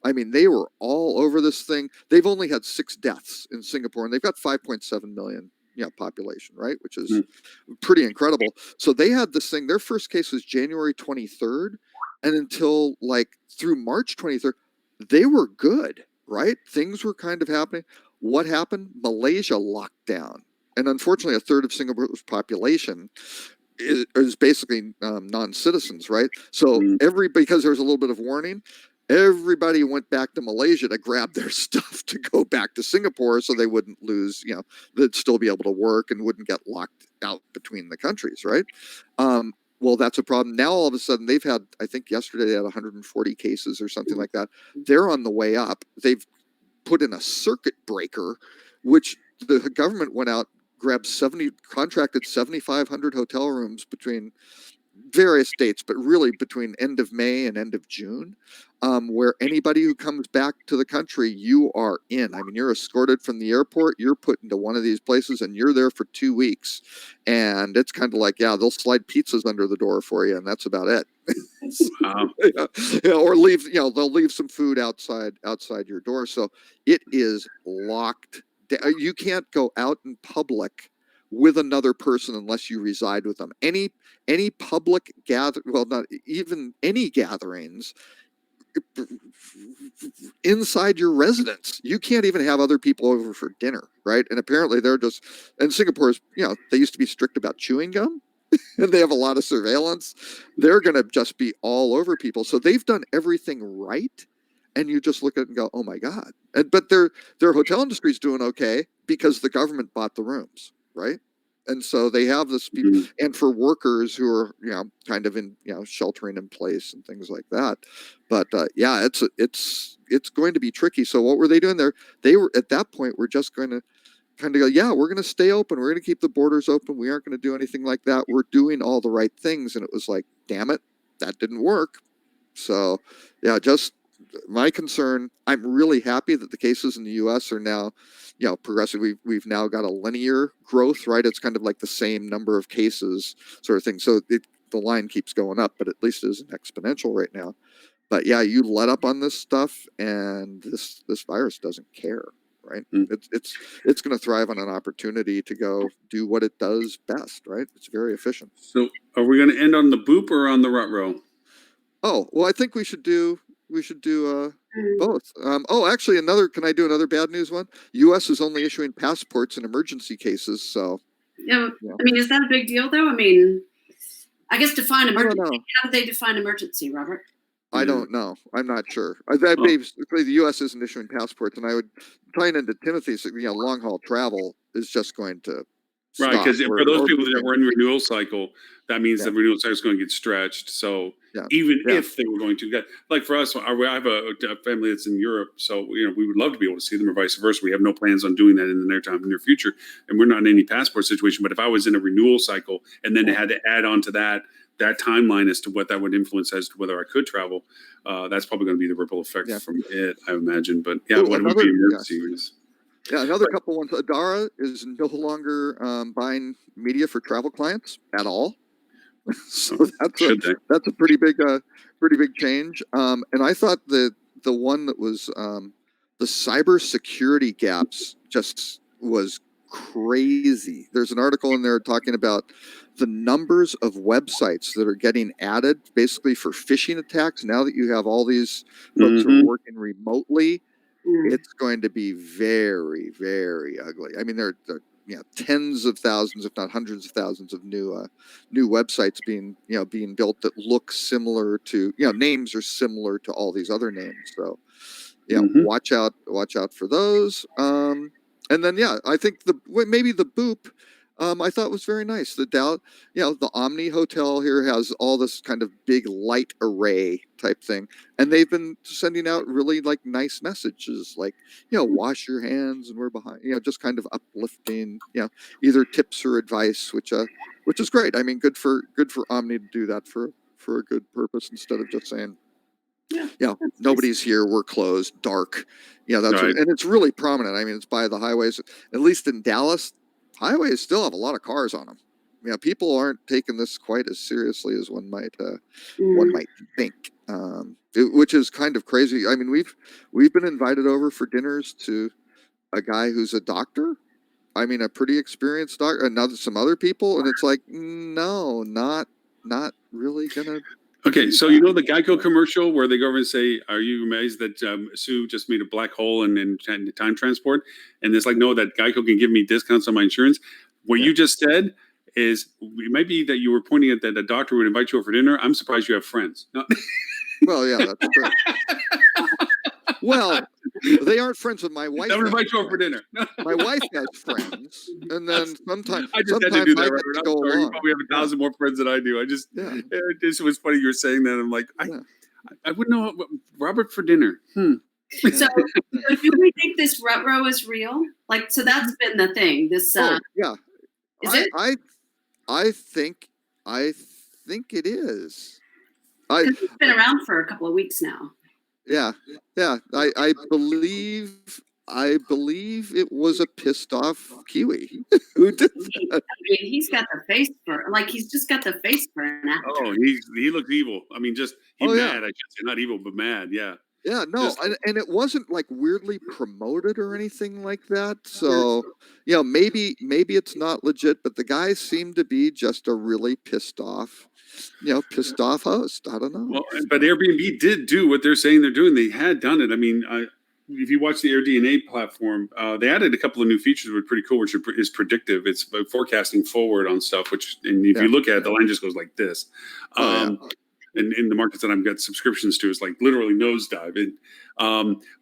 I mean, they were all over this thing. They've only had 6 deaths in Singapore, and they've got 5.7 million population, right? Which is pretty incredible. So they had this thing. Their first case was January 23rd, and until through March 23rd, they were good, right? Things were kind of happening. What happened? Malaysia locked down. and unfortunately, a third of Singapore's population is basically non-citizens, right? So because there was a little bit of warning, everybody went back to Malaysia to grab their stuff to go back to Singapore, so they wouldn't lose, they'd still be able to work and wouldn't get locked out between the countries, right? Well, that's a problem. Now, all of a sudden, they've had, I think yesterday they had 140 cases or something like that. They're on the way up. They've put in a circuit breaker, which the government went out, contracted 7,500 hotel rooms between various dates, but really between end of May and end of June, where anybody who comes back to the country, you are in. I mean, you're escorted from the airport, you're put into one of these places, and you're there for 2 weeks. And it's kind of like, they'll slide pizzas under the door for you, and that's about it. Wow. Or they'll leave some food outside your door. So it is locked. You can't go out in public with another person unless you reside with them. Any public not even any gatherings inside your residence. You can't even have other people over for dinner, right? And apparently and Singapore's, they used to be strict about chewing gum and they have a lot of surveillance. They're going to just be all over people. So they've done everything right. And you just look at it and go, oh my God. But their hotel industry is doing okay because the government bought the rooms, right? And so they have this people, and for workers who are, kind of in, sheltering in place and things like that. But it's going to be tricky. So what were they doing there? They were at that point, we're just going to kind of go, we're going to stay open. We're going to keep the borders open. We aren't going to do anything like that. We're doing all the right things. And it was like, damn it, that didn't work. So just my concern, I'm really happy that the cases in the US are now, progressive. We've now got a linear growth, right? It's kind of like the same number of cases sort of thing. So the line keeps going up, but at least it isn't exponential right now. But you let up on this stuff and this virus doesn't care, right? It's going to thrive on an opportunity to go do what it does best, right? It's very efficient. So are we going to end on the boop or on the rut row? Oh, well, I think we should do both. Actually, can I do another bad news one? U.S. is only issuing passports in emergency cases. So, I mean, is that a big deal, though? I mean, I guess define emergency. I don't know. How do they define emergency, Robert? I don't know. I'm not sure. Basically, the U.S. isn't issuing passports, and I would tying into Timothy's, long haul travel is just going to right, because for those people that were in renewal cycle, that means the renewal cycle is going to get stretched. So even if they were going to get, like for us, I have a family that's in Europe, so we would love to be able to see them, or vice versa. We have no plans on doing that in the near future, and we're not in any passport situation. But if I was in a renewal cycle and then they had to add on to that timeline as to what that would influence as to whether I could travel, that's probably going to be the ripple effect from it, I imagine. But what would be emergency is. Yeah, another couple ones. Adara is no longer buying media for travel clients at all. So that's a pretty big change. And I thought the one that was the cybersecurity gaps just was crazy. There's an article in there talking about the numbers of websites that are getting added basically for phishing attacks. Now that you have all these folks who are working remotely, it's going to be very, very ugly. I mean, there are tens of thousands, if not hundreds of thousands, of new websites being built that look similar to names are similar to all these other names. So watch out for those. And then I think maybe the boop. I thought was very nice. The Omni Hotel here has all this kind of big light array type thing, and they've been sending out really like nice messages, like wash your hands and we're behind, just kind of uplifting, either tips or advice, which is great. I mean, good for Omni to do that for a good purpose instead of just saying, nobody's here, we're closed, dark. That's right. And it's really prominent. I mean, it's by the highways. At least in Dallas, highways still have a lot of cars on them. People aren't taking this quite as seriously as one might think, which is kind of crazy. I mean, we've been invited over for dinners to a guy who's a doctor. I mean, a pretty experienced doctor, and some other people, and it's like, no, not really gonna. Okay, so the Geico commercial where they go over and say, "Are you amazed that Sue just made a black hole in time transport?" And it's like, no, that Geico can give me discounts on my insurance. What you just said is it might be that you were pointing at that a doctor would invite you over for dinner. I'm surprised you have friends. No. Well, yeah, that's true. Well, they aren't friends with my wife. I would invite you over for dinner. My wife has friends, and then sometimes I just had to do that, I get Robert. to I'm go sorry. You along. probably have 1,000 more friends than I do. I just, Yeah. it just was funny you were saying that. I'm like, Yeah. I wouldn't know Robert for dinner. So do we think this rut row is real? Like, so that's been the thing. This, yeah. is it? I think it is. Because it's been around for a couple of weeks now. Yeah. I believe it was a pissed off Kiwi who did that. I mean, he's got the face he's just got the face for an actor. Oh, he looks evil. I mean, just he's Oh, yeah. mad. I should say not evil, but mad. Yeah. Yeah, no, and it wasn't like weirdly promoted or anything like that. So, maybe it's not legit, but the guy seemed to be just a really pissed off host. I don't know. Well, but Airbnb did do what they're saying they're doing. They had done it. I mean, if you watch the AirDNA platform, they added a couple of new features that were pretty cool, which is predictive. It's forecasting forward on stuff, and if you look at it, the line just goes like this. And in the markets that I've got subscriptions to, it's like literally nosedive.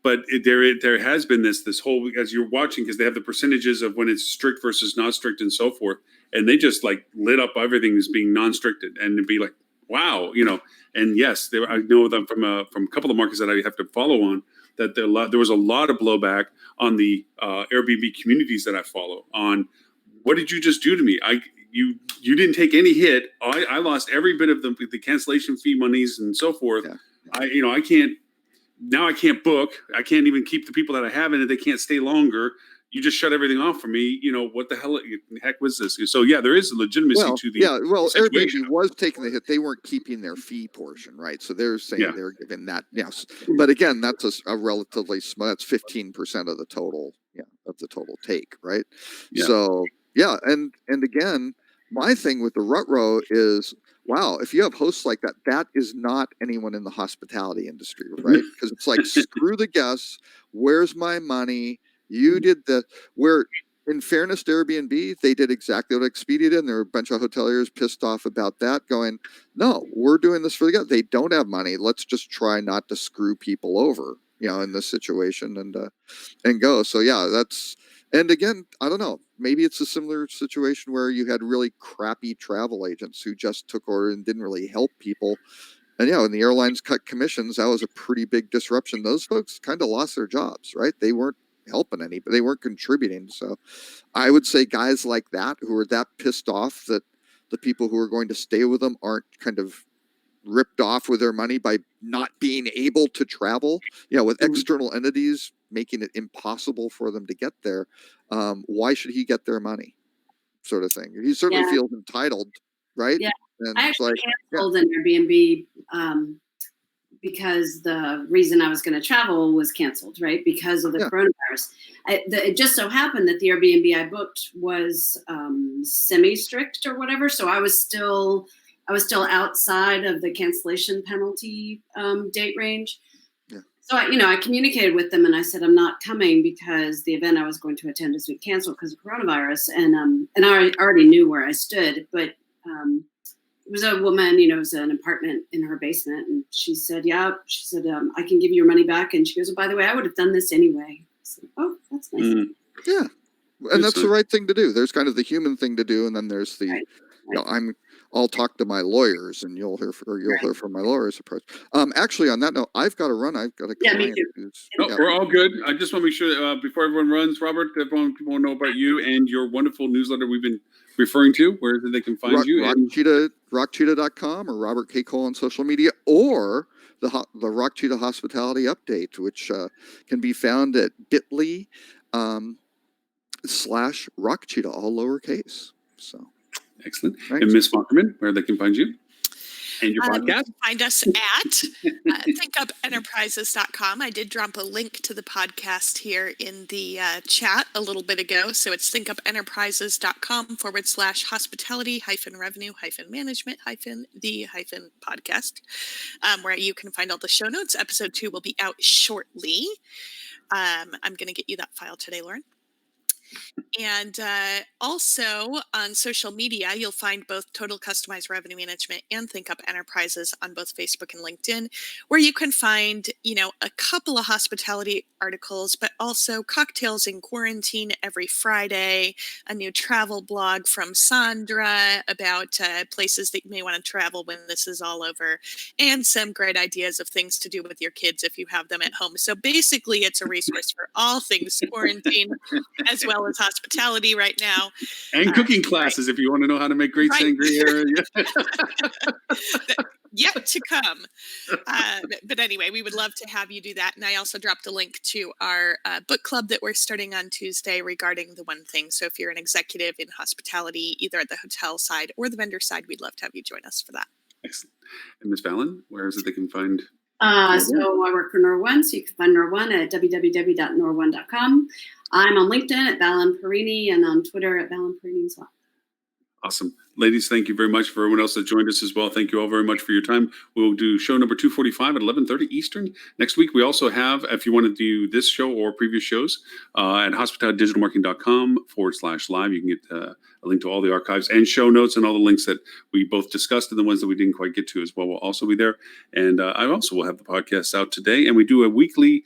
But there has been this whole, as you're watching, because they have the percentages of when it's strict versus not strict and so forth, and they just like lit up everything as being non-stricted, and it'd be like, wow, And yes, I know them from a couple of markets that I have to follow on. That there was a lot of blowback on the Airbnb communities that I follow on. What did you just do to me? You didn't take any hit. I lost every bit of the cancellation fee monies and so forth. Yeah. I can't book. I can't even keep the people that I have in it. They can't stay longer. You just shut everything off for me. What the heck was this? So yeah, there is a legitimacy to the situation. Airbnb was taking the hit. They weren't keeping their fee portion, right? So they're saying they're giving that. Yes, but again, that's a relatively small. That's 15% of the total. Yeah, of the total take, right? Yeah. So yeah, and again, my thing with the rut row is, wow, if you have hosts like that, that is not anyone in the hospitality industry, right? Because it's like, screw the guests. Where's my money? You did where, in fairness to Airbnb, they did exactly what Expedia did, and there were a bunch of hoteliers pissed off about that, going, no, we're doing this for the guests. They don't have money. Let's just try not to screw people over, in this situation and go. So yeah, and again, I don't know, maybe it's a similar situation where you had really crappy travel agents who just took order and didn't really help people. And when the airlines cut commissions, that was a pretty big disruption. Those folks kind of lost their jobs, right? They weren't helping but they weren't contributing. So I would say guys like that, who are that pissed off that the people who are going to stay with them aren't kind of ripped off with their money by not being able to travel, with external entities making it impossible for them to get there. Why should he get their money? Sort of thing. He certainly feels entitled, right? Yeah. And I actually canceled an Airbnb because the reason I was going to travel was canceled, right? Because of the coronavirus. It just so happened that the Airbnb I booked was semi-strict or whatever. So I was still outside of the cancellation penalty date range. Yeah. So I communicated with them and I said, I'm not coming because the event I was going to attend has been canceled because of coronavirus. And I already knew where I stood, but it was a woman, it was an apartment in her basement. And she said, I can give you your money back. And she goes, oh, by the way, I would have done this anyway. I said, oh, that's nice. Mm-hmm. Yeah. And that's the right thing to do. There's kind of the human thing to do. And then there's the, I'll talk to my lawyers and you'll hear from my lawyers approach. Actually, on that note, I've got to run. I've got a client. We're all good. I just want to make sure before everyone runs, Robert, people want to know about you and your wonderful newsletter we've been referring to, where they can find you. rockcheetah.com or Robert K. Cole on social media, or the Rock Cheetah Hospitality Update, which can be found at bit.ly /Rock Cheetah, all lowercase. So excellent. Thanks. And Miss Falkerman, where they can find you and your podcast? You can find us at thinkupenterprises.com. I did drop a link to the podcast here in the chat a little bit ago. So it's thinkupenterprises.com /hospitality-revenue-management-the-podcast, where you can find all the show notes. Episode 2 will be out shortly. I'm going to get you that file today, Lauren. And also on social media, you'll find both Total Customized Revenue Management and Think Up Enterprises on both Facebook and LinkedIn, where you can find, a couple of hospitality articles, but also Cocktails in Quarantine every Friday, a new travel blog from Sandra about places that you may want to travel when this is all over, and some great ideas of things to do with your kids if you have them at home. So basically, it's a resource for all things quarantine, as well as hospitality right now. And cooking classes, if you want to know how to make great sangria. Yet to come. But anyway, we would love to have you do that. And I also dropped a link to our book club that we're starting on Tuesday regarding The One Thing. So if you're an executive in hospitality, either at the hotel side or the vendor side, we'd love to have you join us for that. Excellent. And Ms. Fallon, where is it they can find? So I work for Nor1, so you can find Nor1 at www.nor1.com. I'm on LinkedIn at Valen Perini and on Twitter at Valen Perini as well. Awesome. Ladies, thank you very much. For everyone else that joined us as well, thank you all very much for your time. We'll do show number 245 at 11:30 Eastern. Next week, we also have, if you want to do this show or previous shows, at hospitalitydigitalmarketing.com/live, you can get a link to all the archives and show notes and all the links that we both discussed and the ones that we didn't quite get to as well will also be there. And I also will have the podcast out today. And we do a weekly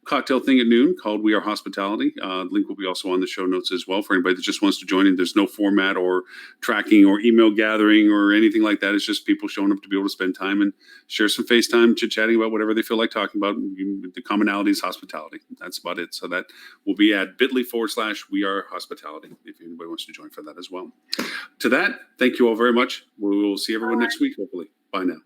cocktail thing at noon called We Are Hospitality. The link will be also on the show notes as well for anybody that just wants to join in. There's no format or tracking or email gathering or anything like that. It's just people showing up to be able to spend time and share some FaceTime, chit-chatting about whatever they feel like talking about. The commonality is hospitality. That's about it. So that will be at bit.ly/We Are Hospitality if anybody wants to join for that as well. To that, thank you all very much. We will see everyone next week, hopefully. Bye now.